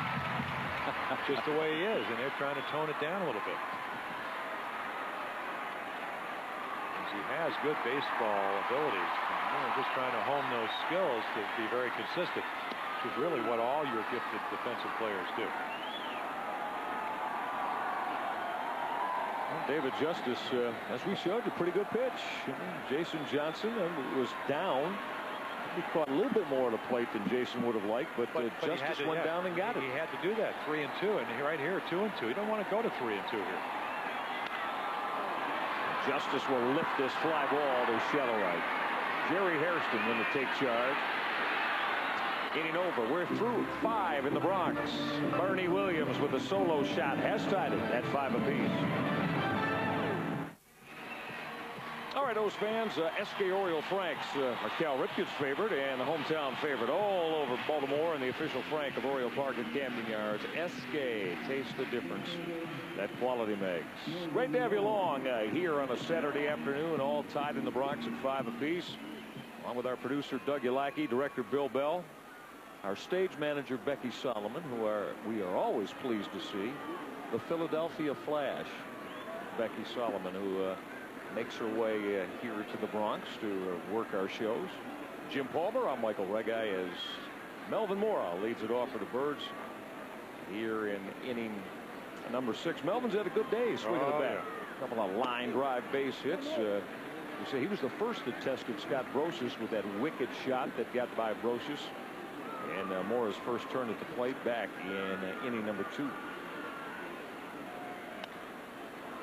Just the way he is, and they're trying to tone it down a little bit. He has good baseball abilities. Just trying to hone those skills to be very consistent, which is really what all your gifted defensive players do. Well, David Justice, as we showed, a pretty good pitch. Jason Johnson was down. He caught a little bit more of the plate than Jason would have liked, but Justice went down and got it. He had to do that. 3-2, and right here 2-2. You don't want to go to 3-2 here. Justice will lift this fly ball to shallow right. Jerry Hairston going to take charge. Inning over. We're through 5 in the Bronx. Bernie Williams with a solo shot has tied it at 5 apiece. All right, those fans, SK Oriole Franks are Cal Ripken's favorite and the hometown favorite all over Baltimore and the official Frank of Oriole Park at Camden Yards. SK, taste the difference that quality makes. Great to have you along here on a Saturday afternoon, all tied in the Bronx at 5 apiece. Along with our producer Doug Ulacki, director Bill Bell, our stage manager Becky Solomon, who we are always pleased to see, the Philadelphia Flash, Becky Solomon, who makes her way here to the Bronx to work our shows. Jim Palmer, I'm Michael Regai, as Melvin Mora leads it off for the Birds here in inning number 6. Melvin's had a good day swinging the bat. A couple of line drive base hits. You say he was the first that tested Scott Brosius with that wicked shot that got by Brosius. And Mora's first turn at the plate back in inning number 2.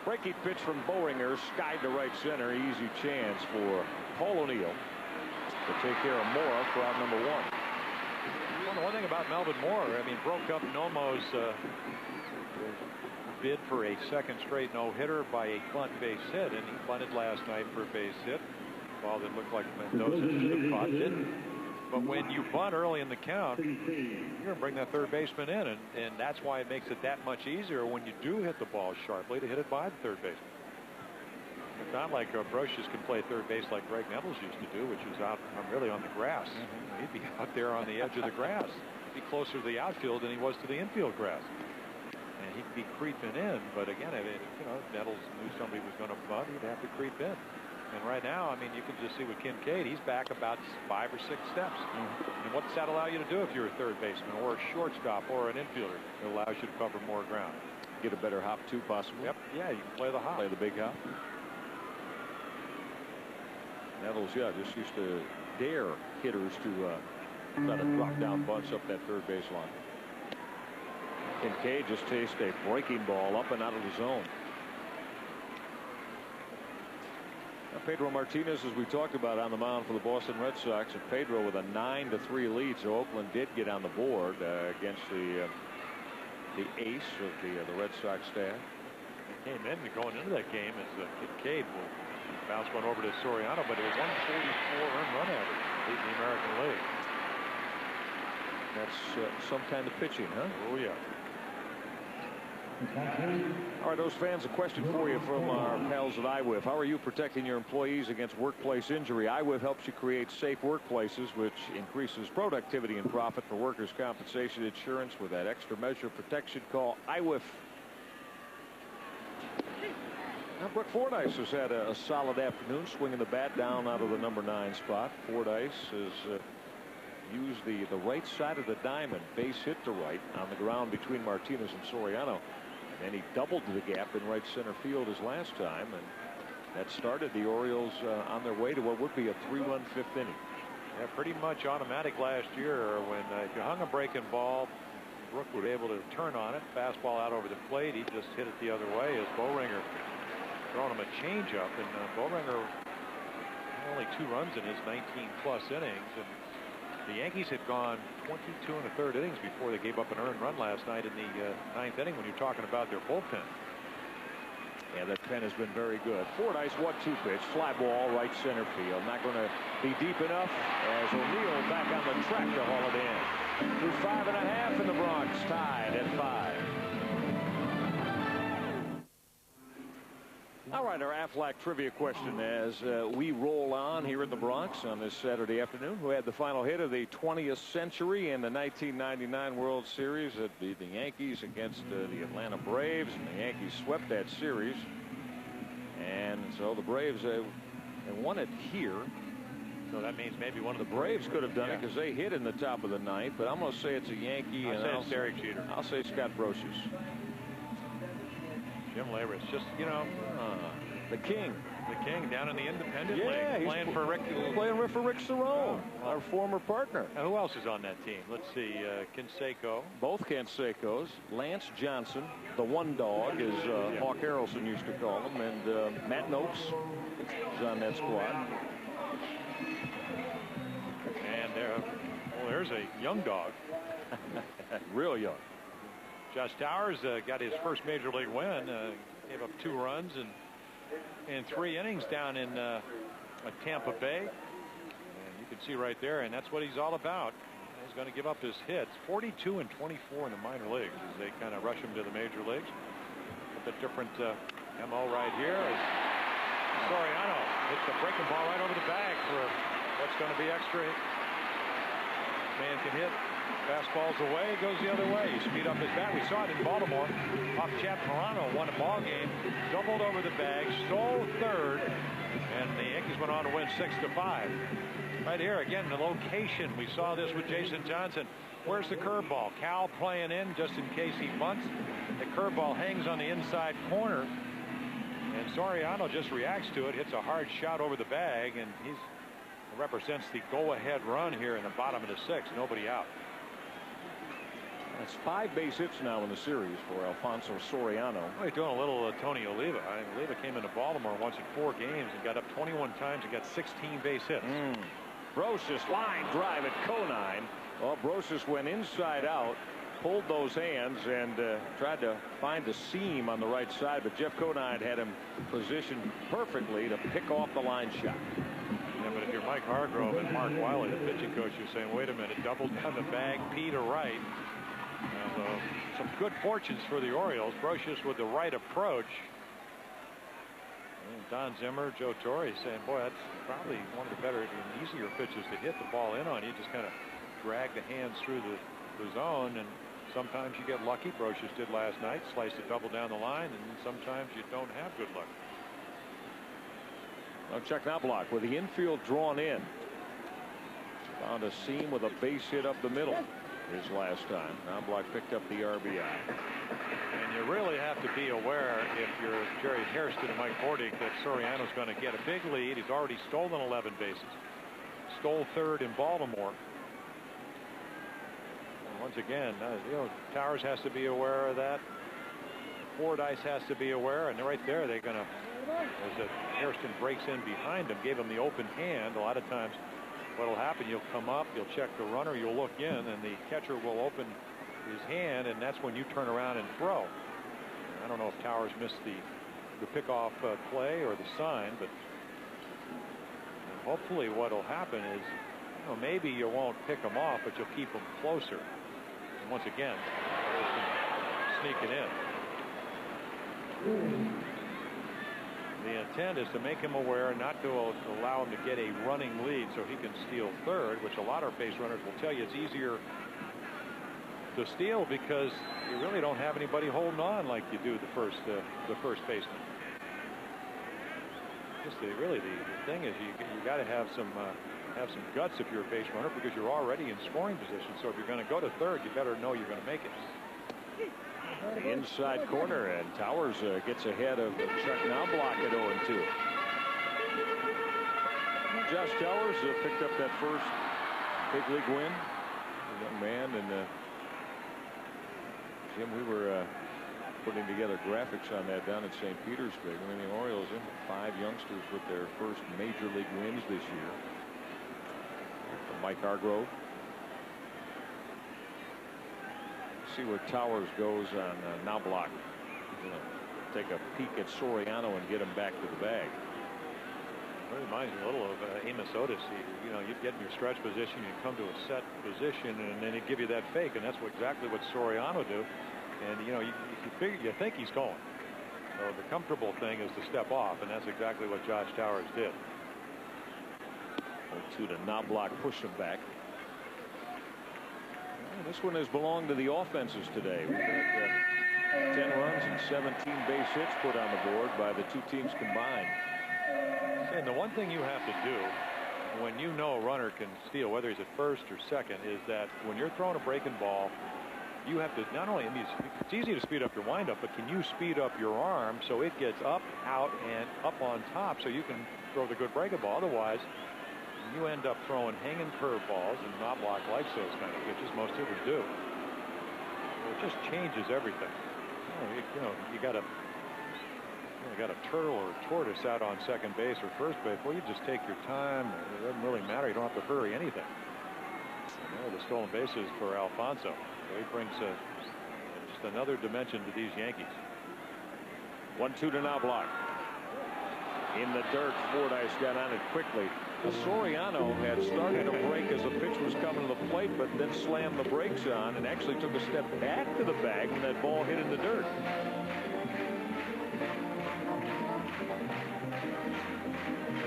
Breaking pitch from Boehringer, skied to right center. Easy chance for Paul O'Neill to take care of Mora for out number 1. Well, the one thing about Melvin Mora, I mean, broke up Nomo's bid for a second straight no-hitter by a bunt base hit, and he bunted last night for a base hit. Ball that looked like Mendoza should have caught, didn't. But when you bunt early in the count, you're going to bring that third baseman in, and that's why it makes it that much easier when you do hit the ball sharply to hit it by the third baseman. It's not like Brosius can play third base like Greg Nettles used to do, which is out really on the grass. He'd be out there on the edge of the grass. He'd be closer to the outfield than he was to the infield grass. And he'd be creeping in, but again, if Nettles knew somebody was going to bunt, he'd have to creep in. And right now, I mean, you can just see with Kincaid, he's back about 5 or 6 steps. And what does that allow you to do if you're a third baseman or a shortstop or an infielder? It allows you to cover more ground. Get a better hop, too, possibly. Yep. Yeah, you can play the hop. Play the big hop. Nettles, just used to dare hitters to try to drop down bunts up that third base line. Kincaid just chased a breaking ball up and out of the zone. Pedro Martinez, as we talked about, on the mound for the Boston Red Sox, and Pedro with a 9-3 lead. So Oakland did get on the board against the ace of the Red Sox staff. He came in going into that game as Kincaid will bounce one over to Soriano, but it was 144 earned run average in the American League. That's some kind of pitching, huh? Oh yeah. All right, those fans, a question for you from our pals at IWIF. How are you protecting your employees against workplace injury? IWIF helps you create safe workplaces, which increases productivity and profit for workers' compensation insurance. With that extra measure of protection, call IWIF. Now, Brooke Fordyce has had a solid afternoon, swinging the bat down out of the number 9 spot. Fordyce has used the right side of the diamond, base hit to right, on the ground between Martinez and Soriano. And he doubled the gap in right center field as last time, and that started the Orioles on their way to what would be a 3-run 5th inning. Yeah, pretty much automatic last year when if you hung a breaking ball, Brooke would be able to turn on it. Fastball out over the plate. He just hit it the other way as Boehringer throwing him a changeup, and Boehringer only 2 runs in his 19-plus innings. And the Yankees had gone 22 1/3 innings before they gave up an earned run last night in the 9th inning when you're talking about their bullpen. Yeah, that pen has been very good. Fordyce 1-2 pitch, fly ball, right center field. Not going to be deep enough as O'Neill back on the track to haul it in. Through 5.5 in the Bronx, tied at 5. All right, our Aflac trivia question as we roll on here in the Bronx on this Saturday afternoon. Who had the final hit of the 20th century in the 1999 World Series? It'd be the Yankees against the Atlanta Braves, and the Yankees swept that series. And so the Braves won it here. So that means maybe one of the Braves could have done it because they hit in the top of the 9th. But I'm going to say it's a Yankee. I'll say Derek Jeter. I'll say Scott Brosius. Jim Leyritz, just, you know, the king down in the Independent League, playing for Rick Cerrone, our former partner. Now, who else is on that team? Let's see, Canseco. Both Cansecos. Lance Johnson, the one dog, as Hawk Harrelson used to call him, and Matt Noakes is on that squad. And there's a young dog. Real young. Josh Towers got his first major league win. Gave up 2 runs in 3 innings down in Tampa Bay. And you can see right there, and that's what he's all about. He's going to give up his hits. 42 and 24 in the minor leagues as they kind of rush him to the major leagues. With a different MO right here. As Soriano hits the breaking ball right over the bag for what's going to be extra. Man can hit. Fastball's away, goes the other way. You speed up his bat. We saw it in Baltimore. Off Chap Toronto won a ball game, doubled over the bag, stole third, and the Yankees went on to win 6-5. Right here again, the location. We saw this with Jason Johnson. Where's the curveball? Cal playing in just in case he bunts. The curveball hangs on the inside corner, and Soriano just reacts to it, hits a hard shot over the bag, and he represents the go-ahead run here in the bottom of the 6th. Nobody out. That's 5 base hits now in the series for Alfonso Soriano. Well, he's doing a little Tony Oliva. Oliva came into Baltimore once in 4 games and got up 21 times and got 16 base hits. Brosius line drive at Conine. Well, Brosius went inside out, pulled those hands, and tried to find the seam on the right side, but Jeff Conine had him positioned perfectly to pick off the line shot. Yeah, but if you're Mike Hargrove and Mark Wiley, the pitching coach, you're saying, wait a minute, double down the bag, P to right. And, some good fortunes for the Orioles. Brosius with the right approach. And Don Zimmer, Joe Torre saying, boy, that's probably one of the better and easier pitches to hit the ball in on. You just kind of drag the hands through the zone, and sometimes you get lucky. Brosius did last night, sliced it double down the line, and sometimes you don't have good luck. Now check Knobloch with the infield drawn in. Found a seam with a base hit up the middle. His last time. Knobloch picked up the RBI. And you really have to be aware, if you're Jerry Hairston and Mike Bordick, that Soriano's going to get a big lead. He's already stolen 11 bases. Stole 3rd in Baltimore. And once again, Towers has to be aware of that. Fordyce has to be aware, and right there they're going to, as Hairston breaks in behind him, gave him the open hand. A lot of times what will happen, you'll come up, you'll check the runner, you'll look in, and the catcher will open his hand, and that's when you turn around and throw. I don't know if Towers missed the pickoff play or the sign, but hopefully what will happen is, maybe you won't pick them off, but you'll keep them closer. And once again, sneaking in. The intent is to make him aware, not to allow him to get a running lead so he can steal 3rd, which a lot of base runners will tell you it's easier to steal because you really don't have anybody holding on like you do the first baseman. Just the thing is you got to have some guts if you're a base runner because you're already in scoring position. So if you're going to go to 3rd, you better know you're going to make it. The inside corner, and Towers gets ahead of Chuck Knobloch at 0-2. Josh Towers picked up that first big league win. A young man, and Jim, we were putting together graphics on that down in St. Petersburg. I mean, the Orioles in 5 youngsters with their first major league wins this year. Mike Hargrove. See where Towers goes on Knobloch. Take a peek at Soriano and get him back to the bag. It reminds me a little of Amos Otis. You'd get in your stretch position, you'd come to a set position, and then he'd give you that fake, and that's exactly what Soriano do. And you think he's going. So the comfortable thing is to step off, and that's exactly what Josh Towers did. 0-2 to Knobloch, push him back. Well, this one has belonged to the offenses today. We've had 10 runs and 17 base hits put on the board by the two teams combined. And the one thing you have to do when you know a runner can steal, whether he's at first or second, is that when you're throwing a breaking ball, you have to not only, it's easy to speed up your windup, but can you speed up your arm so it gets up, out, and up on top so you can throw the good breaking ball. Otherwise, you end up throwing hanging curveballs, and Knobloch likes those kind of pitches. Most hitters do. It just changes everything. You got a turtle or a tortoise out on second base or first base. Well, you just take your time. It doesn't really matter. You don't have to hurry anything. The stolen bases for Alfonso. So he brings just another dimension to these Yankees. 1-2 to Knobloch. In the dirt, Fordyce got on it quickly. Soriano had started a break as the pitch was coming to the plate, but then slammed the brakes on and actually took a step back to the bag when that ball hit in the dirt.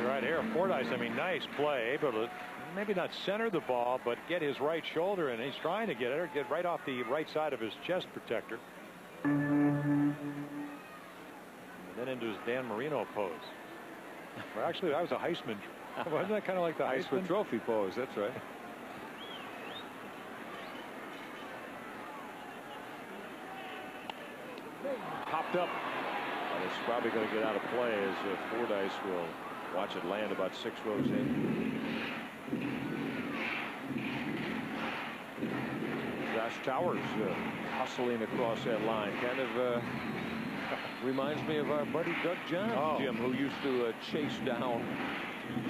Right here, Fordyce, I mean, nice play, able to maybe not center the ball, but get his right shoulder, and he's trying to get it, or get right off the right side of his chest protector. And then into his Dan Marino pose. Well, actually, that was a Heisman. Wasn't that kind of like the Heisman Trophy pose? That's right. Popped up. It's probably going to get out of play as Fordyce will watch it land about 6 rows in. Josh Towers hustling across that line. Kind of reminds me of our buddy Doug Johns, Jim, who used to chase down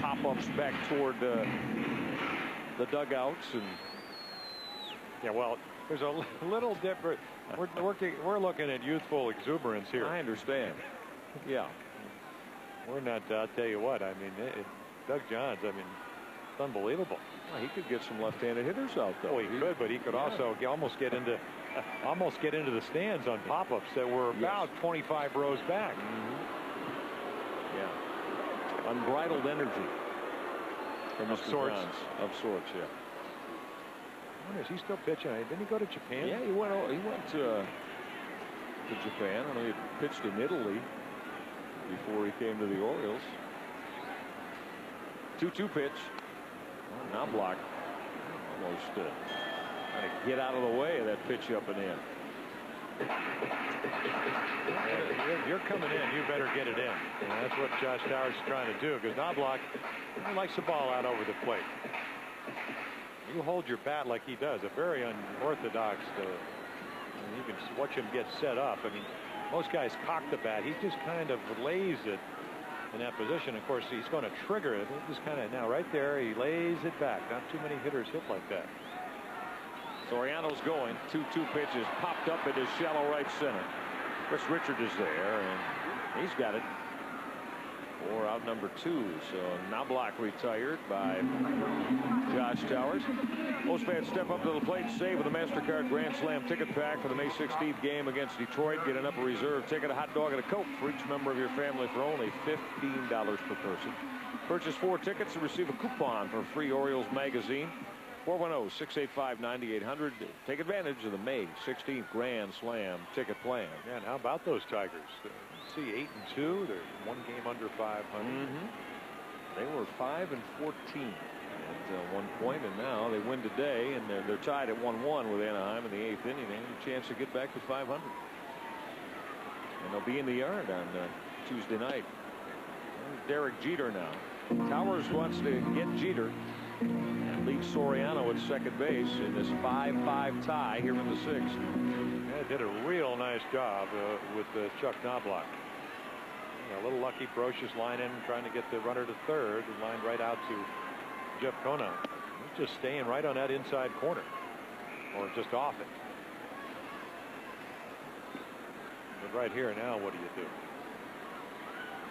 pop-ups back toward the dugouts. And yeah, well, there's a little different. We're looking at youthful exuberance here. I understand. Yeah, we're not. I'll tell you what. I mean, Doug Johns. I mean, it's unbelievable. Well, he could get some left-handed hitters out though. Oh, he could, but he could also almost get into the stands on pop-ups that were about 25 rows back. Yeah, unbridled energy from of sorts. Of sorts, yeah. I wonder, is he still pitching? Didn't he go to Japan? Yeah, he went to Japan. I know he pitched in Italy before he came to the Orioles. 2-2 pitch. Knobloch almost trying to get out of the way of that pitch up and in. You're coming in. You better get it in. And that's what Josh Towers is trying to do, because Knobloch likes the ball out over the plate. You hold your bat like he does, a very unorthodox. You can watch him get set up. I mean, most guys cock the bat. He just kind of lays it in that position. Of course, he's going to trigger it. He just kind of, now right there, he lays it back. Not too many hitters hit like that. Soriano's going. 2-2 pitches popped up into shallow right center. Chris Richard is there, and he's got it. 4 out number 2. So Knobloch retired by Josh Towers. Most fans step up to the plate, save with a MasterCard Grand Slam ticket pack for the May 16th game against Detroit. Get an upper reserve ticket, a hot dog, and a Coke for each member of your family for only $15 per person. Purchase 4 tickets and receive a coupon for a free Orioles magazine. 410-685-9800. Take advantage of the May 16th Grand Slam ticket plan. Yeah, and how about those Tigers? See, 8-2. They're 1 game under 500. They were 5-14 at one point, and now they win today, and they're tied at 1-1 with Anaheim in the 8th inning. They have a chance to get back to 500, and they'll be in the yard on Tuesday night. Derek Jeter now. Towers wants to get Jeter. And leads Soriano at second base in this 5-5 tie here in the 6th. Yeah, did a real nice job with Chuck Knobloch. A little lucky. Brocious line in, trying to get the runner to third, and lined right out to Jeff Conine. He's just staying right on that inside corner, or just off it. But right here now, what do you do?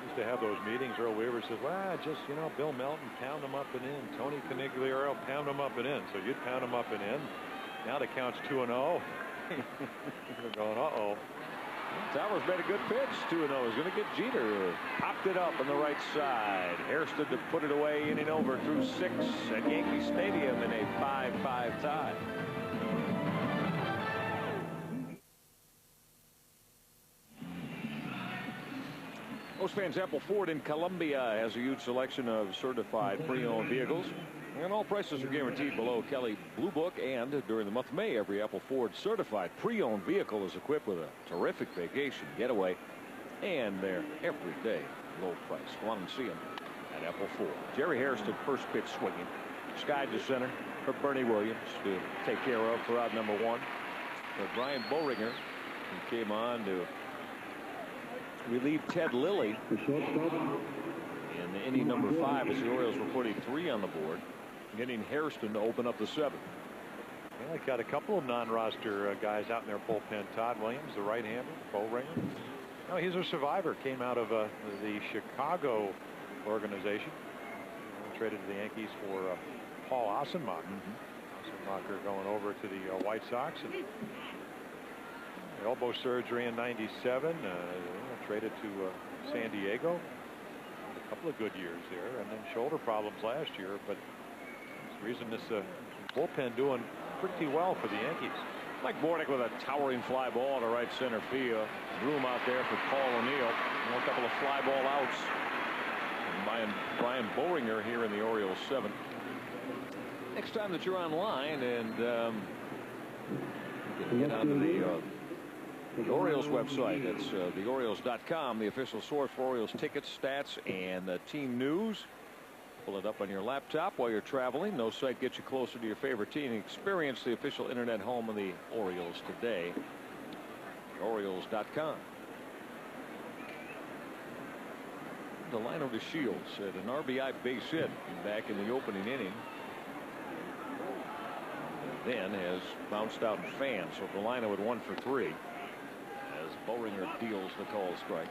Used to have those meetings. Earl Weaver says, well, just, you know, Bill Melton, pound them up and in. Tony Conigliaro, pound them up and in. So you'd pound them up and in. Now the count's 2-0. You're going, uh-oh. Towers made a good pitch. 2-0 is going to get Jeter. Popped it up on the right side. Hairston to put it away, inning over through 6 at Yankee Stadium in a 5-5 tie. Most fans, Apple Ford in Columbia has a huge selection of certified pre-owned vehicles. And all prices are guaranteed below Kelley Blue Book. And during the month of May, every Apple Ford certified pre-owned vehicle is equipped with a terrific vacation getaway. And they're everyday low price. Go on and see them at Apple Ford. Jerry Hairston, first pitch swinging. Skied to center for Bernie Williams to take care of for out number 1. For Brian Boehringer, who came on to relieve Ted Lilly in inning number 5 as the Orioles were putting 3 on the board, getting Hairston to open up the 7th. Well, they got a couple of non-roster guys out in their bullpen. Todd Williams, the right-hander, Boehringer. No, he's a survivor. Came out of the Chicago organization. Traded to the Yankees for Paul Ossenmacher. Ossenmacher going over to the White Sox. And elbow surgery in '97. Traded to San Diego. A couple of good years there, and then shoulder problems last year. But it's the reason this bullpen doing pretty well for the Yankees. Mike Bordick with a towering fly ball to right center field. Room out there for Paul O'Neill. A couple of fly ball outs. And Brian Boehringer here in the Orioles 7th. Next time that you're online and you can get onto the Orioles website. That's theorioles.com, the official source for Orioles tickets, stats, and team news. Pull it up on your laptop while you're traveling. No site gets you closer to your favorite team. Experience the official internet home of the Orioles today. Orioles.com. Delino DeShields had an RBI base hit back in the opening inning. Then has bounced out in fans. So Delino with 1 for 3. As Boehringer deals the call strike.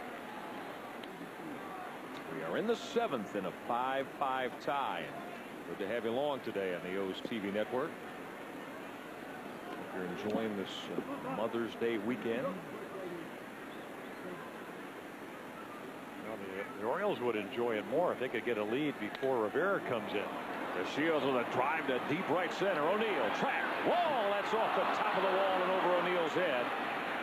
We are in the 7th in a 5-5 tie. Good to have you along today on the O's TV network. Hope you're enjoying this Mother's Day weekend. Well, the Orioles would enjoy it more if they could get a lead before Rivera comes in. DeShields with a drive to deep right center. O'Neill track wall. That's off the top of the wall and over O'Neill's head.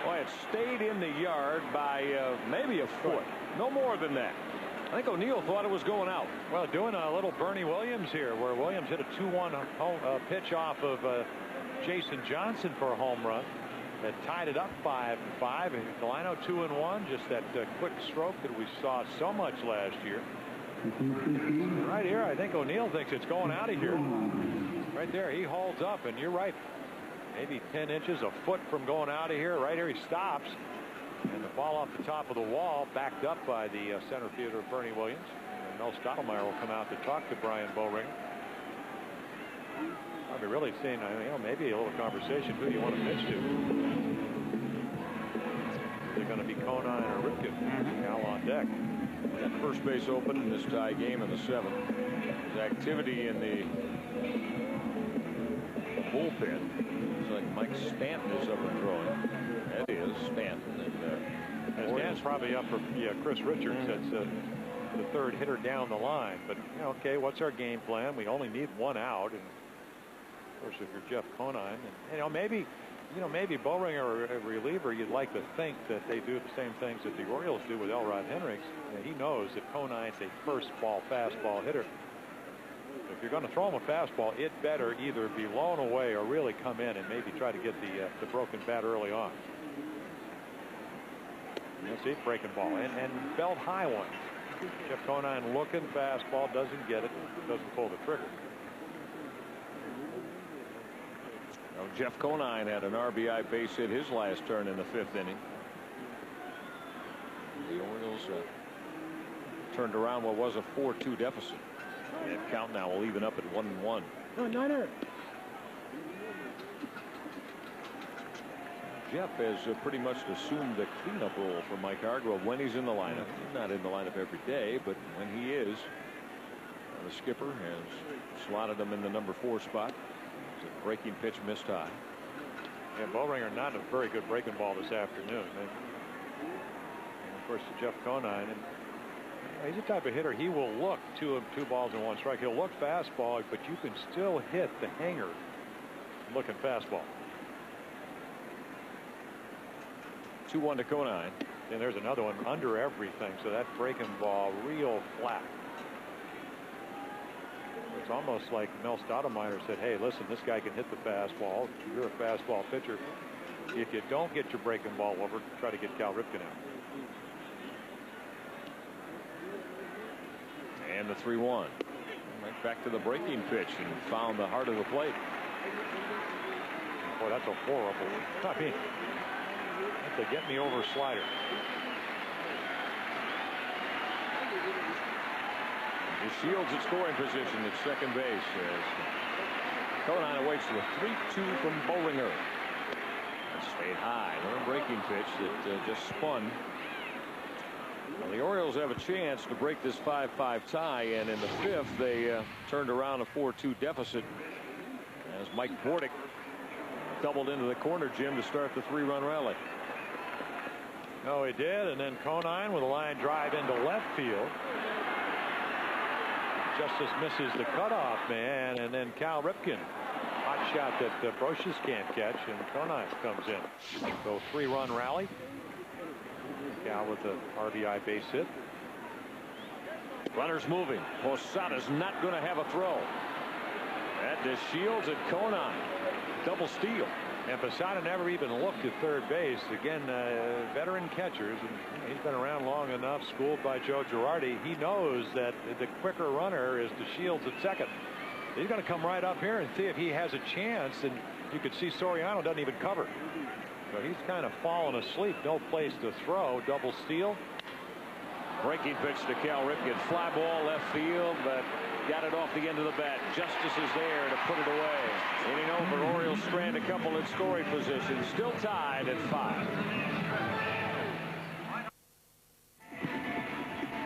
Boy, it stayed in the yard by maybe a foot. No more than that. I think O'Neill thought it was going out. Well, doing a little Bernie Williams here, where Williams hit a 2-1 pitch off of Jason Johnson for a home run that tied it up 5-5. And Delino 2-1, just that quick stroke that we saw so much last year. Right here, I think O'Neill thinks it's going out of here. Right there, he holds up, and you're right. Maybe 10 inches, a foot from going out of here. Right here, he stops. And the ball off the top of the wall, backed up by the center fielder, Bernie Williams. And Mel Stottlemyre will come out to talk to Brian Boehringer. I'll be really seeing, maybe a little conversation. Who do you want to pitch to? They're going to be Conine or Ripken now on deck. That first base open in this tie game in the 7th. There's activity in the bullpen. It's like Mike Stanton is up and throwing. That is Stanton. And Stanton's probably up for Chris Richards. That's the third hitter down the line. But okay, what's our game plan? We only need 1 out. And of course, if you're Jeff Conine, and maybe Boehringer, a reliever, you'd like to think that they do the same things that the Orioles do with Elrod Hendricks. And he knows that Conine's a first ball fastball hitter. If you're going to throw him a fastball, it better either be blown away or really come in and maybe try to get the broken bat early on. You'll see, breaking ball and belt high one. Jeff Conine looking, fastball, doesn't get it, doesn't pull the trigger. Well, Jeff Conine had an RBI base hit his last turn in the 5th inning. The Orioles turned around what was a 4-2 deficit. That count now will even up at 1-1. No, Niner. Jeff has pretty much assumed the cleanup role for Mike Hargrove when he's in the lineup. He's not in the lineup every day, but when he is, the skipper has slotted him in the number 4 spot. It's a breaking pitch missed high. And Ballringer not a very good breaking ball this afternoon. And of course, to Jeff Conine, and he's the type of hitter, he will look two balls and 1 strike. He'll look fastball, but you can still hit the hanger looking fastball. 2-1 to Conine. And there's another one under everything, so that breaking ball real flat. It's almost like Mel Stoudemire said, hey, listen, this guy can hit the fastball. You're a fastball pitcher. If you don't get your breaking ball over, try to get Cal Ripken out. And the 3-1. Went back to the breaking pitch and found the heart of the plate. Boy, that's a horrible. I mean, that's a get me over slider. Shields at scoring position at second base as Conine awaits the 3-2 from Ballringer. That stayed high. Another breaking pitch that just spun. Well, the Orioles have a chance to break this 5-5 tie, and in the 5th they turned around a 4-2 deficit as Mike Bordick doubled into the corner, Jim, to start the 3-run rally. No, he did, and then Conine with a line drive into left field. Justice misses the cutoff man, and then Cal Ripken, hot shot that Brocious can't catch, and Conine comes in. So 3-run rally. Cal with the RBI base hit. Runners moving. Posada's not going to have a throw. That to Shields at Conine. Double steal. And Posada never even looked at third base. Again, veteran catchers, and he's been around long enough, schooled by Joe Girardi. He knows that the quicker runner is to Shields at second. He's going to come right up here and see if he has a chance, and you could see Soriano doesn't even cover. So he's kind of fallen asleep. No place to throw. Double steal. Breaking pitch to Cal Ripken. Fly ball left field, but got it off the end of the bat. Justice is there to put it away. Inning over. Orioles strand a couple in scoring position. Still tied at 5.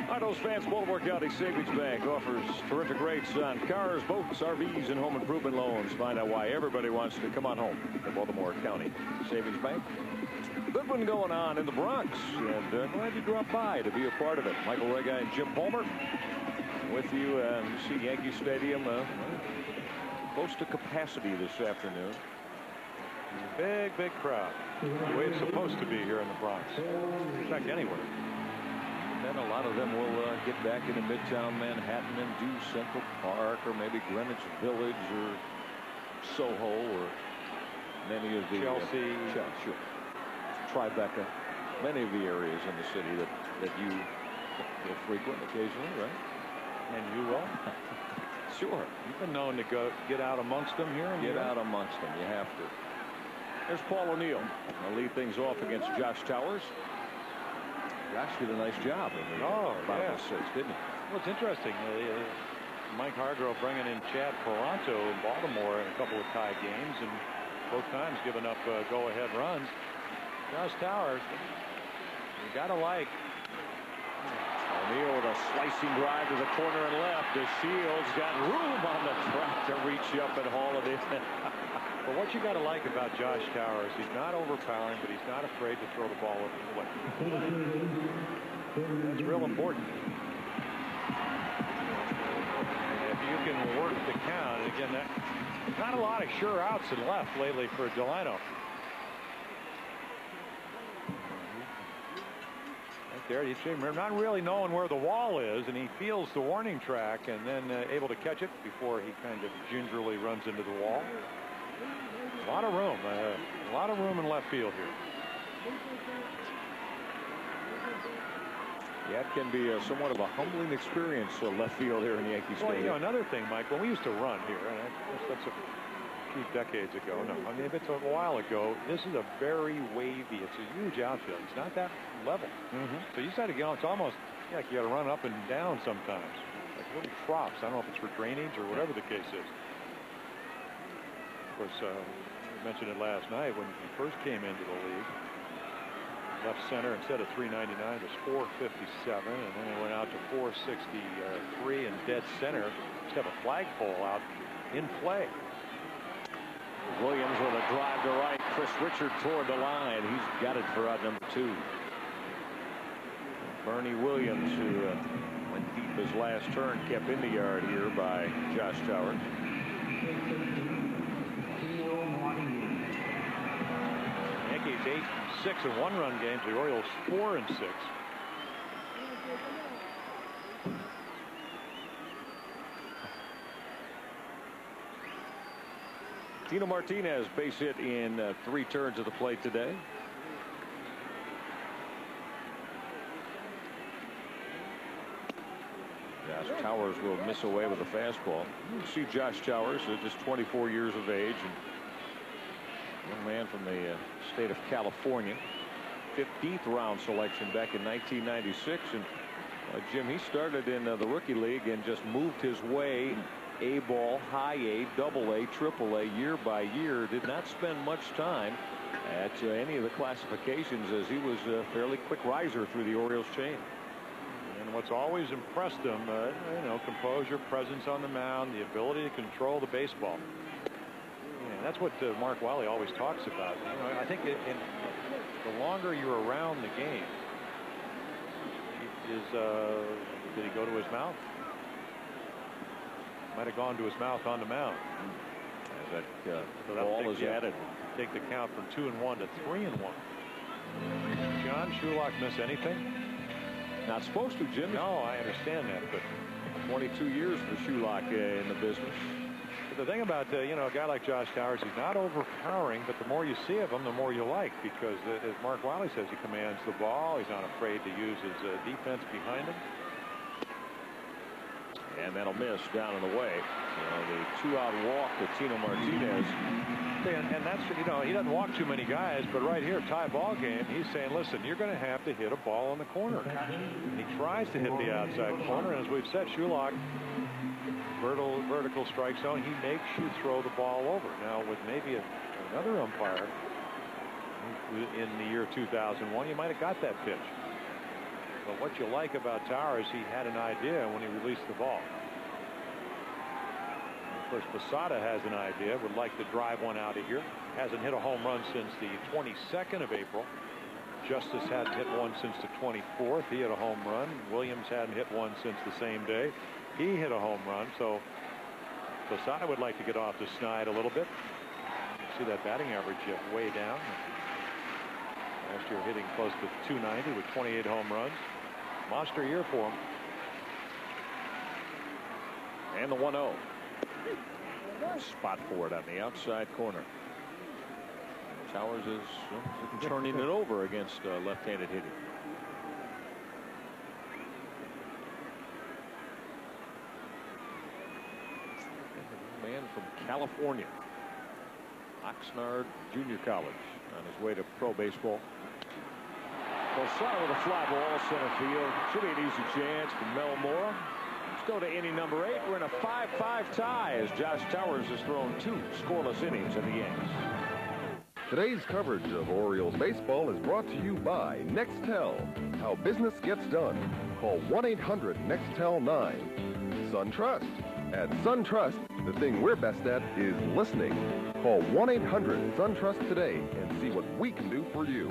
All right, those fans, Baltimore County Savings Bank offers terrific rates on cars, boats, RVs, and home improvement loans. Find out why everybody wants to come on home to Baltimore County Savings Bank. Good one going on in the Bronx, and glad you dropped by to be a part of it. Michael Rega and Jim Palmer with you. You see Yankee Stadium close to capacity this afternoon. Big crowd. The way it's supposed to be here in the Bronx. In fact, anywhere. And a lot of them will get back into Midtown Manhattan and do Central Park or maybe Greenwich Village or Soho or many of the Chelsea. Sure. Tribeca. Many of the areas in the city that you will frequent occasionally, right? And you will? Sure. You've been known to get out amongst them here. Get out amongst them. You have to. There's Paul O'Neill. He'll lead things off against Josh Towers. Josh did a nice job in the bottom of the 6th, didn't he? Well, it's interesting. Mike Hargrove bringing in Chad Toronto in Baltimore in a couple of tie games, and both times giving up go-ahead runs. Josh Towers, you got to like. O'Neill with a slicing drive to the corner and left. The Shields got room on the track to reach up and haul it in. But what you got to like about Josh Towers, he's not overpowering, but he's not afraid to throw the ball over the plate. That's real important. If you can work the count, and again, not a lot of sure outs in left lately for Delano. There, you see him not really knowing where the wall is, and he feels the warning track and then able to catch it before he kind of gingerly runs into the wall. A lot of room in left field here. Yeah, it can be somewhat of a humbling experience left field here in Yankee Stadium. Well, you know, another thing, Mike, when we used to run here, and that's few decades ago. No, I mean, if it's a while ago, this is a very wavy. It's a huge outfield. It's not that level. So you start to get on. It's almost like you got to run up and down sometimes, like little troughs. I don't know if it's for drainage or whatever the case is. Of course, we mentioned it last night when he first came into the league. Left center instead of 399 was 457, and then it went out to 463 in dead center. Just have a flagpole out in play. Williams with a drive to right. Chris Richard toward the line. He's got it for out number 2. Bernie Williams, who went deep his last turn, kept in the yard here by Josh Towers. Yankees 8-6 in one-run games. The Orioles 4-6. Tino Martinez base hit in 3 turns of the plate today. Josh Towers will miss away with a fastball. You see Josh Towers, just 24 years of age, and young man from the state of California. 15th round selection back in 1996. And Jim, he started in the rookie league and just moved his way A ball, high A, double A, triple A, year by year. Did not spend much time at any of the classifications, as he was a fairly quick riser through the Orioles chain. And what's always impressed him, you know, composure, presence on the mound, the ability to control the baseball. And that's what Mark Wiley always talks about. You know, I think the longer you're around the game, did he go to his mouth? Might have gone to his mouth on the mound. As that ball is added. Take the count from 2-1 to 3-1. John Shulock miss anything? Not supposed to, Jim. No, I understand that, but 22 years for Shulock in the business. But the thing about you know, a guy like Josh Towers, he's not overpowering, but the more you see of him, the more you like, because as Mark Wiley says, he commands the ball. He's not afraid to use his defense behind him. And that'll miss down and away. The 2-out walk to Tino Martinez. And that's, you know, he doesn't walk too many guys, but right here, tie ball game, he's saying, listen, you're going to have to hit a ball in the corner. And he tries to hit the outside corner, and as we've said, Shulock, vertical strike zone, he makes you throw the ball over. Now, with maybe another umpire in the year 2001, you might have got that pitch. But what you like about Towers, he had an idea when he released the ball. Of course, Posada has an idea, would like to drive one out of here. Hasn't hit a home run since the 22nd of April. Justice hadn't hit one since the 24th. He hit a home run. Williams hadn't hit one since the same day. He hit a home run. So Posada would like to get off the snide a little bit. See that batting average way down. Last year hitting close to 290 with 28 home runs. Monster year for him. And the 1-0. Spot for it on the outside corner. Towers is turning it over against left-handed hitting. Man from California, Oxnard Junior College, on his way to pro baseball. Posada with a fly ball, center field. Should be an easy chance for Mel Mora. Let's go to inning number 8. We're in a 5-5 tie as Josh Towers has thrown 2 scoreless innings in the Yankees. Today's coverage of Orioles baseball is brought to you by Nextel. How business gets done. Call 1-800-NEXTEL-9. SunTrust. At SunTrust, the thing we're best at is listening. Call 1-800-SunTrust today and see what we can do for you.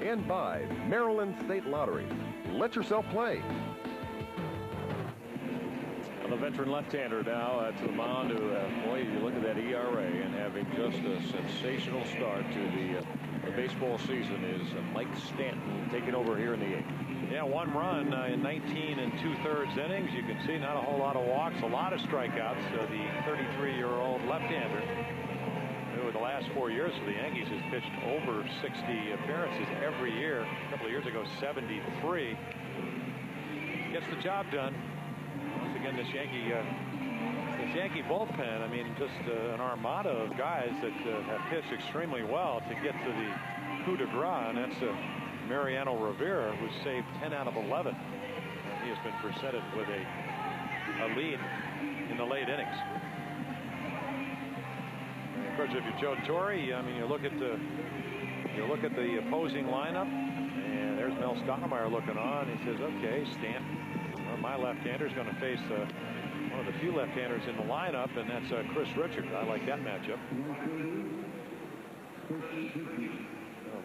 And by Maryland State Lottery. Let yourself play. The veteran left-hander now to the mound. Boy, you look at that ERA, and having just a sensational start to the baseball season is Mike Stanton taking over here in the 8th. Yeah, 1 run in 19 2/3 innings. You can see not a whole lot of walks, a lot of strikeouts. The 33-year-old left-hander, who in the last 4 years for the Yankees has pitched over 60 appearances every year. A couple of years ago, 73. Gets the job done. Once again, this Yankee This Yankee bullpen, I mean, just an armada of guys that have pitched extremely well to get to the coup de grace, and that's Mariano Rivera, who's saved 10 out of 11. And he has been presented with a lead in the late innings. And of course, if you're Joe Torre, I mean, you look at the opposing lineup, and there's Mel Stottlemyre looking on. He says, "Okay, Stanton, well, my left-hander is going to face one of the few left-handers in the lineup, and that's Chris Richard. I like that matchup."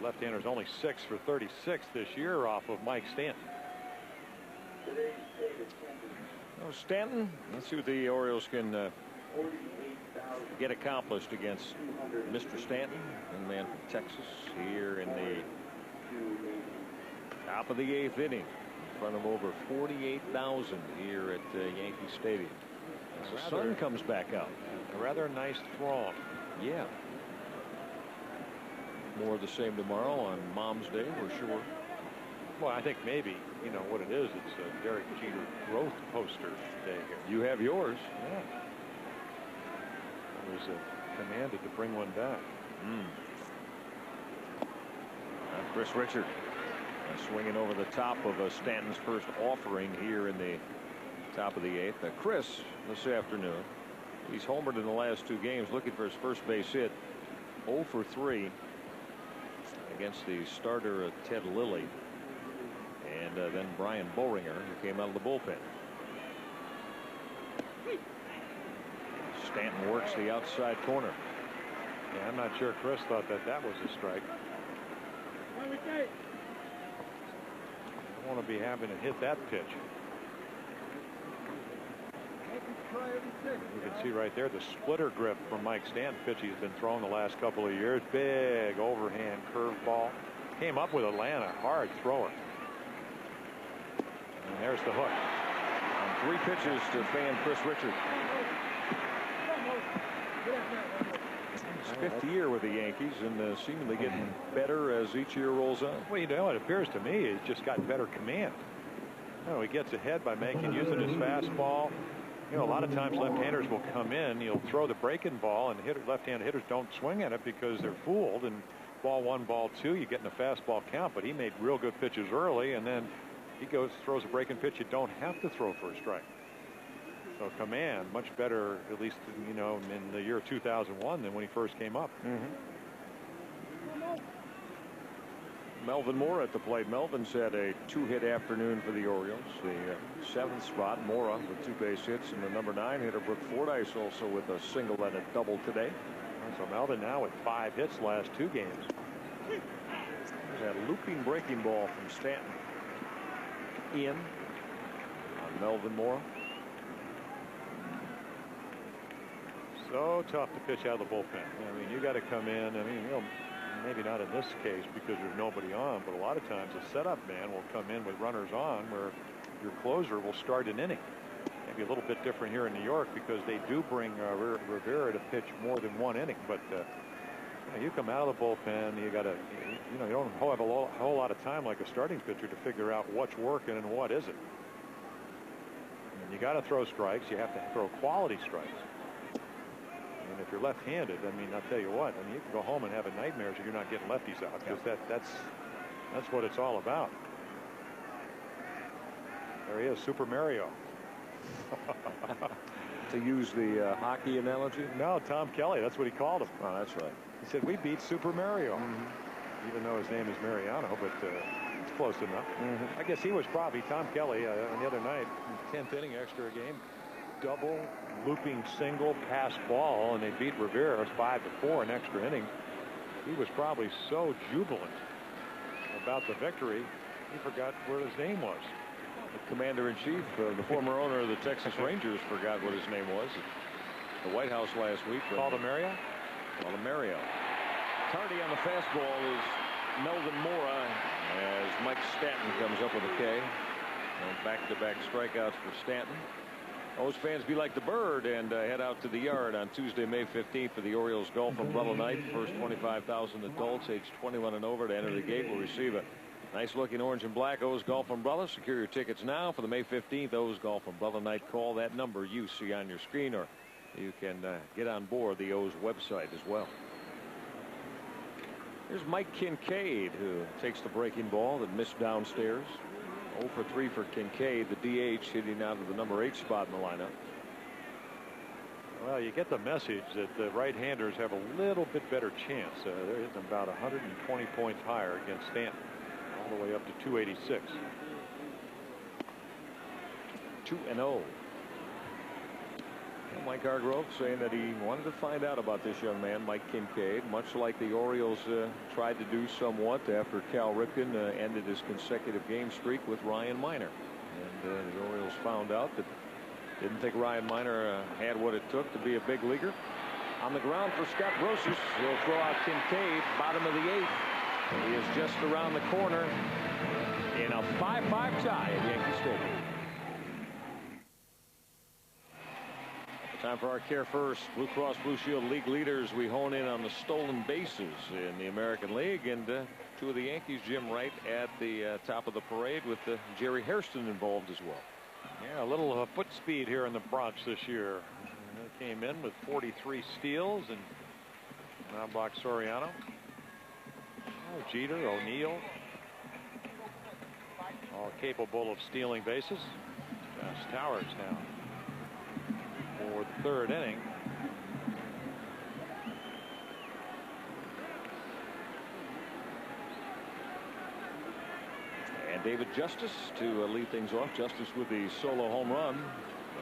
Left-hander's only 6 for 36 this year off of Mike Stanton. Oh, Stanton, let's see what the Orioles can get accomplished against Mr. Stanton, young man from Texas, here in the top of the 8th inning in front of over 48,000 here at Yankee Stadium. As the sun comes back out. A rather nice throng. Yeah. More of the same tomorrow on Mom's Day, for sure. Well, I think maybe, you know what it is. It's a Derek Jeter growth poster day here. You have yours. Yeah. I was commanded to bring one back. Chris Richard swinging over the top of Stanton's first offering here in the top of the 8th. Chris, this afternoon, he's homered in the last 2 games, looking for his first base hit. 0 for 3 against the starter Ted Lilly, and then Brian Boehringer, who came out of the bullpen. Stanton works the outside corner. Yeah, I'm not sure Chris thought that was a strike. I want to be having to hit that pitch. You can see right there the splitter grip from Mike Stanton pitch he's been throwing the last couple of years. Big overhand curveball. Came up with Atlanta, hard thrower. And there's the hook. And 3 pitches to fan Chris Richard. His 5th year with the Yankees, and seemingly getting better as each year rolls on. Well, you know, it appears to me he's just got better command. You know, he gets ahead by using his fastball. You know, a lot of times left-handers will come in, you'll throw the breaking ball, and left-handed hitters don't swing at it because they're fooled. And ball 1, ball 2, you get in a fastball count. But he made real good pitches early, and then he throws a breaking pitch you don't have to throw for a strike. So command much better, at least, you know, in the year 2001 than when he first came up. Melvin Mora at the plate. Melvin's had a 2-hit afternoon for the Orioles. The 7th spot, Mora with 2 base hits, and the number 9 hitter Brook Fordyce also with a single and a double today. So Melvin now with 5 hits last 2 games. There's that looping breaking ball from Stanton in on Melvin Mora. So tough to pitch out of the bullpen. I mean, you got to come in. I mean, you know, maybe not in this case because there's nobody on, but a lot of times a setup man will come in with runners on where your closer will start an inning. Maybe a little bit different here in New York because they do bring Rivera to pitch more than 1 inning. But you know, you come out of the bullpen, you got to, you know, you don't have a whole lot of time like a starting pitcher to figure out what's working and what isn't. And you got to throw strikes. You have to throw quality strikes. And if you're left-handed, I mean, I'll tell you what, I mean, you can go home and have a nightmare if you're not getting lefties out, because that's what it's all about. There he is, Super Mario. To use the hockey analogy? No, Tom Kelly, that's what he called him. Oh, that's right. He said, we beat Super Mario. Even though his name is Mariano, but it's close enough. I guess he was probably Tom Kelly on the other night, 10th inning extra game. Double, looping single, pass ball, and they beat Rivera 5-4 in extra inning. He was probably so jubilant about the victory, he forgot where his name was. The commander-in-chief, the former owner of the Texas Rangers, forgot what his name was at the White House last week. Called him Mario? Called him Mario. Tardy on the fastball is Melvin Mora as Mike Stanton comes up with a K. Back-to-back strikeouts for Stanton. Those fans be like the bird and head out to the yard on Tuesday, May 15th for the Orioles Golf Umbrella Night. First 25,000 adults aged 21 and over to enter the gate will receive a Nice looking orange and black O's Golf Umbrella. Secure your tickets now for the May 15th O's Golf Umbrella Night. Call that number you see on your screen, or you can get on board the O's website as well. Here's Mike Kincaid, who takes the breaking ball that missed downstairs. 0 for 3 for Kincaid, the DH, hitting out of the number 8 spot in the lineup. Well, you get the message that the right-handers have a little bit better chance. They're hitting about 120 points higher against Stanton, all the way up to 286. 2-0. Mike Hargrove saying that he wanted to find out about this young man, Mike Kincaid, much like the Orioles tried to do somewhat after Cal Ripken ended his consecutive game streak with Ryan Minor. And the Orioles found out that didn't think Ryan Minor had what it took to be a big leaguer. On the ground for Scott Brosius. He'll throw out Kincaid, bottom of the 8th. He is just around the corner in a 5-5 tie at Yankee Stadium. Time for our Care First Blue Cross Blue Shield League leaders. We hone in on the stolen bases in the American League, and 2 of the Yankees, Jim, right at the top of the parade with Jerry Hairston involved as well. Yeah, a little foot speed here in the Bronx this year. Came in with 43 steals, and now block Soriano. Oh, Jeter, O'Neill, all capable of stealing bases. Josh Towers now for the 3rd inning. And David Justice to lead things off. Justice with the solo home run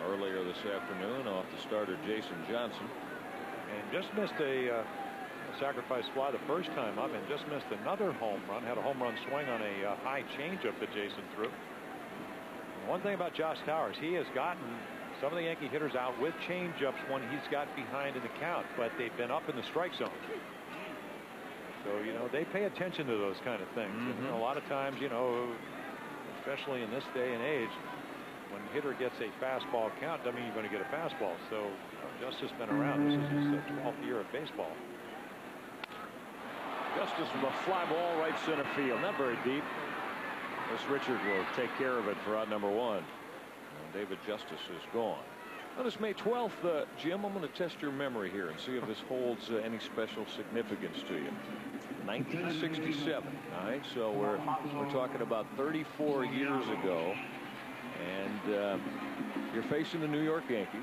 earlier this afternoon off the starter Jason Johnson. And just missed a sacrifice fly the first time up, and just missed another home run. Had a home run swing on a high changeup that Jason threw. And one thing about Josh Towers, he has gotten some of the Yankee hitters out with changeups when he's got behind in the count, but they've been up in the strike zone. So, you know, they pay attention to those kind of things. And, you know, a lot of times, you know, especially in this day and age, when a hitter gets a fastball count, doesn't mean you're going to get a fastball. So Justice been around. This is his 12th year of baseball. Justice with a fly ball right center field, not very deep. This Richard will take care of it for out number 1. And David Justice is gone. On this May 12th, Jim, I'm going to test your memory here and see if this holds any special significance to you. 1967. All right, so we're talking about 34 years ago, and you're facing the New York Yankees.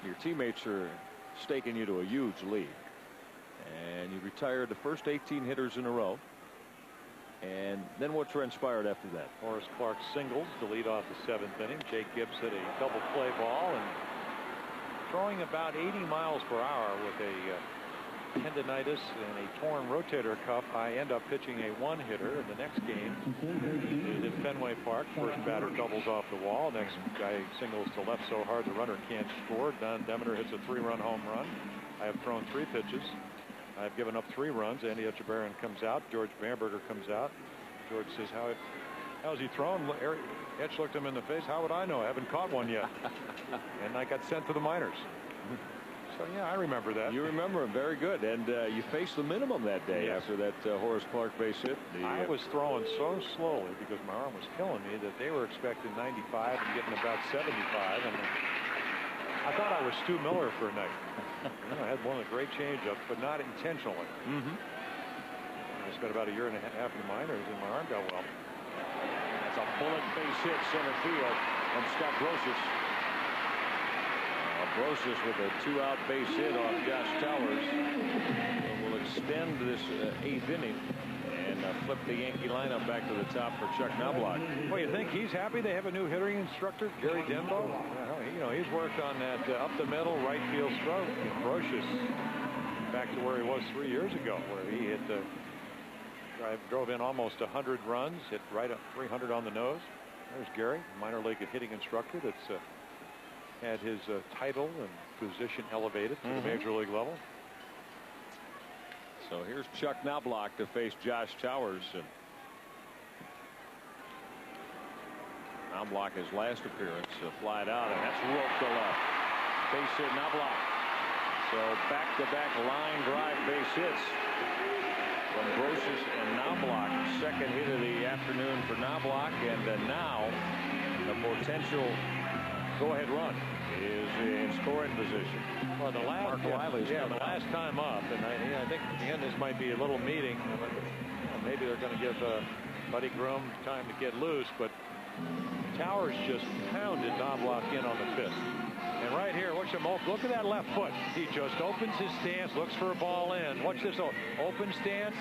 Your teammates are staking you to a huge lead, and you retired the first 18 hitters in a row. And then what transpired after that? Horace Clarke singles to lead off the 7th inning. Jake Gibbs hit a double play ball, and throwing about 80 miles per hour with a tendonitis and a torn rotator cuff, I end up pitching a 1-hitter in the next game. Is at Fenway Park. First batter doubles off the wall. Next guy singles to left so hard the runner can't score. Don Demeter hits a 3-run home run. I have thrown 3 pitches. I've given up 3 runs. Andy Etchebarren comes out. George Bamberger comes out. George says, how's he thrown? Etch looked him in the face. How would I know? I haven't caught one yet. And I got sent to the minors. So, yeah, I remember that. You remember him. Very good. And you faced the minimum that day after that Horace Clarke base hit. I was throwing so slowly because my arm was killing me that they were expecting 95 and getting about 75. And I thought I was Stu Miller for a night. You know, I had one of the great changeups, but not intentionally. I spent about a year and a half in the minors, and my arm got well. That's a bullet base hit center field from Scott Brosius. Brosius with a 2-out base hit off Josh Towers. So we'll extend this 8th inning and flip the Yankee lineup back to the top for Chuck Knobloch. Well, you think he's happy they have a new hitting instructor, Gary Denbo? Well, you know, he's worked on that up the middle right field stroke. And Brosius back to where he was 3 years ago, where he hit the drove in almost 100 runs, hit right up 300 on the nose. There's Gary, minor league hitting instructor that's had his title and position elevated to the major league level. So here's Chuck Knobloch to face Josh Towers. And Knobloch, his last appearance, flied out, and that's roped to left. Base hit Knobloch. So back-to-back line drive base hits. from Brocious and Knobloch. Second hit of the afternoon for Knobloch, and now the potential go-ahead run is in scoring position. Well, the last, the last time up, and I think again this might be a little meeting. Maybe they're going to give Buddy Groom time to get loose, but Towers just pounded Knobloch in on the fifth. And right here, look at that left foot. He just opens his stance, looks for a ball in. Watch this, open stance,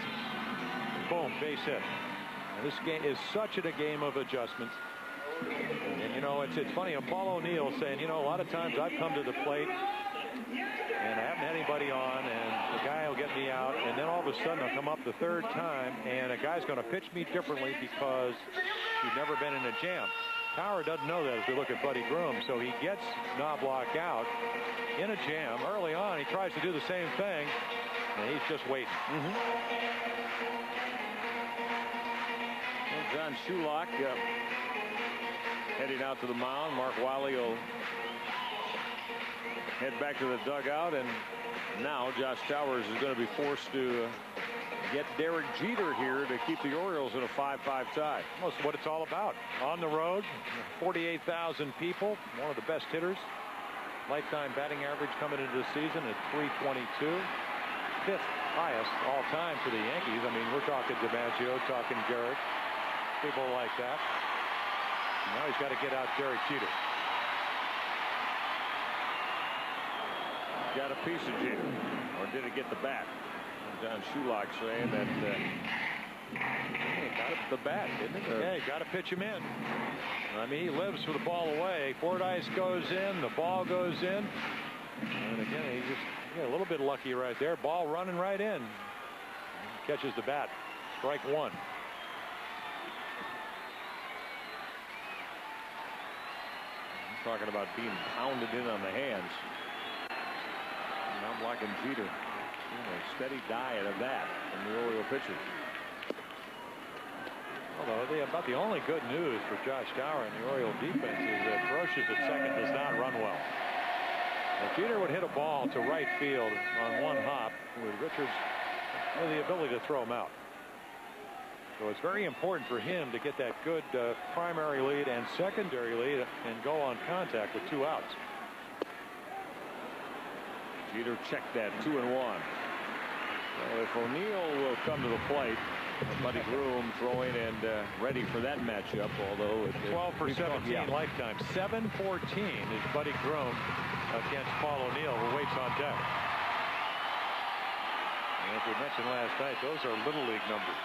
boom, base hit. And this game is such a game of adjustments. And you know, it's funny, Paul O'Neill saying, you know, a lot of times I've come to the plate and I haven't had anybody on, and the guy will get me out, and then all of a sudden I'll come up the third time and a guy's going to pitch me differently because he's never been in a jam. Tower doesn't know that as we look at Buddy Groom, so he gets Knobloch out in a jam early on. He tries to do the same thing, and he's just waiting. Well, John Shulock heading out to the mound. Mark Wiley will head back to the dugout, and now Josh Towers is going to be forced to get Derek Jeter here to keep the Orioles in a 5-5 tie. That's what it's all about. On the road, 48,000 people, one of the best hitters. Lifetime batting average coming into the season at .322. Fifth highest all time for the Yankees. I mean, we're talking DiMaggio, talking Garrett, people like that. Now he's got to get out Derek Jeter. Got a piece of Jeter, or did it get the bat? John Shulock saying that he got it the bat, didn't it? Yeah, you got to pitch him in. I mean, he lives for the ball away. Fordyce goes in, the ball goes in, and again, he just a little bit lucky right there. Ball running right in. Catches the bat. Strike one. I'm talking about being pounded in on the hands. Knobloch and Jeter. A steady diet of that from the Oriole pitchers. Although about the only good news for Josh Tower and the Oriole defense is that Brocious at second does not run well. If Jeter would hit a ball to right field on one hop, with Richards with the ability to throw him out. So it's very important for him to get that good primary lead and secondary lead and go on contact with 2 outs. Jeter checked that 2-1. Well, if O'Neill will come to the plate, Buddy Groom throwing and ready for that matchup, although 12 for 17 lifetime. 7-14 is Buddy Groom against Paul O'Neill, who waits on deck. And as we mentioned last night, those are Little League numbers.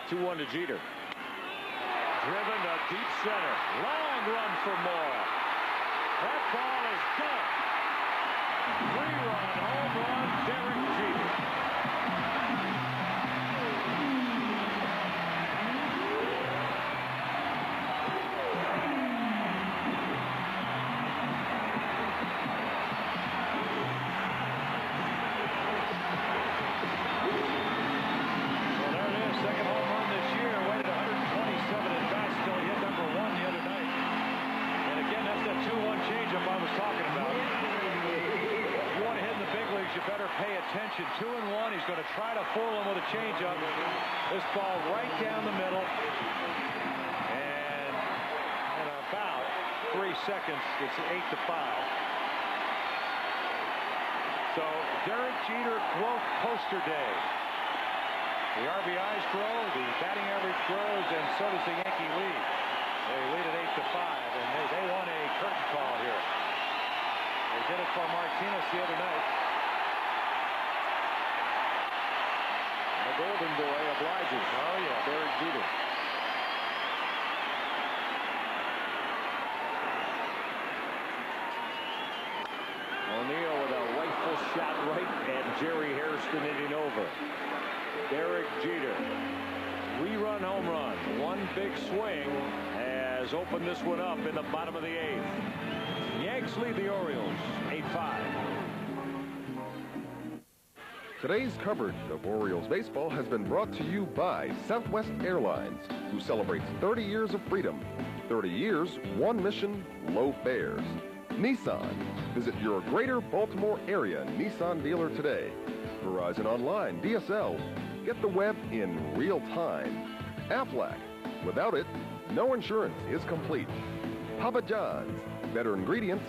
2-1 to Jeter. Driven to deep center. Long run for Moore. That ball is gone. 3-run home run, Derek Jeter. Well, there it is. Second home run this year. Waited 127 at bats till he hit number 1 the other night. And again, that's that 2-1 changeup I was talking about. If you want to hit in the big leagues, you better pay attention. 2-1. He's going to try to fool him with a changeup. This ball right down the middle. And in about 3 seconds, it's 8-5. So Derek Jeter growth poster day. The RBIs grow, the batting average grows, and so does the Yankee lead. They lead at 8-5, and they want a curtain call here. They did it for Martinez the other night. The Golden Boy obliges. Oh, yeah. Derek Jeter. O'Neill with a rifle shot right at Jerry Hairston hitting over. Derek Jeter. 3-run home run. One big swing has opened this one up in the bottom of the 8th. Yanks lead the Orioles 8-5. Today's coverage of Orioles baseball has been brought to you by Southwest Airlines, who celebrates 30 years of freedom. 30 years, one mission, low fares. Nissan. Visit your greater Baltimore area Nissan dealer today. Verizon Online, DSL. Get the web in real time. Aflac. Without it, no insurance is complete. Papa John's. Better ingredients,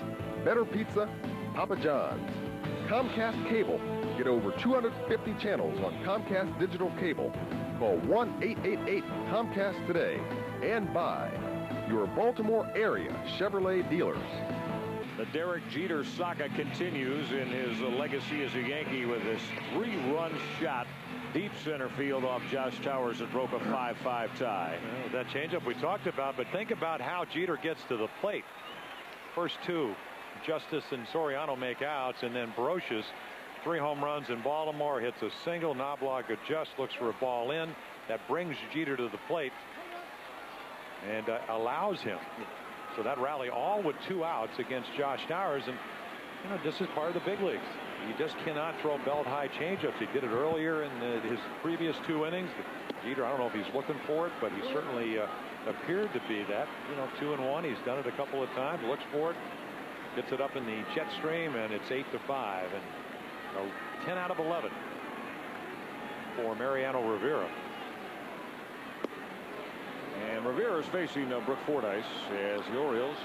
better pizza, Papa John's. Comcast Cable. Get over 250 channels on Comcast Digital Cable. Call 1-888-COMCAST today and buy your Baltimore area Chevrolet dealers. The Derek Jeter saga continues in his legacy as a Yankee with this 3-run shot deep center field off Josh Towers that broke a 5-5 tie. Well, that changeup we talked about, but think about how Jeter gets to the plate. First two, Justice and Soriano make outs, and then Brocious, 3 home runs in Baltimore, hits a single. Knobloch adjusts, looks for a ball in. That brings Jeter to the plate and allows him. So that rally all with 2 outs against Josh Towers, and you know, this is part of the big leagues. You just cannot throw belt-high changeups. He did it earlier in his previous 2 innings. Jeter, I don't know if he's looking for it, but he certainly appeared to be that. You know, 2-1. He's done it a couple of times. Looks for it, gets it up in the jet stream, and it's 8-5. And 10 out of 11 for Mariano Rivera. And Rivera is facing Brooke Fordyce as the Orioles,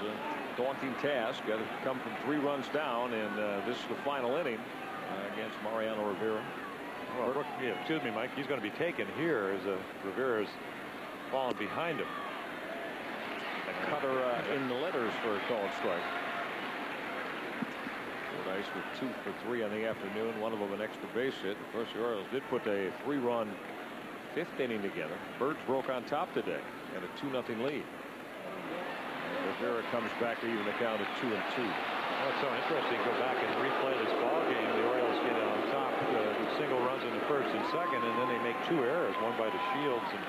daunting task. Got to come from 3 runs down, and this is the final inning against Mariano Rivera. Well, Brooke, yeah, excuse me, Mike. He's going to be taken here as Rivera's falling behind him. A cutter in the letters for a called strike. Fordyce with 2 for 3 on the afternoon, one of them an extra base hit. Of course, the Orioles did put a 3-run 5th inning together. Birds broke on top today and a 2-0 lead. Rivera comes back to even the count at 2-2. Well, it's so interesting. Go back and replay this ball game. The Orioles get on top with single runs in the first and second, and then they make 2 errors, one by the Shields and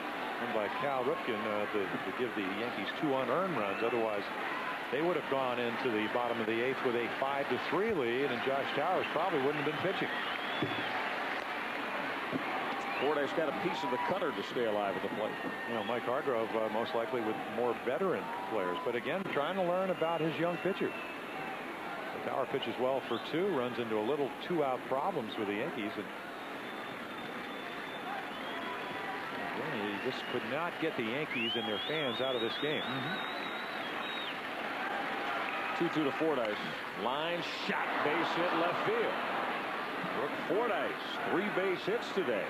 one by Cal Ripken to give the Yankees 2 unearned runs. Otherwise, they would have gone into the bottom of the 8th with a 5-3 lead, and Josh Towers probably wouldn't have been pitching. Fordyce got a piece of the cutter to stay alive at the plate. You know, Mike Hargrove most likely with more veteran players, but again, trying to learn about his young pitchers. The Tower pitches well for 2, runs into a little 2-out problems with the Yankees, and again, he just could not get the Yankees and their fans out of this game. 2-2 to Fordyce. Line shot, base hit left field. Brooke Fordyce, 3 base hits today.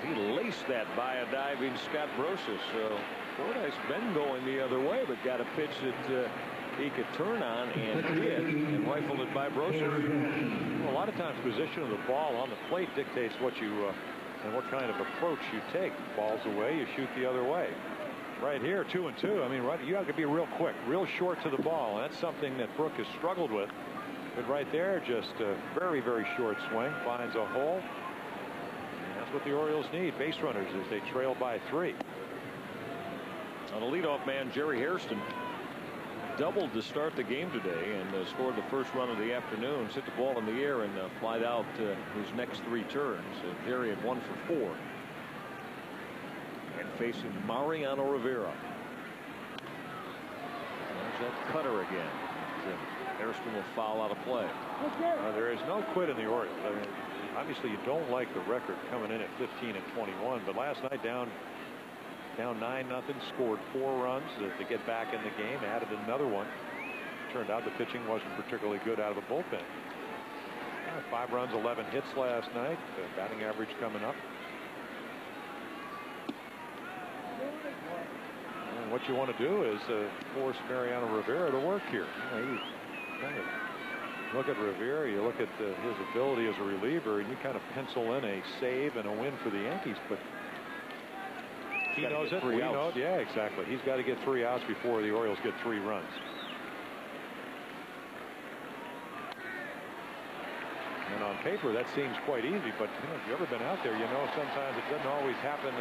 He laced that by a diving Scott Brocious. So Fordyce been going the other way, but got a pitch that he could turn on and did, and rifled it by Brocious. Well, a lot of times position of the ball on the plate dictates what you and what kind of approach you take. Ball's away, you shoot the other way. Right here, 2-2. I mean, right, you have to be real quick, real short to the ball. And that's something that Brooke has struggled with. But right there, just a very, very short swing, finds a hole. And that's what the Orioles need, base runners, as they trail by 3. On the leadoff man, Jerry Hairston doubled to start the game today and scored the first run of the afternoon. Hit the ball in the air and flied out his next 3 turns. Jerry had 1 for 4. And facing Mariano Rivera. There's that cutter again. Hairston will foul out of play. There is no quit in the Orioles. I mean, obviously, you don't like the record coming in at 15-21, but last night down 9-0, scored 4 runs to get back in the game, added another one. Turned out the pitching wasn't particularly good out of the bullpen. 5 runs, 11 hits last night. Batting average coming up. And what you want to do is force Mariano Rivera to work here. You kind of look at Rivera, you look at his ability as a reliever, and you kind of pencil in a save and a win for the Yankees, but he knows it. We know it. Yeah, exactly. He's got to get 3 outs before the Orioles get 3 runs. And on paper, that seems quite easy, but you know, if you've ever been out there, you know sometimes it doesn't always happen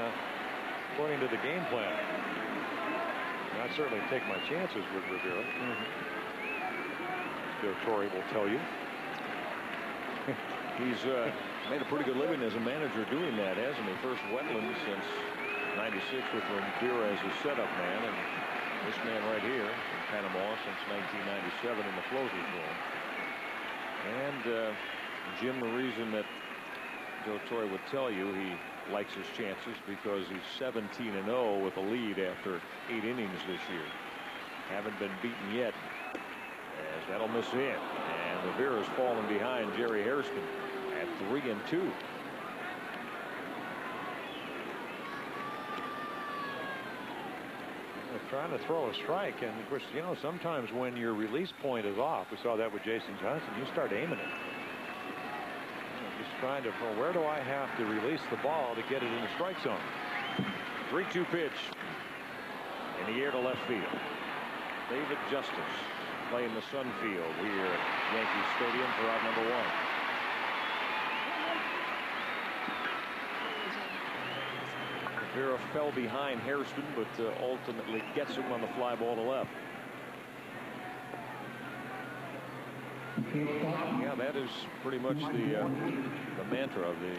according to the game plan. And I'd certainly take my chances with Rivera. Torrey will tell you. He's made a pretty good living as a manager doing that, hasn't he? First Wetland since '96 with Rivera as his setup man, and this man right here in Panama since 1997 in the closers role. And Jim, the reason that Joe Torre would tell you he likes his chances because he's 17-0 with a lead after 8 innings this year. Haven't been beaten yet, as that'll miss in, and Rivera's fallen behind Jerry Hairston at 3-2. Trying to throw a strike, and of course, you know, sometimes when your release point is off, we saw that with Jason Johnson, you start aiming it. Just trying to, well, where do I have to release the ball to get it in the strike zone? 3-2 pitch in the air to left field. David Justice playing the Sun Field here at Yankee Stadium for out number 1. Rivera fell behind Hairston, but ultimately gets him on the fly ball to left. Yeah, that is pretty much the mantra of the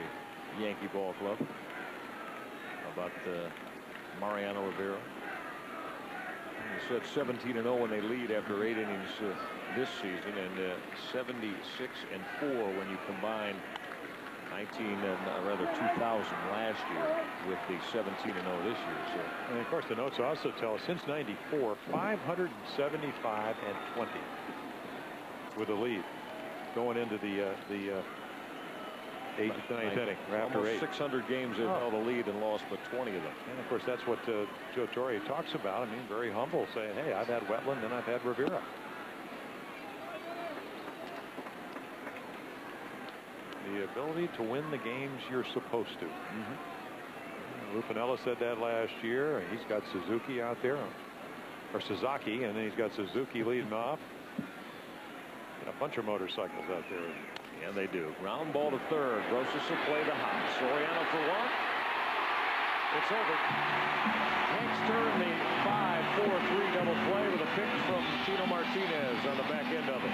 Yankee ball club about Mariano Rivera. He said 17-0 when they lead after 8 innings this season, and 76-4 when you combine 2000 last year with the 17-0 this year. So, and of course, the notes also tell us since '94, 575-20 with a lead going into the 8th, 9th inning. After almost 8. 600 games they've held a lead and lost but 20 of them. And of course, that's what Joe Torre talks about. I mean, very humble, saying, "Hey, I've had Wetland and I've had Rivera." The ability to win the games you're supposed to. Rufinella said that last year. He's got Suzuki out there, or Sasaki, and then he's got Suzuki leading off. And a bunch of motorcycles out there. Yeah, they do. Ground ball to third. Rosas will play the hop. Soriano for 1. It's over. Yanks turn the 5-4-3 double play with a pick from Tino Martinez on the back end of it.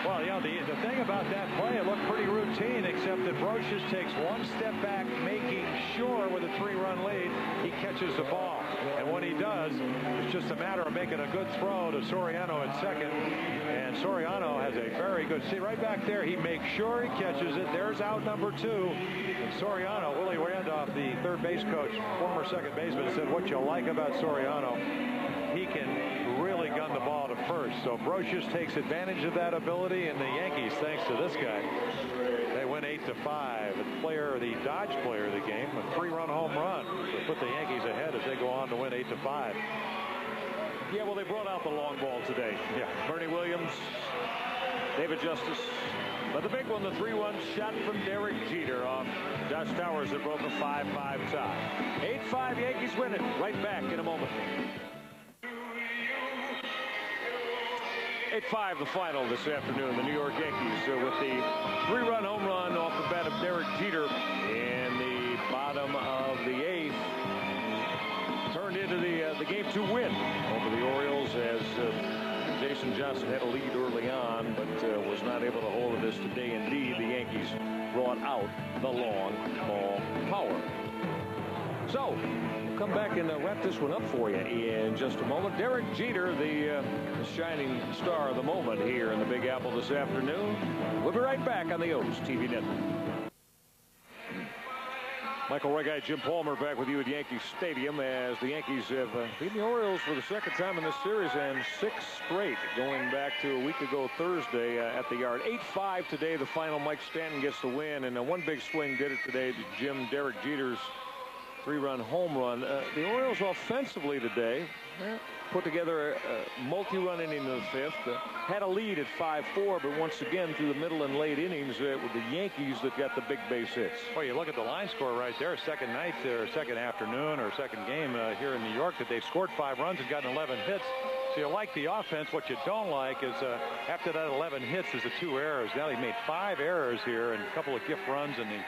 Well, you know, the thing about that play, it looked pretty routine, except that Brocious takes one step back, making sure with a 3-run lead, he catches the ball. And when he does, it's just a matter of making a good throw to Soriano at second. And Soriano has a very good, see right back there, he makes sure he catches it. There's out number 2. And Soriano, Willie Randolph, the third base coach, former second baseman, said what you like about Soriano, he can really gun the ball to first. So Brocious takes advantage of that ability, and the Yankees, thanks to this guy, they win 8-5. The Dodge player of the game, a 3-run home run to put the Yankees ahead as they go on to win 8-5. Yeah, well, they brought out the long ball today. Yeah, Bernie Williams, David Justice, but the big one, the 3-1 shot from Derek Jeter off Josh Towers that broke a 5-5 tie. 8-5, Yankees win it. Right back in a moment. 8-5 the final this afternoon. The New York Yankees with the 3-run home run off the bat of Derek Jeter in the bottom of the 8th. Turned into the game 2 win over the Orioles as Jason Johnson had a lead early on, but was not able to hold this today. Indeed, the Yankees brought out the long ball power. So we'll come back and wrap this one up for you in just a moment. Derek Jeter, the shining star of the moment here in the Big Apple this afternoon. We'll be right back on the O's TV network. Michael Reggie, Jim Palmer back with you at Yankee Stadium as the Yankees have beaten the Orioles for the second time in this series and 6 straight, going back to a week ago Thursday at the Yard. 8-5 today, the final. Mike Stanton gets the win, and one big swing did it today to Jim Derek Jeter's 3-run home run. The Orioles offensively today put together a multi-run inning in the 5th. Had a lead at 5-4, but once again through the middle and late innings with the Yankees that got the big base hits. Well, you look at the line score right there, second night or second afternoon or second game here in New York, that they've scored 5 runs and gotten 11 hits. So you like the offense. What you don't like is after that 11 hits is the 2 errors. Now he made 5 errors here and a couple of gift runs in the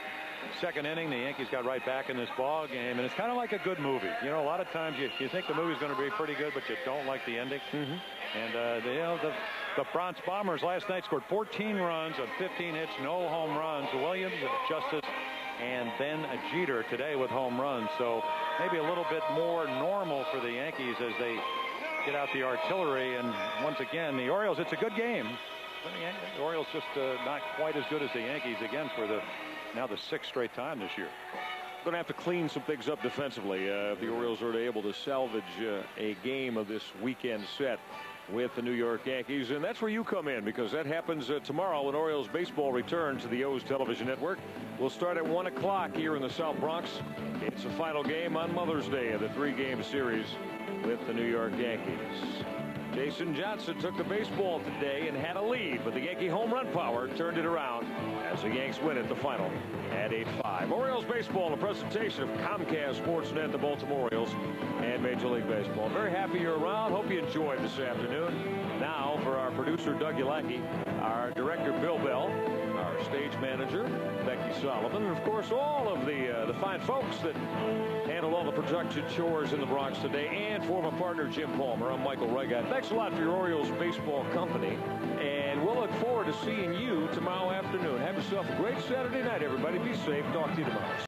second inning. The Yankees got right back in this ball game, and it's kind of like a good movie. You know, a lot of times you think the movie's going to be pretty good, but you don't like the ending. And the Bronx Bombers last night scored 14 runs on 15 hits, no home runs. Williams, Justice, and then a Jeter today with home runs. So maybe a little bit more normal for the Yankees as they get out the artillery. And once again, the Orioles, it's a good game. The Orioles just not quite as good as the Yankees again for now the sixth straight time this year. Going to have to clean some things up defensively if the Orioles are able to salvage a game of this weekend set with the New York Yankees. And that's where you come in, because that happens tomorrow when Orioles baseball returns to the O's television network. We'll start at 1 o'clock here in the South Bronx. It's the final game on Mother's Day of the 3-game series with the New York Yankees. Jason Johnson took the baseball today and had a lead, but the Yankee home run power turned it around as the Yanks win it the final at 8-5. Orioles baseball, a presentation of Comcast Sportsnet, the Baltimore Orioles, and Major League Baseball. Very happy you're around. Hope you enjoyed this afternoon. Now for our producer, Doug Yulacki, our director, Bill Bell, our stage manager, Becky Solomon, and of course all of the fine folks that handled all the production chores in the Bronx today, and former partner Jim Palmer. I'm Michael Regat. Thanks a lot for your Orioles baseball company, and we'll look forward to seeing you tomorrow afternoon. Have yourself a great Saturday night, everybody. Be safe. Talk to you tomorrow.